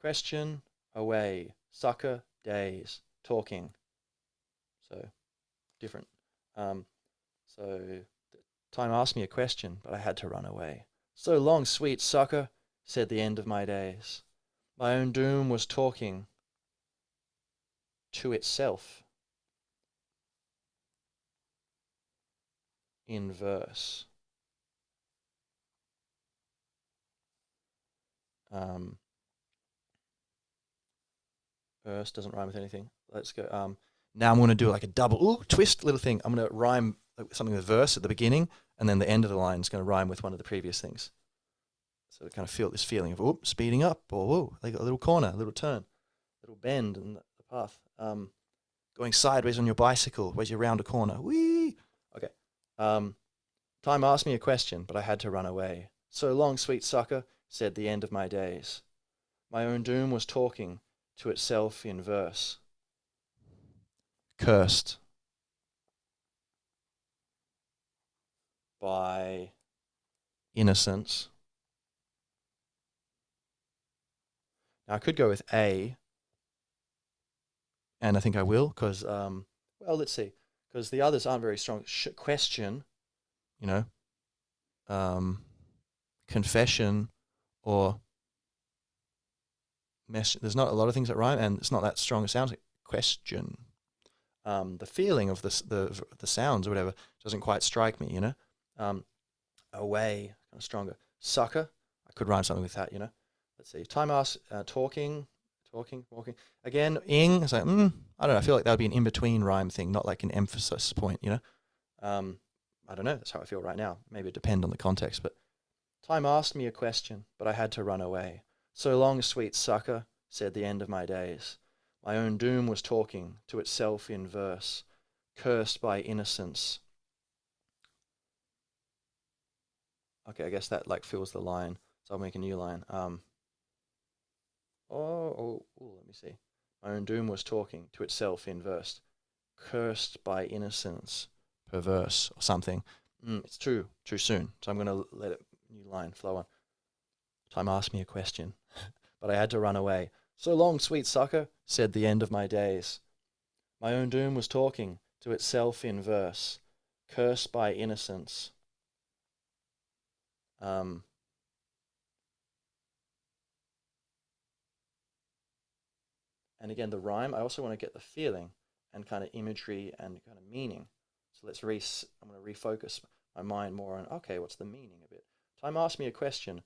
S1: question, away, sucker, days, talking. So different. Um, so time asked me a question, but I had to run away. So long, sweet sucker, said the end of my days. My own doom was talking to itself in verse. Um, verse doesn't rhyme with anything. Let's go. Now I'm going to do like a double twist little thing. I'm going to rhyme something with verse at the beginning, and then the end of the line is going to rhyme with one of the previous things. So kind of feel this feeling of speeding up, or they got a little corner, a little turn, a little bend in the path. Going sideways on your bicycle as you round a corner. Whee! Um, Time asked me a question, but I had to run away. So long, sweet sucker, said the end of my days. My own doom was talking to itself in verse. Cursed by innocence. Now I could go with A, and I think I will, because, well, let's see, because the others aren't very strong. Question, you know, um, confession, or there's not a lot of things that rhyme, and it's not that strong. It sounds like question. The feeling of the sounds or whatever doesn't quite strike me, you know. Um, Away, kind of stronger. Sucker, I could rhyme something with that, you know. Let's see. Time asked, talking, walking. Again, ing. It's like, I don't know. I feel like that would be an in between rhyme thing, not like an emphasis point, you know. Um, I don't know. That's how I feel right now. Maybe it depends on the context, but time asked me a question, but I had to run away. So long, sweet sucker, said the end of my days. My own doom was talking to itself in verse, cursed by innocence. Okay, I guess that like fills the line. So I'll make a new line. Let me see. My own doom was talking to itself in verse, cursed by innocence, perverse or something. It's too soon. So I'm gonna let it new line flow on. Time asked me a question, but I had to run away. So long, sweet sucker, said the end of my days. My own doom was talking to itself in verse, cursed by innocence. Um, and again, the rhyme, I also want to get the feeling and kind of imagery and kind of meaning. So I'm going to refocus my mind more on, okay, what's the meaning of it? Time asked me a question,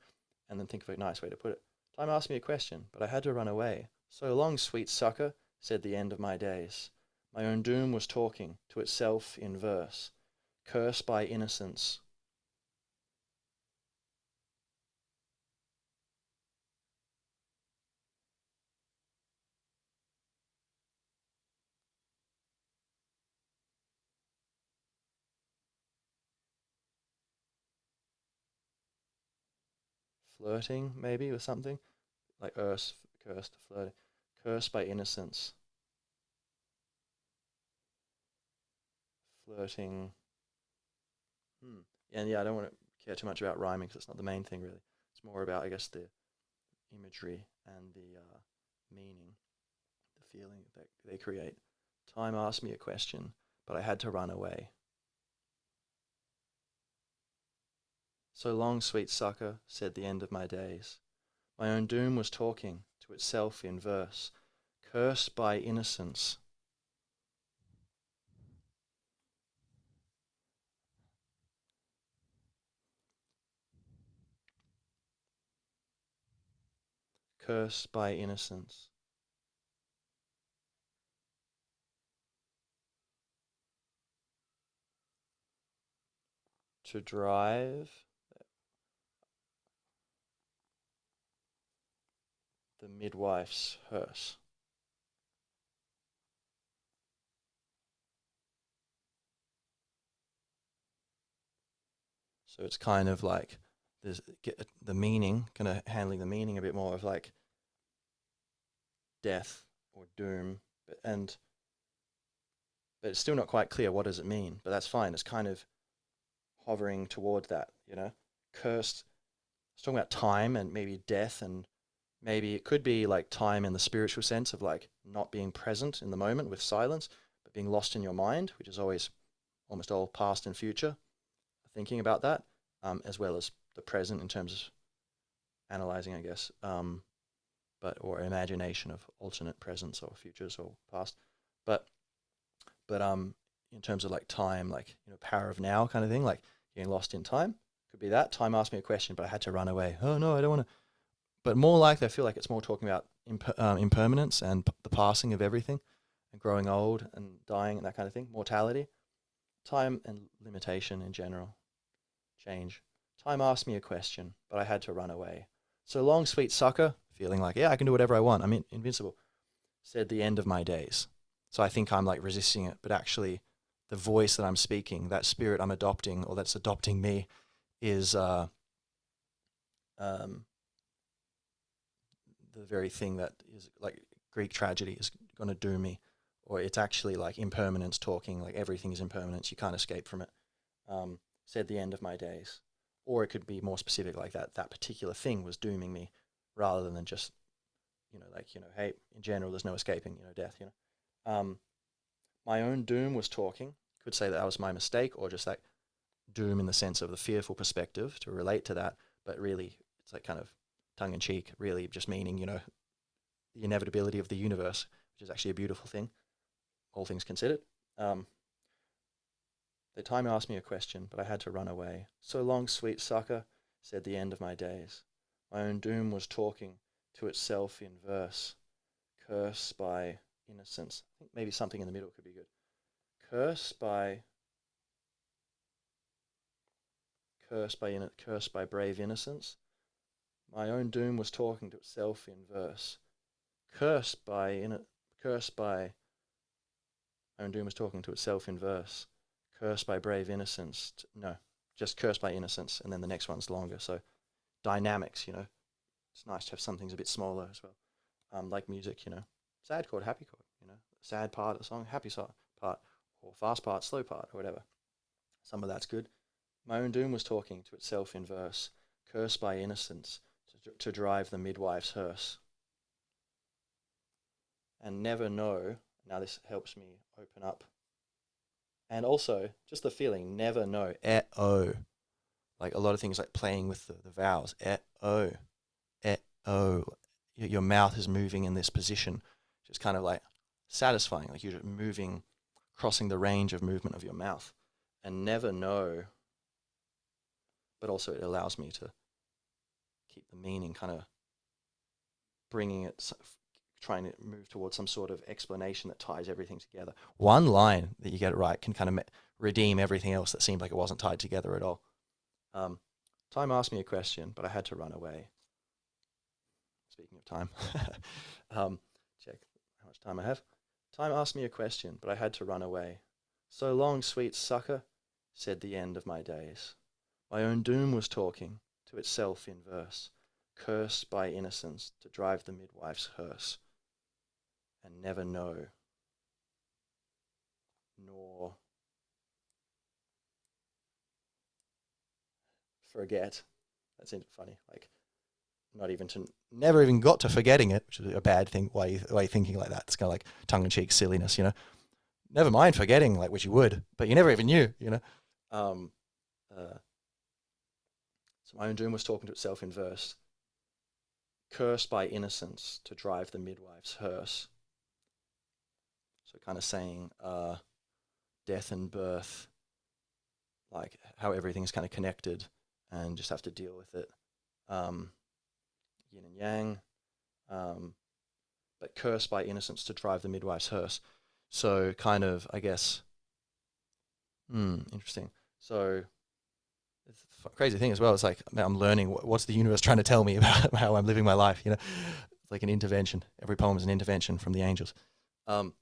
S1: and then think of a nice way to put it. Time asked me a question, but I had to run away. So long, sweet sucker, said the end of my days. My own doom was talking to itself in verse, cursed by innocence. Flirting, maybe, with something like earth, cursed, flirting, cursed by innocence, flirting. And yeah, I don't want to care too much about rhyming because it's not the main thing really. It's more about, I guess, the imagery and the meaning, the feeling that they create. Time asked me a question, but I had to run away. So long, sweet sucker, said the end of my days. My own doom was talking to itself in verse, cursed by innocence. Cursed by innocence. To drive the midwife's hearse. So it's kind of like there's the meaning, kind of handling the meaning a bit more of like death or doom, and but it's still not quite clear what does it mean. But that's fine. It's kind of hovering toward that, you know. Cursed. It's talking about time and maybe death, and maybe it could be like time in the spiritual sense of like not being present in the moment with silence, but being lost in your mind, which is always almost all past and future. Thinking about that, as well as the present in terms of analyzing, I guess. But or imagination of alternate presents or futures or past. But but in terms of like time, like power of now kind of thing, like getting lost in time, could be that. Time asked me a question, but I had to run away. Oh no, I don't want to. But more likely, I feel like it's more talking about impermanence and the passing of everything, and growing old and dying and that kind of thing. Mortality, time and limitation in general, change. Time asked me a question, but I had to run away. So long, sweet sucker, feeling like, yeah, I can do whatever I want. I'm invincible, said the end of my days. So I think I'm like resisting it, but actually the voice that I'm speaking, that spirit I'm adopting or that's adopting me, is um, the very thing that is like Greek tragedy is going to doom me, or it's actually like impermanence talking, like everything is impermanence, you can't escape from it. Said the end of my days, or it could be more specific, like that particular thing was dooming me, rather than just like hey, in general, there's no escaping death. My own doom was talking. Could say that was my mistake, or just like doom in the sense of the fearful perspective to relate to that, but really it's like kind of tongue in cheek, really just meaning the inevitability of the universe, which is actually a beautiful thing, all things considered. The time asked me a question, but I had to run away. So long, sweet sucker, said the end of my days. My own doom was talking to itself in verse. Curse by innocence. I think maybe something in the middle could be good. Curse by brave innocence. My own doom was talking to itself in verse. Cursed by my own doom was talking to itself in verse. Cursed by brave innocence. No, just cursed by innocence, and then the next one's longer. So dynamics, it's nice to have some things a bit smaller as well. Like music, sad chord, happy chord, sad part of the song, happy part, or fast part, slow part, or whatever. Some of that's good. My own doom was talking to itself in verse, cursed by innocence, to drive the midwife's hearse. And never know, now this helps me open up. And also, just the feeling, never know, oh. Like a lot of things like playing with the vowels, oh, oh. Your mouth is moving in this position, just kind of like satisfying, like you're moving, crossing the range of movement of your mouth. And never know, but also it allows me to keep the meaning, kind of bringing it, trying to move towards some sort of explanation that ties everything together. One line that you get it right can kind of redeem everything else that seemed like it wasn't tied together at all. Time asked me a question, but I had to run away. Speaking of time, check how much time I have. Time asked me a question, but I had to run away. So long, sweet sucker, said the end of my days. My own doom was talking to itself in verse, cursed by innocence to drive the midwife's hearse, and never know, nor forget. That's funny. Like, never even got to forgetting it, which is a bad thing. Why you thinking like that? It's kind of like tongue in cheek silliness, Never mind forgetting, like, which you would, but you never even knew, So my own doom was talking to itself in verse, cursed by innocence to drive the midwife's hearse. So kind of saying death and birth, like how everything's kind of connected and just have to deal with it. Yin and yang, but cursed by innocence to drive the midwife's hearse. So kind of, I guess, interesting. So it's a crazy thing as well. It's like I'm learning what's the universe trying to tell me about how I'm living my life. It's like an intervention. Every poem is an intervention from the angels. Time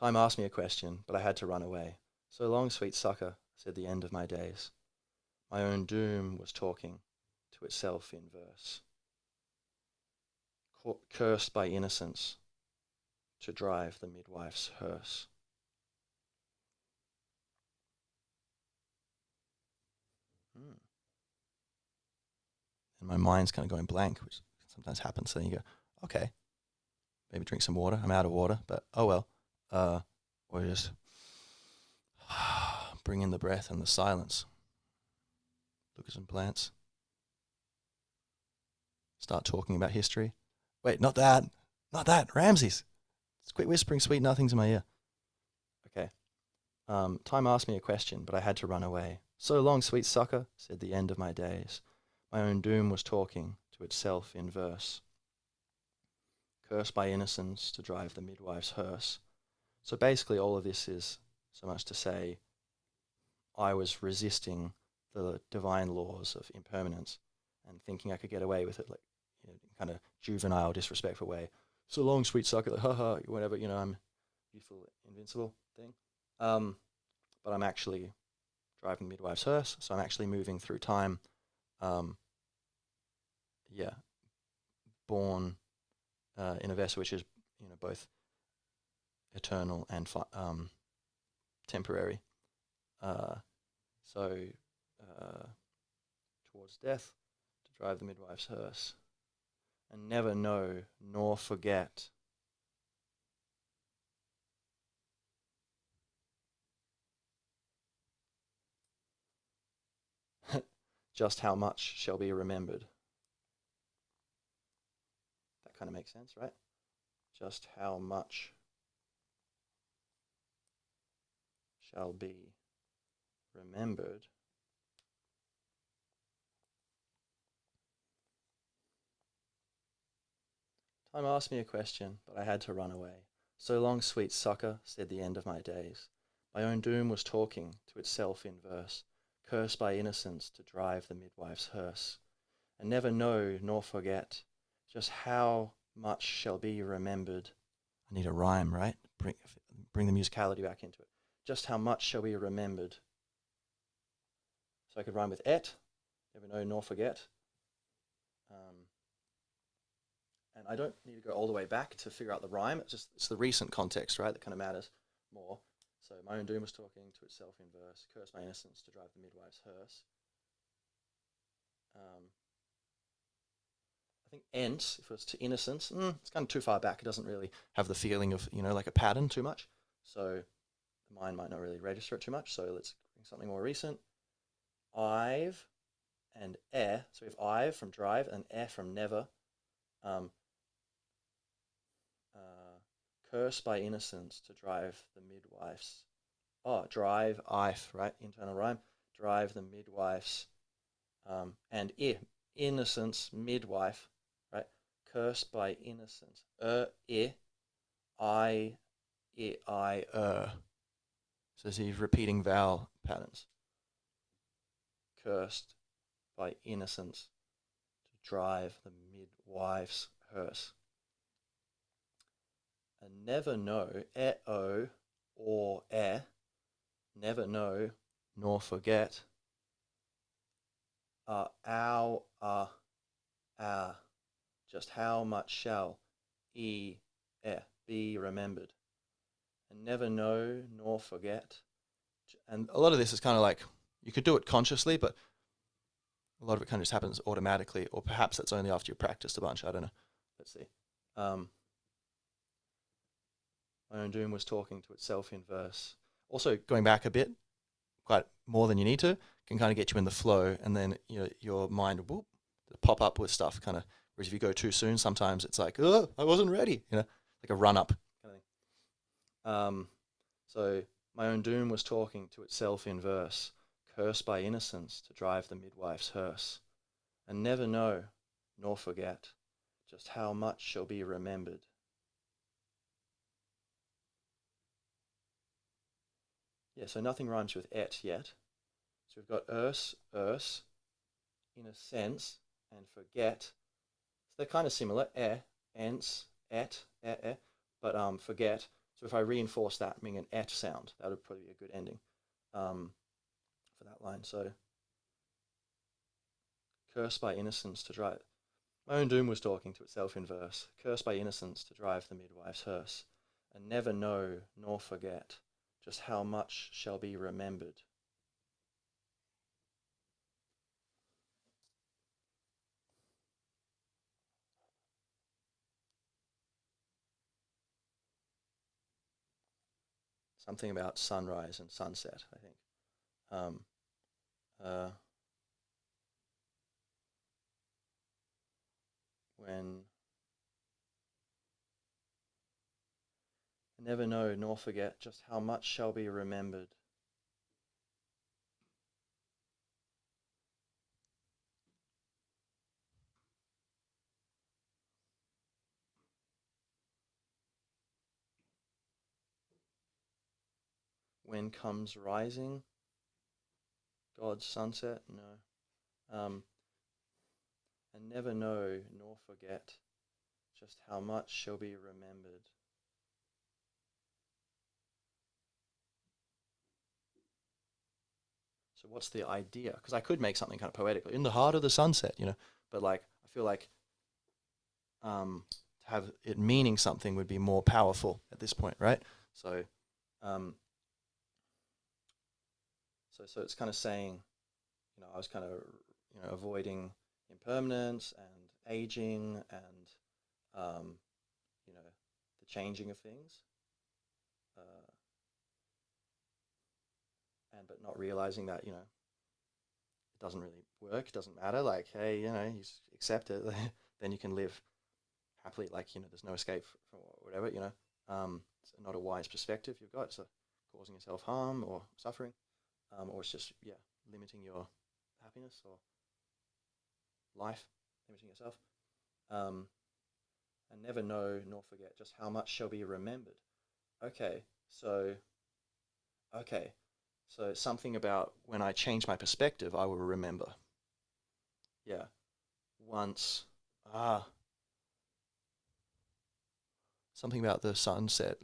S1: asked me a question, but I had to run away. So long, sweet sucker, said the end of my days. My own doom was talking to itself in verse, cursed by innocence to drive the midwife's hearse. And my mind's kind of going blank, which sometimes happens. So then you go, okay, maybe drink some water. I'm out of water, but oh well. Or just bring in the breath and the silence. Look at some plants. Start talking about history. Wait, not that. Ramses. Quit whispering sweet nothings in my ear. Okay. Time asked me a question, but I had to run away. So long, sweet sucker, said the end of my days. My own doom was talking to itself in verse, cursed by innocence to drive the midwife's hearse. So basically all of this is so much to say I was resisting the divine laws of impermanence and thinking I could get away with it, like, kind of juvenile, disrespectful way. So long, sweet sucker, like, haha, whatever, I'm beautiful, invincible thing. But I'm actually driving the midwife's hearse, so I'm actually moving through time. Um, yeah, born in a vessel which is, both eternal and temporary. Uh, so towards death, to drive the midwife's hearse, and never know nor forget just how much shall be remembered. That kind of makes sense, right? Just how much shall be remembered. Time asked me a question, but I had to run away. So long, sweet sucker, said the end of my days. My own doom was talking to itself in verse, cursed by innocence to drive the midwife's hearse, and never know nor forget just how much shall be remembered. I need a rhyme, right? Bring the musicality back into it. Just how much shall be remembered. So I could rhyme with et, never know nor forget. And I don't need to go all the way back to figure out the rhyme. It's the recent context, right, that kind of matters more. So my own doom was talking to itself in verse, curse my innocence to drive the midwife's hearse. I think ent, if it was to innocence, it's kind of too far back. It doesn't really have the feeling of, like a pattern too much. So the mind might not really register it too much. So let's bring something more recent. I've and so we have I've from drive and from never. Um, curse by innocence to drive the midwife's. Drive, right? Internal rhyme. Drive the midwife's. And innocence, midwife, right? Cursed by innocence. I, So he's repeating vowel patterns. Cursed by innocence to drive the midwife's hearse. And never know, o or never know nor forget. Our, just how much shall be remembered, and never know nor forget. And a lot of this is kind of like, you could do it consciously, but a lot of it kind of just happens automatically, or perhaps that's only after you practiced a bunch. I don't know. Let's see. My own doom was talking to itself in verse. Also, going back a bit, quite more than you need to, can kind of get you in the flow, and then your mind will pop up with stuff kind of. Whereas if you go too soon, sometimes it's like, oh, I wasn't ready, like a run up kind of thing. So my own doom was talking to itself in verse, cursed by innocence to drive the midwife's hearse, and never know nor forget just how much shall be remembered. Yeah, so nothing rhymes with et yet. So we've got erse, in a sense, and forget. So they're kind of similar, ence, et, but forget. So if I reinforce that, meaning an et sound, that would probably be a good ending for that line. So cursed by innocence to drive. My own doom was talking to itself in verse, cursed by innocence to drive the midwife's hearse, and never know nor forget just how much shall be remembered. Something about sunrise and sunset, I think. When never know nor forget just how much shall be remembered. When comes rising, God's sunset? No. And never know nor forget just how much shall be remembered. So what's the idea? Because I could make something kind of poetical, in the heart of the sunset, you know. But like, I feel like to have it meaning something would be more powerful at this point, right? So, um, so it's kind of saying, you know, I was kind of, you know, avoiding impermanence and aging and, you know, the changing of things, uh, and but not realizing that, you know, it doesn't really work, it doesn't matter. Like, hey, you know, you just accept it, then you can live happily. Like, you know, there's no escape from whatever, you know. It's not a wise perspective you've got. So causing yourself harm or suffering, or it's just, yeah, limiting your happiness or life, limiting yourself. Um, and never know nor forget just how much shall be remembered. Okay, so okay, so something about when I change my perspective, I will remember. Yeah, once, ah, something about the sunset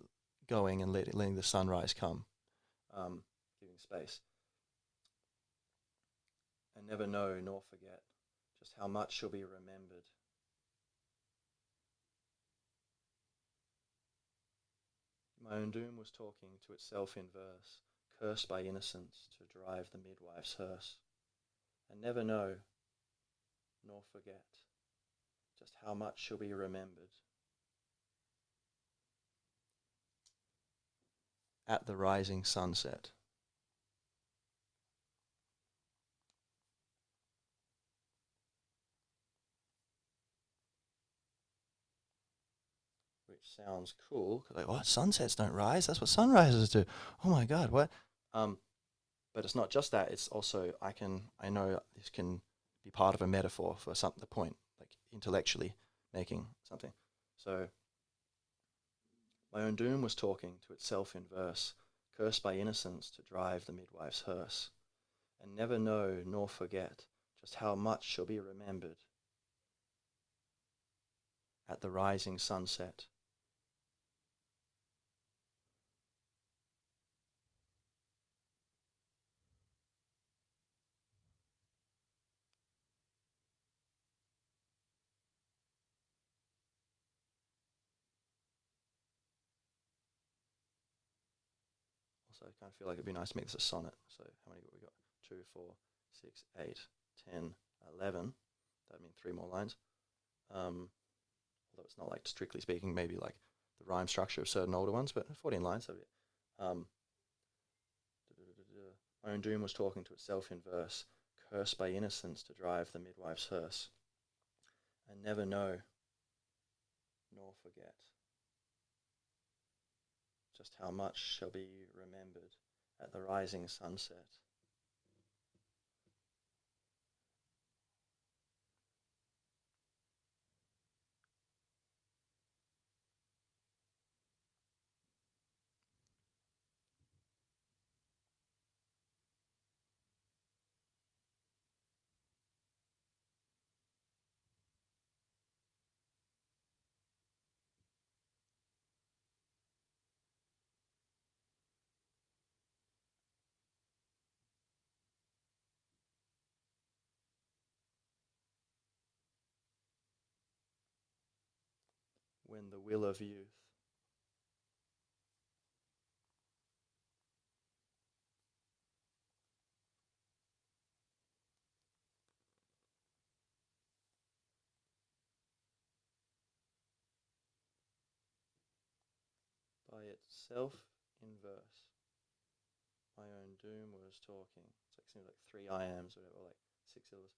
S1: going and letting the sunrise come, giving space. And never know nor forget just how much shall be remembered. My own doom was talking to itself in verse, cursed by innocence to drive the midwife's hearse. And never know nor forget just how much shall be remembered. At the rising sunset. Which sounds cool. Like, what? Sunsets don't rise? That's what sunrises do. Oh my God, what? Um, but it's not just that. It's also, I know this can be part of a metaphor for the point, like intellectually making something. So my own doom was talking to itself in verse, cursed by innocence to drive the midwife's hearse, and never know nor forget just how much shall be remembered at the rising sunset. Also, I kind of feel like it'd be nice to make this a sonnet. So how many we got? 2, 4, 6, 8, 10, 11. That'd mean 3 more lines. Although it's not like, strictly speaking, maybe like the rhyme structure of certain older ones, but 14 lines. So, my own doom was talking to itself in verse, cursed by innocence to drive the midwife's hearse, and never know nor forget just how much shall be remembered at the rising sunset. When the will of youth by itself in verse, my own doom was talking. It's like, seems like 3 I ams or whatever, or like 6 syllables.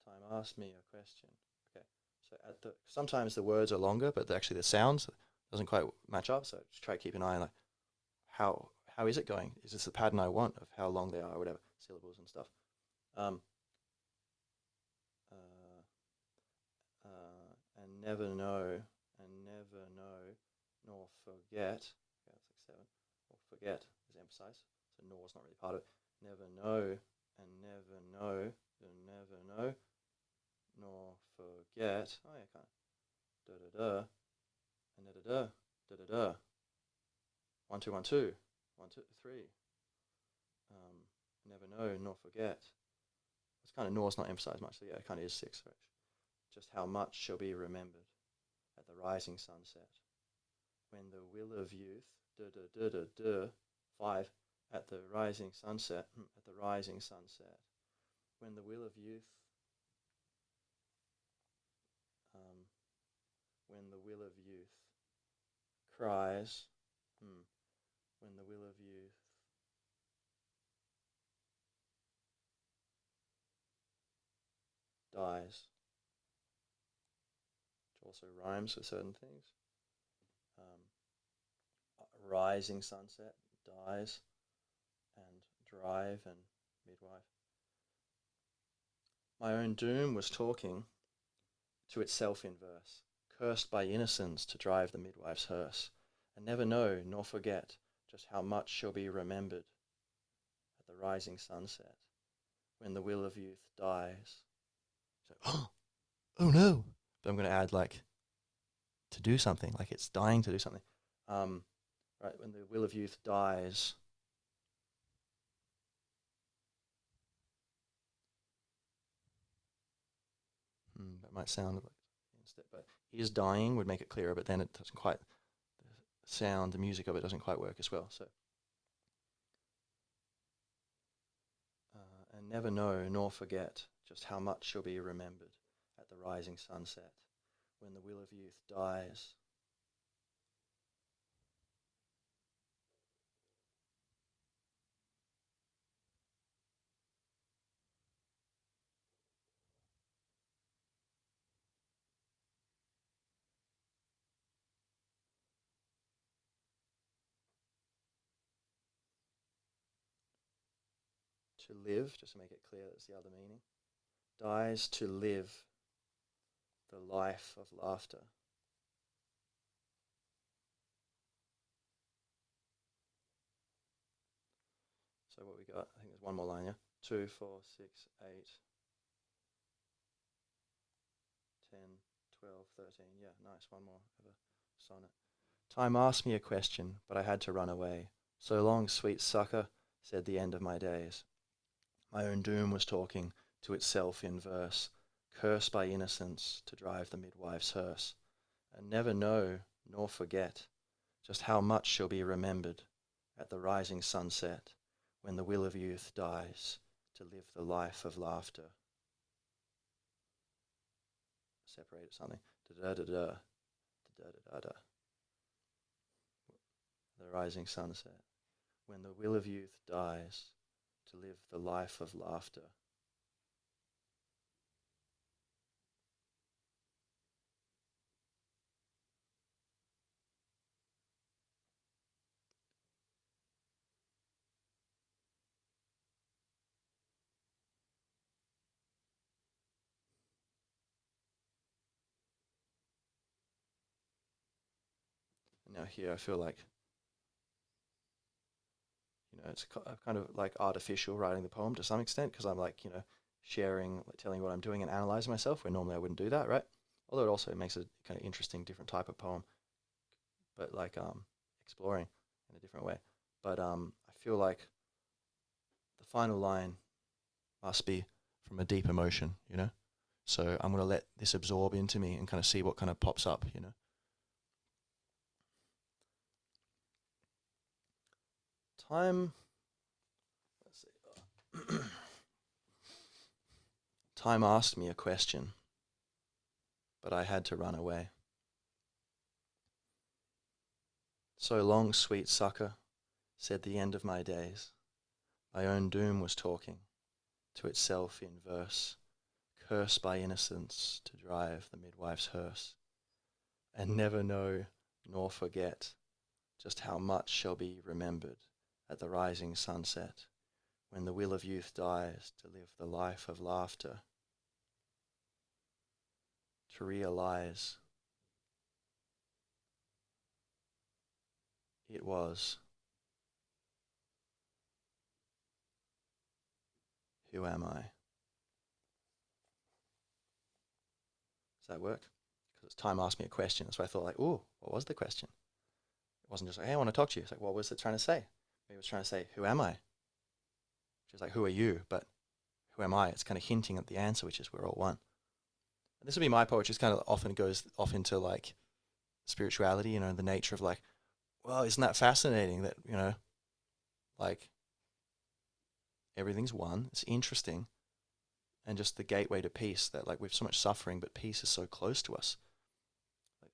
S1: Time ask me a question. Okay, so at the sometimes the words are longer, but actually the sounds doesn't quite match up. So just try to keep an eye on like how is it going? Is this the pattern I want of how long they are, or whatever, syllables and stuff. Um, uh, and never know, nor forget. Okay, that's like 7. Or forget is emphasized, so nor's not really part of it. Never know, and never know, nor forget. Oh yeah, kind of. Da da da, and da da da, da da da. 1 2 1 2, 1 2 3. Never know nor forget. It's kind of nor's not emphasized much, so yeah, it kind of is six. Right? Just how much shall be remembered at the rising sunset, when the will of youth, duh, duh, duh, duh, duh, 5, at the rising sunset, at the rising sunset, when the will of youth, um, when the will of youth cries, when the will of youth dies, which also rhymes with certain things. Rising sunset, dies, and drive and midwife. My own doom was talking to itself in verse, cursed by innocence to drive the midwife's hearse, and never know nor forget just how much shall be remembered at the rising sunset, when the will of youth dies. So, oh no! But I'm going to add like to do something, like it's dying to do something. Right, when the will of youth dies. That might sound like instead, but is dying would make it clearer, but then it doesn't quite, the sound, the music of it doesn't quite work as well. So, and never know nor forget just how much shall be remembered at the rising sunset, when the will of youth dies. To live, just to make it clear, that's the other meaning. Dies to live the life of laughter. So what we got, I think there's one more line, yeah? 2, 4, 6, 8, 10, 12, 13. Yeah, nice, one more of a sonnet. Time asked me a question, but I had to run away. So long, sweet sucker, said the end of my days. My own doom was talking to itself in verse, cursed by innocence to drive the midwife's hearse, and never know nor forget just how much shall be remembered at the rising sunset, when the will of youth dies to live the life of laughter. Separate something. Da da da da da da da. The rising sunset, when the will of youth dies to live the life of laughter. Now here I feel like, it's kind of like artificial writing the poem to some extent, because I'm like, sharing, like telling what I'm doing and analyzing myself, where normally I wouldn't do that, right? Although it also makes a kind of interesting, different type of poem, but like exploring in a different way. But I feel like the final line must be from a deep emotion, So I'm going to let this absorb into me and kind of see what kind of pops up. Time, let's see. Time asked me a question, but I had to run away. So long, sweet sucker, said the end of my days. My own doom was talking to itself in verse, cursed by innocence to drive the midwife's hearse, and never know nor forget just how much shall be remembered at the rising sunset, when the will of youth dies to live the life of laughter. To realize it was, who am I? Does that work? Because time asked me a question, so I thought like, oh, what was the question? It wasn't just like, hey, I want to talk to you. It's like, what was it trying to say? Maybe it was trying to say, who am I? which is like, who are you? But who am I? It's kind of hinting at the answer, which is we're all one. And this would be my poetry. It's kind of often goes off into like spirituality, you know, the nature of like, well, isn't that fascinating that, you know, like everything's one. It's interesting. And just the gateway to peace, that like we have so much suffering, but peace is so close to us.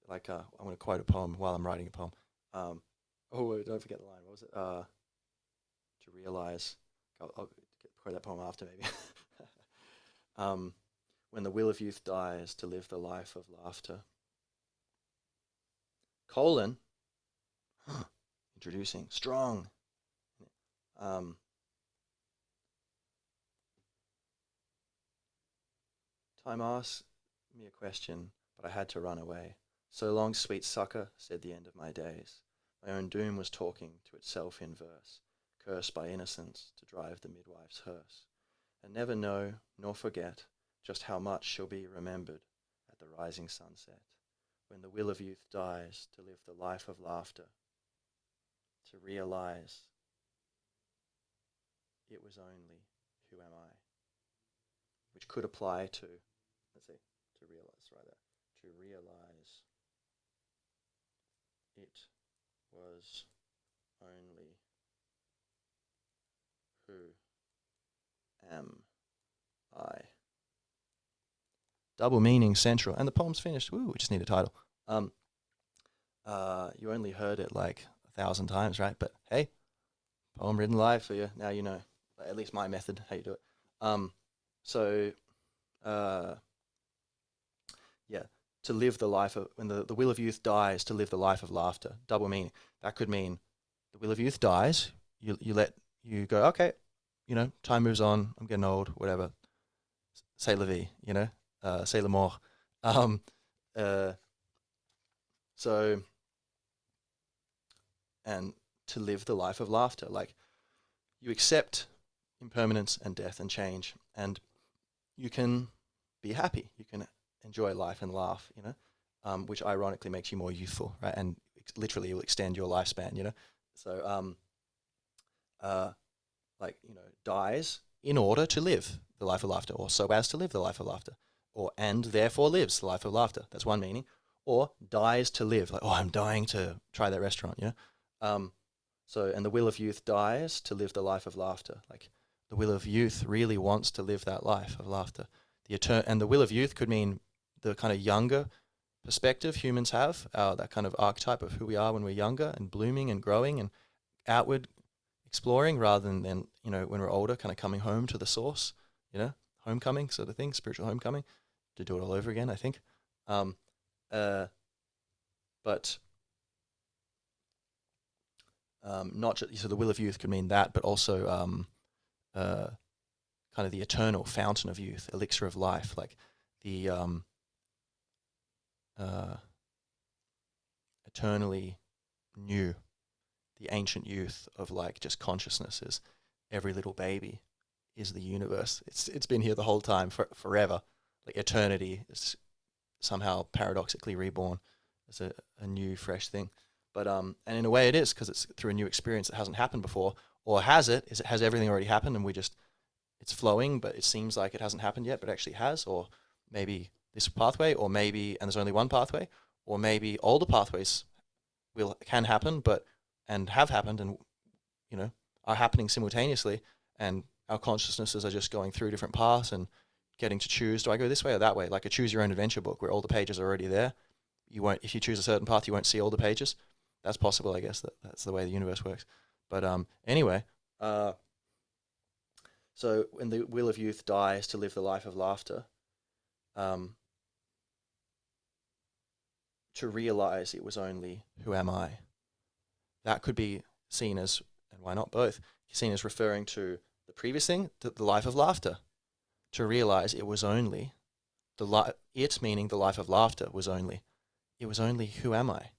S1: I'm going to quote a poem while I'm writing a poem. Don't forget the line. What was it? To realize. I'll quote that poem after maybe. When the will of youth dies, to live the life of laughter. Colon. Introducing. Strong. Time asked me a question, but I had to run away. So long, sweet sucker, said the end of my days. My own doom was talking to itself in verse, cursed by innocence to drive the midwife's hearse. And never know, nor forget, just how much shall be remembered at the rising sunset, when the will of youth dies to live the life of laughter, to realize it was only who am I, which could apply to, let's see, to realize, right there, to realize it was only who am I. Double meaning central, and the poem's finished. Woo, we just need a title. You only heard it like 1,000 times, right? But hey, poem written live for you. Now you know, at least my method, how you do it. Yeah, to live the life of, when the will of youth dies, to live the life of laughter. Double meaning. That could mean the will of youth dies. You go, okay, you know, time moves on. I'm getting old, whatever. C'est la vie, you know, c'est la mort. So, and to live the life of laughter, like you accept impermanence and death and change, and you can be happy. You can enjoy life and laugh, you know, which ironically makes you more youthful, right? And literally will extend your lifespan, you know. So, like, you know, dies in order to live the life of laughter, or so as to live the life of laughter, or and therefore lives the life of laughter. That's one meaning. Or dies to live, like, oh, I'm dying to try that restaurant, you know. And the will of youth dies to live the life of laughter. Like the will of youth really wants to live that life of laughter. And the will of youth could mean the kind of younger perspective humans have, that kind of archetype of who we are when we're younger and blooming and growing and outward exploring, rather than you know, when we're older, kind of coming home to the source, you know, homecoming sort of thing, spiritual homecoming, to do it all over again, I think. But not just, so the will of youth could mean that, but also kind of the eternal fountain of youth, elixir of life, like the eternally new, the ancient youth of like just consciousness is every little baby is the universe. It's been here the whole time, forever. Like eternity is somehow paradoxically reborn as a new, fresh thing. But and in a way it is, because it's through a new experience that hasn't happened before. Or has it? Is it, has everything already happened and it's flowing, but it seems like it hasn't happened yet, but actually has? Or maybe this pathway, or maybe, and there's only one pathway, or maybe all the pathways can happen, and have happened, and you know, are happening simultaneously, and our consciousnesses are just going through different paths and getting to choose, do I go this way or that way? Like a choose your own adventure book where all the pages are already there. You won't, if you choose a certain path, you won't see all the pages. That's possible, I guess. That's the way the universe works. But anyway, so when the will of youth dies to live the life of laughter, to realize it was only who am I. That could be seen as, and why not both, seen as referring to the previous thing, the life of laughter. To realize it was only it meaning the life of laughter was only, it was only who am I.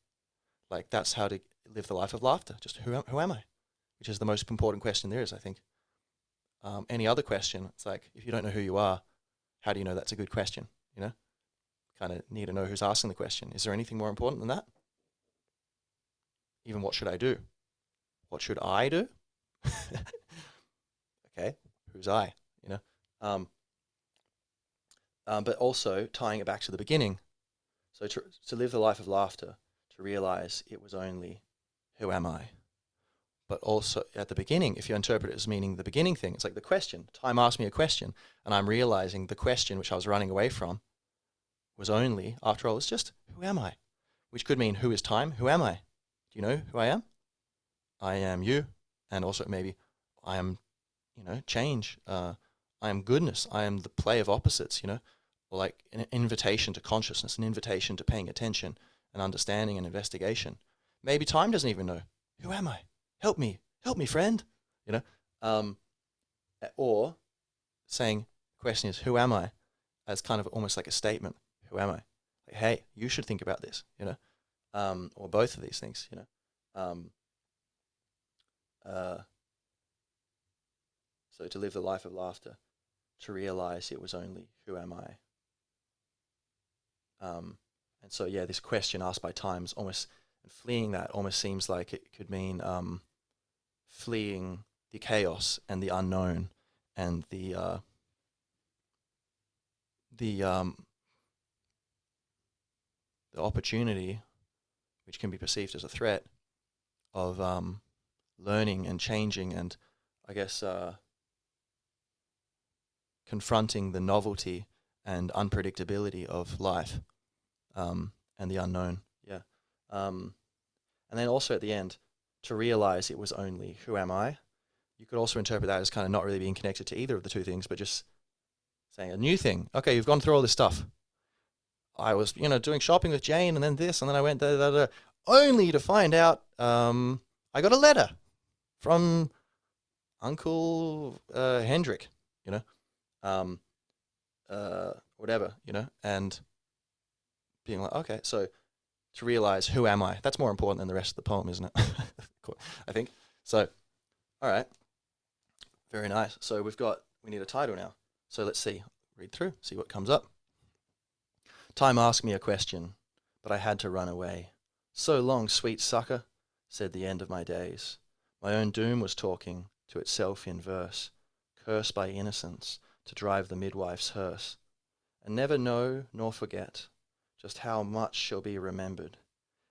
S1: Like that's how to live the life of laughter. Just who am I? Which is the most important question there is, I think. Any other question, it's like, if you don't know who you are, how do you know that's a good question? You know, kind of need to know who's asking the question. Is there anything more important than that? Even what should I do? What should I do? Okay. who's I, you know? Um, but also tying it back to the beginning. So to live the life of laughter, to realize it was only, who am I? But also at the beginning, if you interpret it as meaning the beginning thing, it's like the question. Time asked me a question, and I'm realizing the question which I was running away from was only, after all, it's just, who am I? Which could mean, who is time? Who am I? Do you know who I am? I am you. And also maybe I am, change. I am goodness. I am the play of opposites, or like an invitation to consciousness, an invitation to paying attention and understanding and investigation. Maybe time doesn't even know, who am I? Help me, friend. You know, um, or saying, question is, who am I? As kind of almost like a statement. Who am I? Like, hey, you should think about this. Or both of these things. Um, uh, so to live the life of laughter, to realize it was only, who am I? And so yeah, this question asked by time is almost, and fleeing that almost seems like it could mean fleeing the chaos and the unknown and the the opportunity, which can be perceived as a threat, of learning and changing, and I guess confronting the novelty and unpredictability of life, and the unknown. Yeah. And then also at the end, to realize it was only, who am I? You could also interpret that as kind of not really being connected to either of the two things, but just saying a new thing. Okay, you've gone through all this stuff. I was, doing shopping with Jane, and then this, and then I went da da da, only to find out I got a letter from Uncle Hendrik, you know, um, whatever, and being like, okay, so to realize, who am I? That's more important than the rest of the poem, isn't it? I think. So, all right, very nice. So we need a title now. So let's see, read through, see what comes up. Time asked me a question, but I had to run away. So long, sweet sucker, said the end of my days. My own doom was talking to itself in verse, cursed by innocence to drive the midwife's hearse, and never know nor forget just how much shall be remembered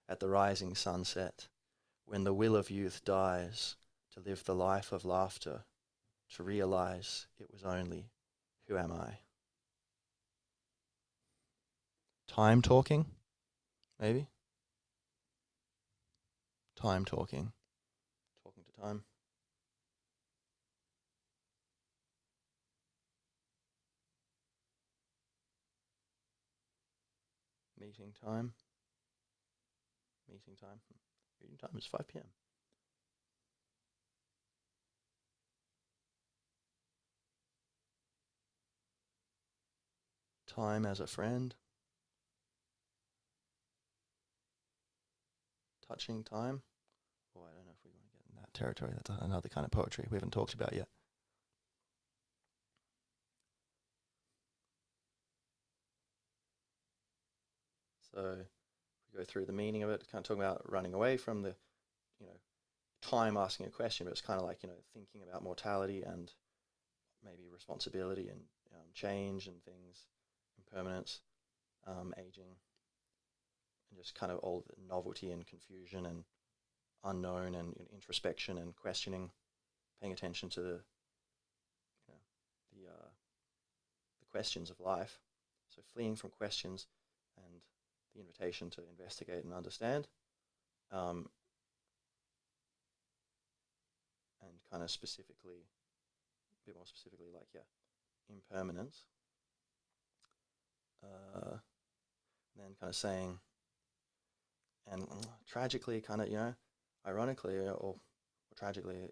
S1: at the rising sunset, when the will of youth dies to live the life of laughter, to realize it was only, who am I? Time talking, maybe? Time talking. Talking to time. Meeting time. Meeting time. Meeting time is 5 p.m. Time as a friend. Touching time. Oh, I don't know if we want to get in that territory. That's another kind of poetry we haven't talked about yet. So we go through the meaning of it, kind of talking about running away from the, you know, time asking a question, but it's kind of like, thinking about mortality and maybe responsibility and change and things, impermanence, aging, and just kind of all the novelty and confusion and unknown and introspection and questioning, paying attention to the questions of life. So fleeing from questions and the invitation to investigate and understand, and kind of specifically, a bit more specifically, like impermanence. And then kind of saying, and tragically, kind of ironically or tragically,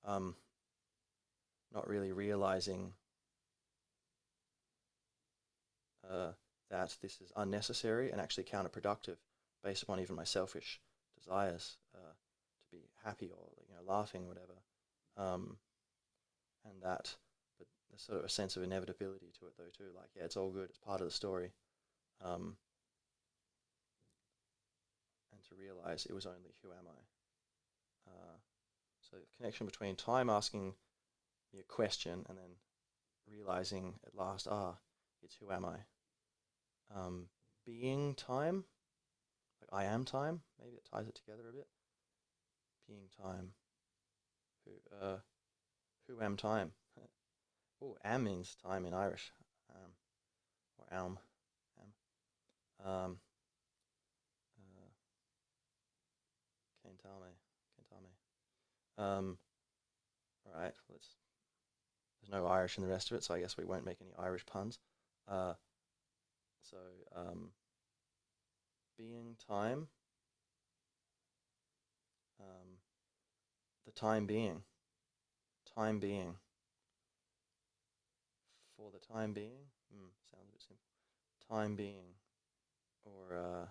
S1: not really realizing that this is unnecessary and actually counterproductive based upon even my selfish desires to be happy or laughing, whatever, and that, but there's sort of a sense of inevitability to it though too. Like it's all good, it's part of the story, and to realize it was only, who am I? So the connection between time asking me a question, and then realizing at last, it's who am I? Being time, like I am time. Maybe it ties it together a bit. Being time. Who am time? Oh, am means time in Irish. Or am. Am. Uh, can't tell me. Can't tell me. All right. There's no Irish in the rest of it, so I guess we won't make any Irish puns. Uh, so, being time. The time being. Time being. For the time being. Sounds a bit simple. Time being. Or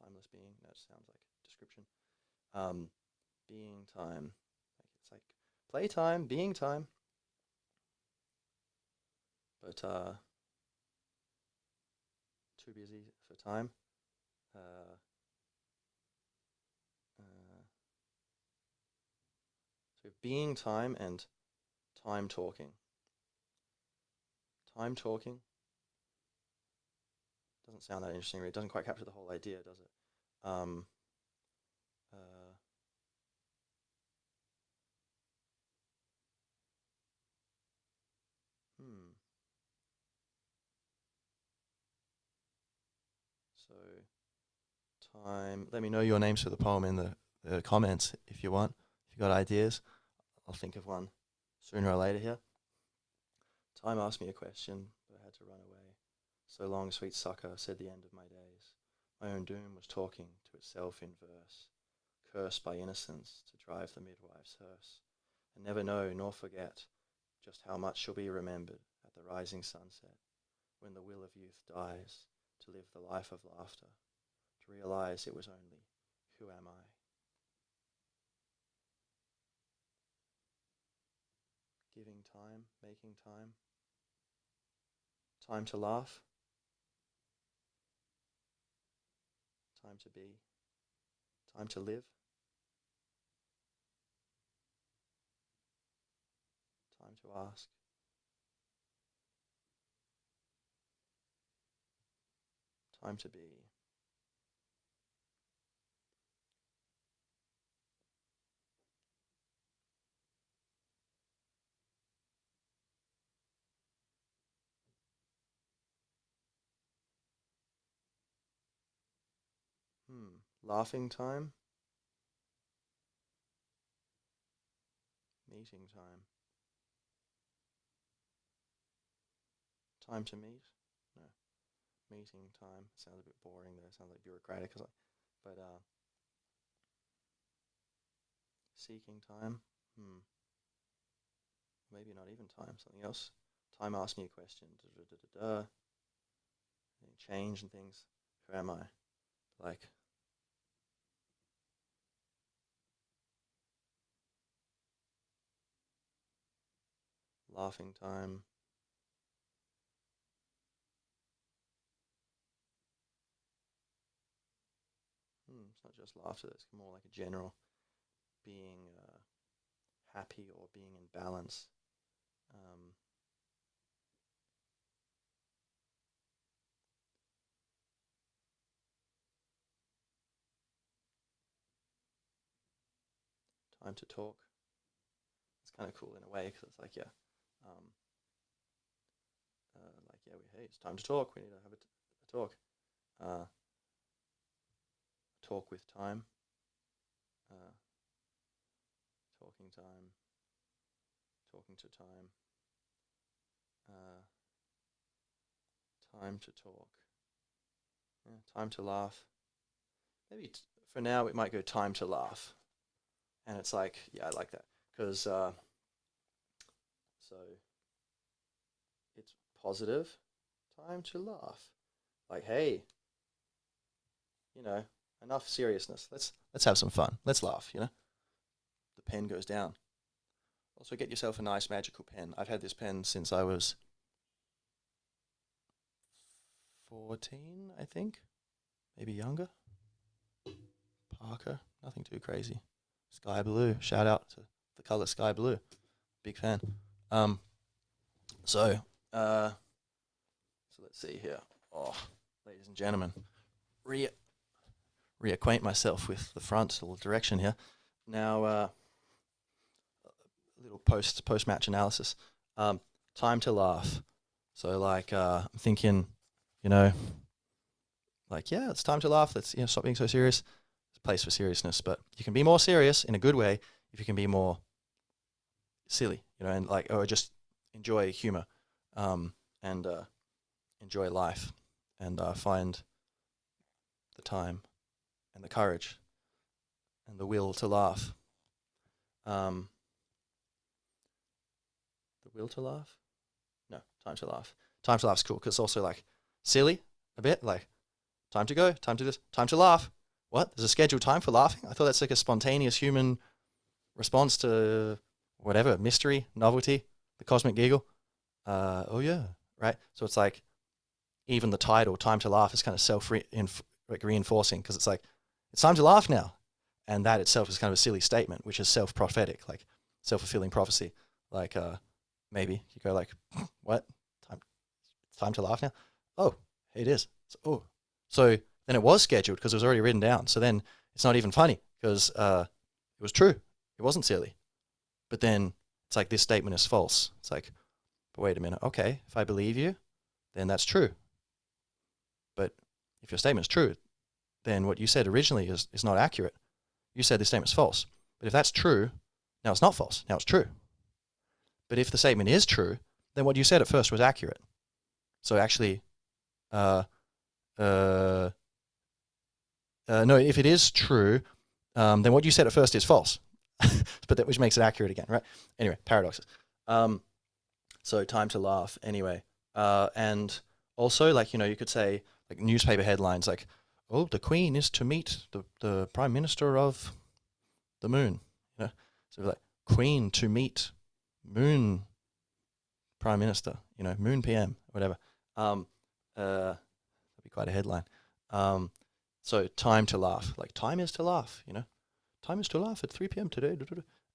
S1: timeless being. That sounds like description. Being time. Like it's like playtime, being time. But too busy for time. Uh, so being time and time talking. Time talking doesn't sound that interesting. Really. It doesn't quite capture the whole idea, does it? Uh, hmm. So time. Let me know your names for the poem in the comments if you want. If you got ideas, I'll think of one sooner or later here. Time asked me a question, but I had to run away. So long, sweet sucker, said the end of my days. My own doom was talking to itself in verse, cursed by innocence to drive the midwife's hearse, and never know nor forget just how much shall be remembered at the rising sunset, when the will of youth dies, to live the life of laughter, to realize it was only, who am I? Giving time, making time, time to laugh, time to be, time to live, time to ask, time to be. Laughing time, meeting time, time to meet, no, meeting time, sounds a bit boring there, sounds like bureaucratic, but seeking time, maybe not even time, something else. Time asked me a question, change and things, who am I? Like, laughing time, it's not just laughter, it's more like a general being happy or being in balance. Time to talk. It's kind of cool in a way because it's like, yeah, hey, it's time to talk. We need to have a talk. Talk with time. Talking time. Talking to time. Time to talk. Yeah, time to laugh. Maybe for now it might go time to laugh. And it's like, yeah, I like that. Because, so it's positive. Time to laugh. Like, hey, enough seriousness. Let's have some fun. Let's laugh, The pen goes down. Also get yourself a nice magical pen. I've had this pen since I was 14, I think. Maybe younger. Parker. Nothing too crazy. Sky blue. Shout out to the color sky blue. Big fan. Um, so let's see here. Oh, ladies and gentlemen, reacquaint myself with the frontal direction here. Now, a little post match analysis. Time to laugh. So like, I'm thinking, you know, like, yeah, it's time to laugh. Let's, you know, stop being so serious. There's a place for seriousness, but you can be more serious in a good way if you can be more silly, you know, and like, or just enjoy humor, and enjoy life, and find the time and the courage and the will to laugh. The will to laugh? No, time to laugh. Time to laugh is cool because it's also like silly a bit, like time to go, time to this, time to laugh. What? There's a scheduled time for laughing? I thought that's like a spontaneous human response to whatever, mystery, novelty, the cosmic giggle. Oh yeah, right? So it's like even the title, Time to Laugh, is kind of reinforcing because it's like, it's time to laugh now. And that itself is kind of a silly statement, which is self-prophetic, like self-fulfilling prophecy. Like maybe you go like, what? It's time to laugh now? Oh, it is. So then it was scheduled because it was already written down. So then it's not even funny because it was true. It wasn't silly. But then it's like this statement is false. It's like, but wait a minute. Okay, if I believe you, then that's true. But if your statement's true, then what you said originally is not accurate. You said this statement's false. But if that's true, now it's not false. Now it's true. But if the statement is true, then what you said at first was accurate. So actually, no, if it is true, then what you said at first is false. But that which makes it accurate again, right? Anyway, paradoxes. So time to laugh anyway. And also, like, you know, you could say, like, newspaper headlines like, oh, the Queen is to meet the Prime Minister of the Moon. You know? So like, Queen to meet Moon Prime Minister, you know, Moon PM, whatever. That'd be quite a headline. So time to laugh. Like, time is to laugh, you know. Time is to laugh at 3 p.m. today.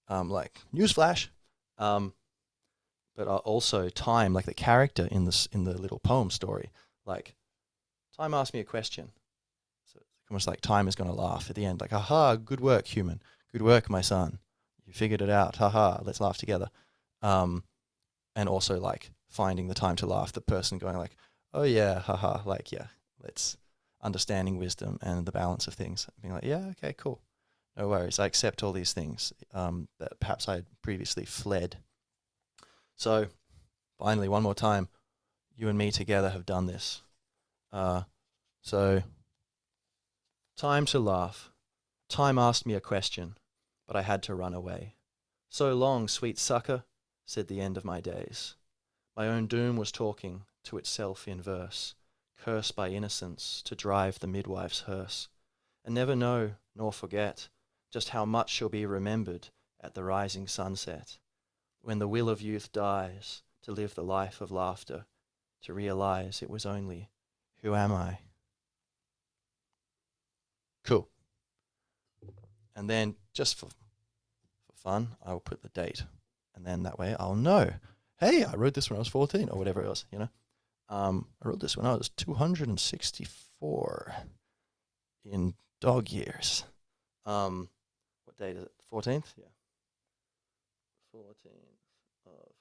S1: Like, newsflash. But also time, like the character in the little poem story. Like, time asked me a question. So it's almost like time is going to laugh at the end. Like, aha, good work, human. Good work, my son. You figured it out. Haha, let's laugh together. And also, like, finding the time to laugh. The person going like, oh yeah, haha, like, yeah, let's understanding wisdom and the balance of things. Being like, yeah, okay, cool. No worries. I accept all these things that perhaps I had previously fled. So, finally, one more time, you and me together have done this. So, time to laugh. Time asked me a question, but I had to run away. So long, sweet sucker, said the end of my days. My own doom was talking to itself in verse, cursed by innocence to drive the midwife's hearse, and never know nor forget just how much shall be remembered at the rising sunset, when the will of youth dies to live the life of laughter, to realize it was only, who am I? Cool. And then just for fun, I'll put the date, and then that way I'll know, hey, I wrote this when I was 14 or whatever it was, you know. I wrote this when I was 264 in dog years. What date is it? 14th? Yeah. 14th of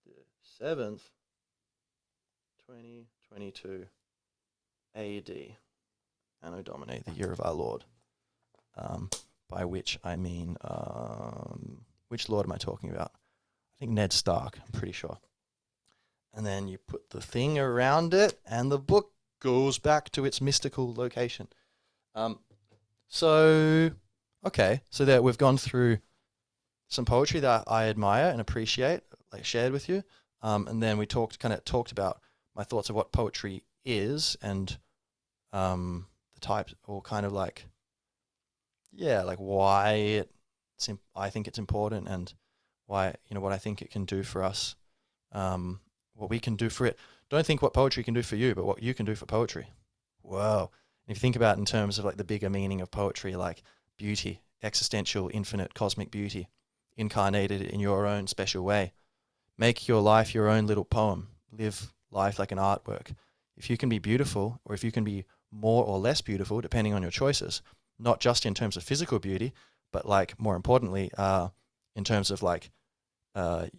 S1: the 7th, 2022 AD. Anno Domini, the year of our Lord. By which I mean, which Lord am I talking about? I think Ned Stark, I'm pretty sure. And then you put the thing around it, and the book goes back to its mystical location. So there we've gone through some poetry that I admire and appreciate, like shared with you. And then we talked about my thoughts of what poetry is and the types, or kind of like, yeah, like why I think it's important, and why, you know, what I think it can do for us, what we can do for it. Don't think what poetry can do for you, but what you can do for poetry. Whoa. If you think about it in terms of like the bigger meaning of poetry, like beauty, existential, infinite, cosmic beauty, incarnated in your own special way. Make your life your own little poem. Live life like an artwork. If you can be beautiful, or if you can be more or less beautiful, depending on your choices, not just in terms of physical beauty, but like more importantly, in terms of like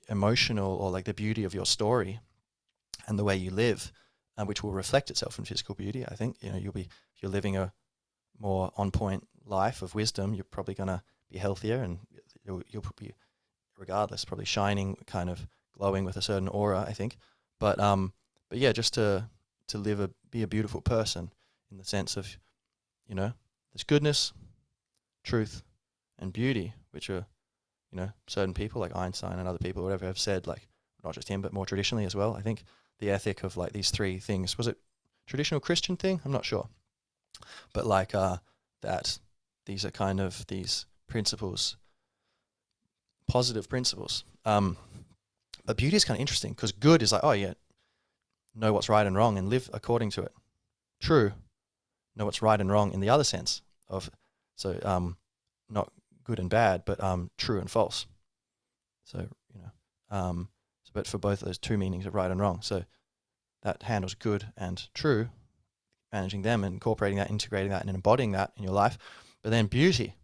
S1: emotional, or like the beauty of your story and the way you live, which will reflect itself in physical beauty. I think, you know, if you're living a more on point life of wisdom, you're probably going to be healthier, and you'll be, regardless, probably shining, kind of glowing with a certain aura, I think. But yeah, just to be a beautiful person, in the sense of, you know, there's goodness, truth, and beauty, which are, you know, certain people like Einstein and other people, whatever, have said, like, not just him, but more traditionally as well. I think the ethic of like these three things, was it traditional Christian thing? I'm not sure. But like that these are kind of these principles, positive principles. But beauty is kind of interesting, because good is like, oh yeah, know what's right and wrong and live according to it. True, know what's right and wrong in the other sense of, so not good and bad, but true and false. So, you know, but for both of those two meanings of right and wrong. So that handles good and true, managing them and incorporating that, integrating that, and embodying that in your life. But then beauty,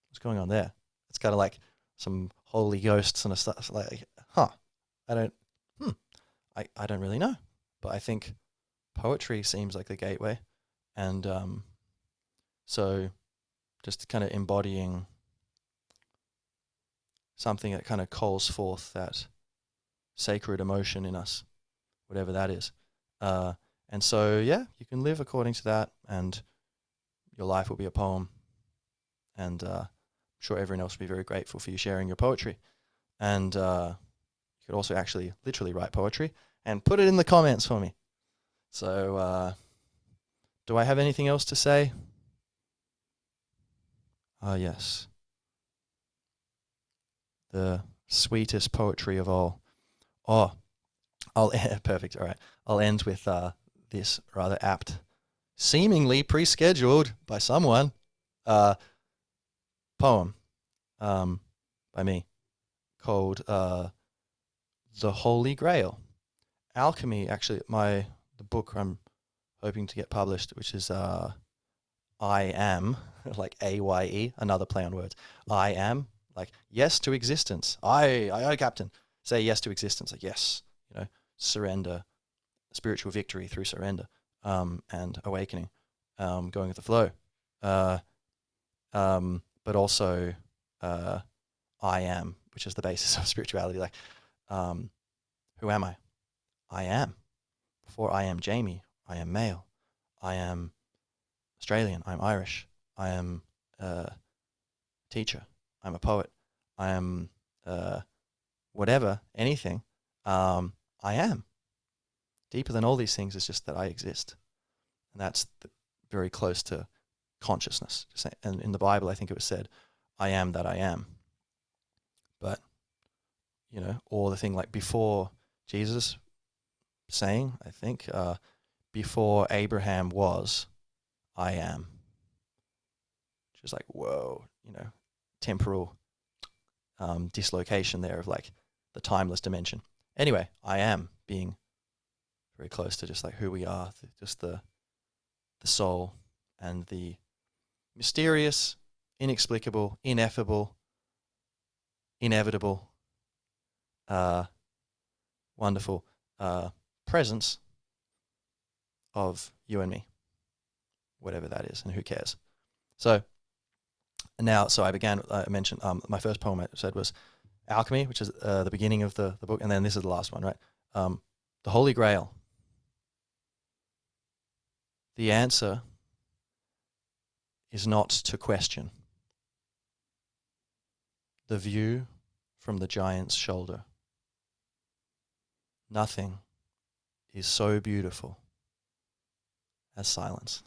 S1: what's going on there? It's kind of like some Holy Ghost sort of stuff. Like, I don't really know. But I think poetry seems like the gateway. And so just kind of embodying something that kind of calls forth that sacred emotion in us, whatever that is. And so, yeah, you can live according to that, and your life will be a poem. And I'm sure everyone else will be very grateful for you sharing your poetry. And you could also actually literally write poetry and put it in the comments for me. So do I have anything else to say? Yes. The sweetest poetry of all. Oh, perfect. All right. I'll end with this rather apt, seemingly pre-scheduled by someone, poem by me called The Holy Grail. Alchemy, actually, the book I'm hoping to get published, which is I Am, like AYE, another play on words. I am, like yes to existence. I, Captain, say yes to existence. Like yes, you know, surrender, spiritual victory through surrender, and awakening, going with the flow. But also I am, which is the basis of spirituality. Like, who am I? I am. Before I am Jamie, I am male. I am Australian. I'm Irish. I am a teacher. I'm a poet. I am whatever, anything. I am. Deeper than all these things is just that I exist. And that's very close to consciousness. And in the Bible, I think it was said, I am that I am. But, you know, or the thing like before Jesus saying, I think, before Abraham was, I am. Just like, whoa, you know, temporal dislocation there of like the timeless dimension. Anyway, I am being very close to just like who we are, just the soul and the mysterious, inexplicable, ineffable, inevitable, wonderful presence of you and me, whatever that is, and who cares. So now, so I began, I mentioned my first poem I said was Alchemy, which is the beginning of the book, and then this is the last one, right? The Holy Grail. The answer is not to question. The view from the giant's shoulder. Nothing is so beautiful as silence.